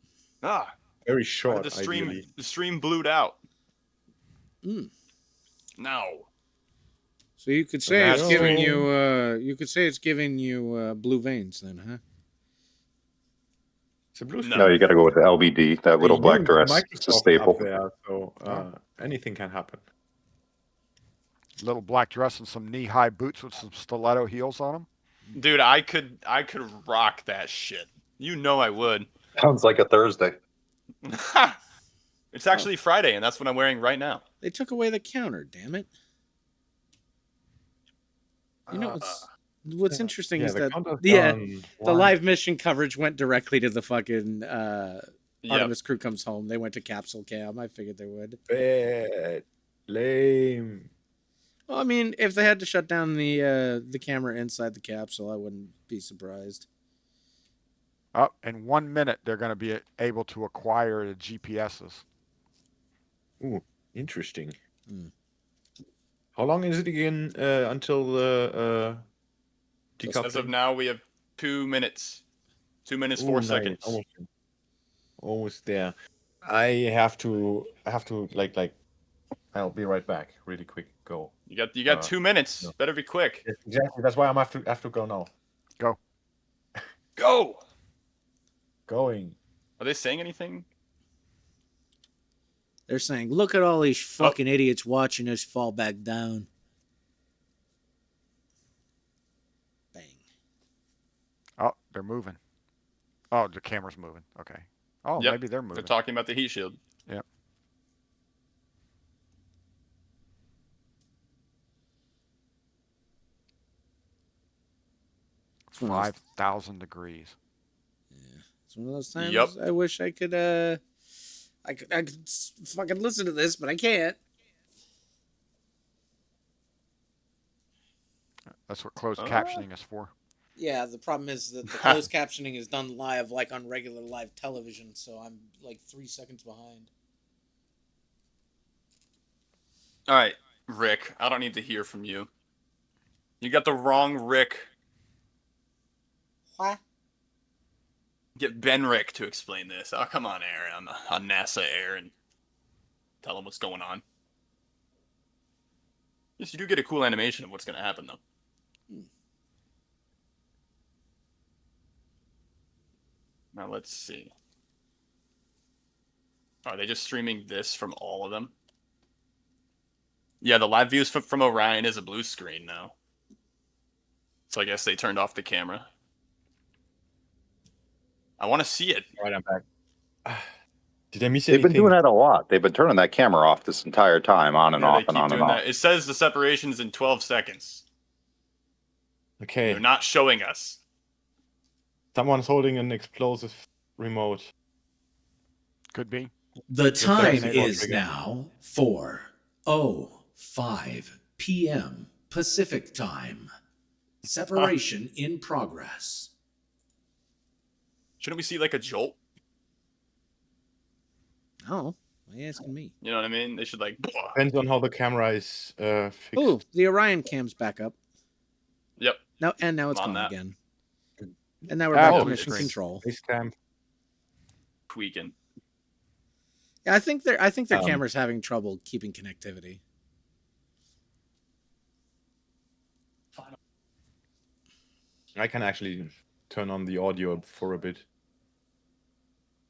Ah, Very why short, did the ideally. stream blued out. Mm. No. So you could say it's that's giving true. you. You could say it's giving you blue veins, then, huh? It's a blue No. No, you got to go with the LBD, that little They black use dress. Microsoft It's a staple. up there, so anything can happen. Little black dress and some knee-high boots with some stiletto heels on them. Dude, I could rock that shit. You know I would. Sounds like a Thursday. It's actually Friday, and that's what I'm wearing right now. They took away the counter. Damn it! You know what's interesting Yeah, is the that countdown's yeah, done. the Why? live mission coverage went directly to the fucking Yep. Artemis crew comes home. They went to Capsule Cam. I figured they would. Bad. Lame. Well, I mean, if they had to shut down the camera inside the capsule, I wouldn't be surprised. Oh, in 1 minute, they're going to be able to acquire the GPSs. Ooh. Interesting. Hmm. How long is it again until the decoupling? As of now, we have 2 minutes. 2 minutes, Ooh, 4 nice. seconds. Almost there. I have to like. I'll be right back. Really quick. Go. You got 2 minutes. No. Better be quick. Yes, exactly. That's why I have to go now. Go. Go. Going. Are they saying anything? They're saying, "Look at all these fucking idiots watching us fall back down." Bang. Oh, they're moving. Oh, the camera's moving. Okay. Oh, Yep, maybe they're moving. They're talking about the heat shield. Yep. It's one of those- 5,000 degrees. Yeah, it's one of those times. Yep. I wish I could. I could fucking listen to this, but I can't. That's what closed captioning is for. Yeah, the problem is that the closed captioning is done live, like on regular live television, so I'm like 3 seconds behind. All right, Rick. I don't need to hear from you. You got the wrong Rick. What? Get Ben Rick to explain this. I'll come on air on NASA Air and tell him what's going on. Yes, you do get a cool animation of what's going to happen, though. Now let's see. Are they just streaming this from all of them? Yeah, the live views from Orion is a blue screen now. So I guess they turned off the camera. I want to see it. All right, I'm back. Did I miss They've anything? been doing that a lot. They've been turning that camera off this entire time, on and Yeah, off they and keep on and doing off. that. It says the separation is in 12 seconds. Okay. They're not showing us. Someone's holding an explosive remote. Could be. The time Yes, is again. now 4:05 p.m. Pacific Time. Separation in progress. Shouldn't we see like a jolt? Oh, why are you asking me? You know what I mean? They should like. Depends on how the camera is fixed. Ooh, the Orion cam's back up. Yep. Now it's I'm on gone that. again. And now we're back to blue mission screen. control. Face cam. Tweaking. Yeah, I think their camera's having trouble keeping connectivity. I can actually turn on the audio for a bit.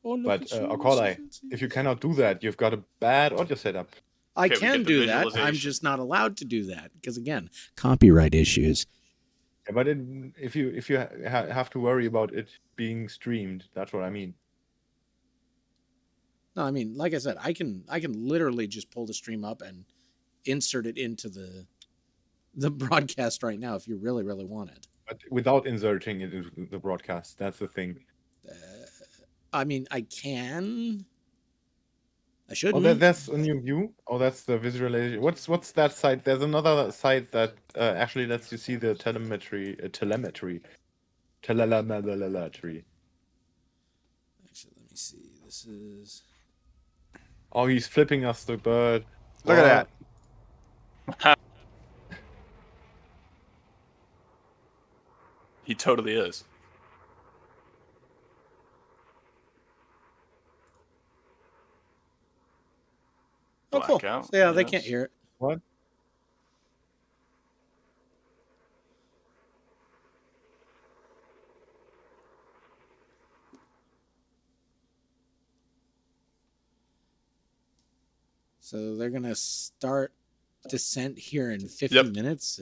Oh, look, But it's so Akolai, fancy. if you cannot do that, you've got a bad audio setup. I Okay, we can get the do that. I'm visualization. just not allowed to do that because again, copyright issues. Yeah, but if you have to worry about it being streamed, that's what I mean. No, I mean, like I said, I can literally just pull the stream up and insert it into the broadcast right now if you really want it. But without inserting it into the broadcast, that's the thing. I mean, I can. I Oh, shouldn't. that's a new view. Oh, that's the visualization. What's that site? There's another site that actually lets you see the telemetry. Actually, let me see. This is. Oh, he's flipping us the bird. Look at that. He totally is. Oh, cool. Blackout, So, yeah, they yes. can't hear it. What? So they're gonna start descent here in 50 Yep. minutes.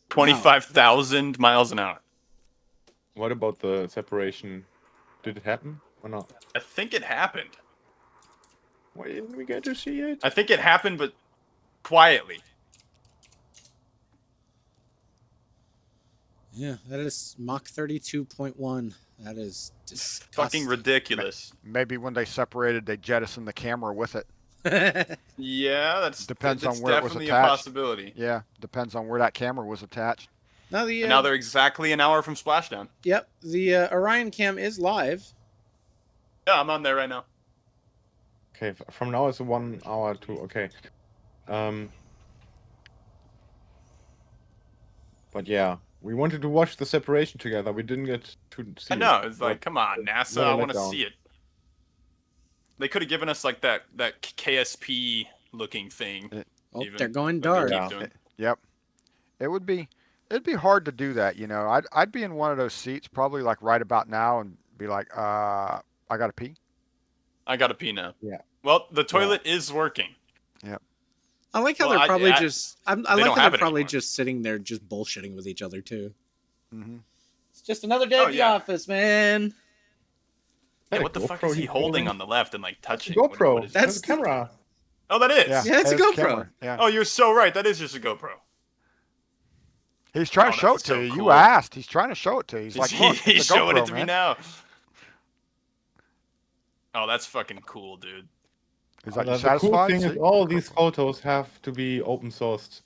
25,000 miles an hour. What about the separation? Did it happen or not? I think it happened. Why didn't we get to see it? I think it happened, but quietly. Yeah, that is Mach 32.1. That is It's disgusting. fucking ridiculous. Maybe when they separated, they jettisoned the camera with it. Yeah, that's Depends that's on where it was definitely a attached. possibility. Yeah, depends on where that camera was attached. Now the And now they're exactly an hour from splashdown. yep, the Orion cam is live. Yeah, I'm on there right now. Okay, from now it's 1 hour to okay. But yeah, we wanted to watch the separation together. We didn't get to see I know. it. It's like, come on, NASA. What a I want to letdown. see it. They could have given us like that KSP looking thing. Oh, even, they're going that they dark. keep Yeah. doing. Yep. It'd be hard to do that, you know. I'd be in one of those seats probably like right about now and be like, I gotta pee. I gotta pee now. Yeah. Well, the toilet is working. Yep. I like how Well, they're probably I just. I they like don't how have they're it probably anymore. just sitting there, just bullshitting with each other too. Mm-hmm. It's just another day Oh, at the yeah. office, man. Yeah, That a what the fuck GoPro is he he's holding holding? on the left and like touching? GoPro. What is That's That's the camera. Oh, that is. Yeah, it's a There's GoPro. camera. Yeah. Oh, you're so right. That is just a GoPro. He's trying Oh, to show it that's to so you. cool. You asked. He's trying to show it to you. He's like, look, He's it's a showing GoPro, it to man. me now. Oh, that's fucking cool, dude. He's like, you The cool satisfied? thing is See? all these photos have to be open sourced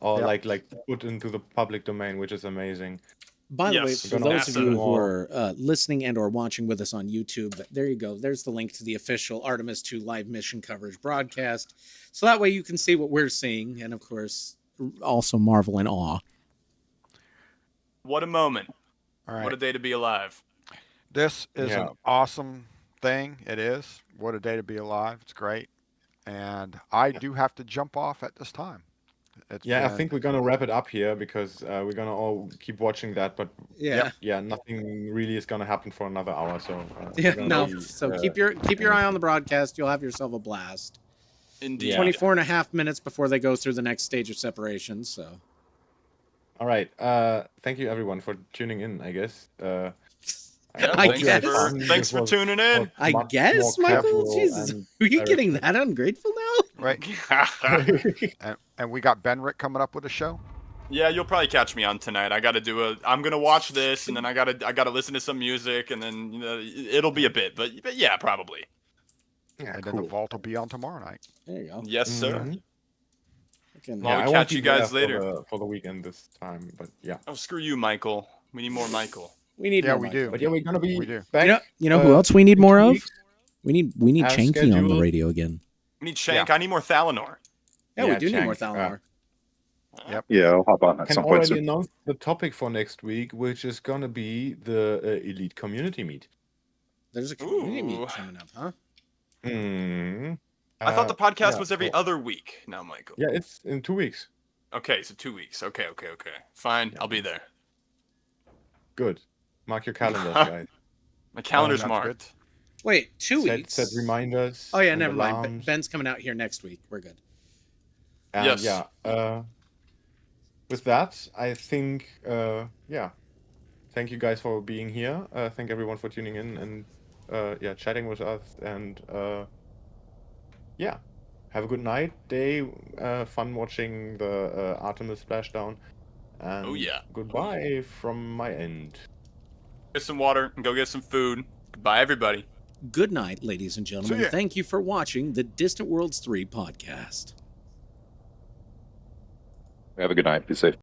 or Yep. like put into the public domain, which is amazing. By the way, Yes, for we're gonna those of NASA. you who are listening and or watching with us on YouTube, there you go. There's the link to the official Artemis II live mission coverage broadcast. So that way you can see what we're seeing, and of course, also marvel in awe. What a moment. All What a right. day to be alive. This is Yeah. an awesome thing. It is. What a day to be alive. It's great. And I do have to jump off at this time. It's Yeah, I been- think we're gonna wrap it up here because we're gonna all keep watching that. But Yeah. yeah, nothing really is gonna happen for another hour. So Yeah, we're gonna no. be, So keep your eye on the broadcast. You'll have yourself a blast. Indeed. Yeah. 24 and a half minutes before they go through the next stage of separation. So All right. Thank you everyone for tuning in. I guess. Yeah, I thanks guess. thanks for tuning in. I much guess, more Michael. casual Jesus, and are you direct. getting that ungrateful now? right. And we got Benrick coming up with a show. Yeah, you'll probably catch me on tonight. I'm gonna watch this, and then I gotta listen to some music, and then it'll be a bit, but yeah, probably. Yeah, And then the cool. vault will be on tomorrow night. There you go. Yes, sir. Mhm. Fucking- Well, we I catch won't you be there guys later. for the weekend this time. But yeah. Oh, screw you, Michael. We need more Michael. we need Yeah, more we Michael. do. But yeah, we're gonna be We do. back. You know who uh, else we need in more 2 of? weeks. We need As Chanky on the scheduled. radio again. We need Shank. I need more Thalanor. Yeah, we Yeah, do need more Chank, Thalanor. Yeah, I'll hop on at Can some point already soon. announce the topic for next week, which is gonna be the elite community meet. There's a community Ooh. meet coming up, huh? Hmm. I thought the podcast yeah, was every well, other week now, Michael. Yeah, it's in 2 weeks. Okay, so 2 weeks. Okay. Fine, I'll be there. Good. Mark your calendars, guys. My calendar's sounds marked. Wait, 2 Set, weeks. set reminders. Oh yeah, and never mind. alarms. Ben's coming out here next week. We're good. And Yes. yeah. With that, I think yeah. Thank you guys for being here. Thank everyone for tuning in and yeah, chatting with us. And yeah, have a good night, day. Fun watching the Artemis splashdown. And Oh, yeah. Goodbye from my end. Get some water and go get some food. Goodbye, everybody. Good night, ladies and gentlemen. See ya. Thank you for watching the Distant Worlds 3 podcast. Have a good night. Be safe.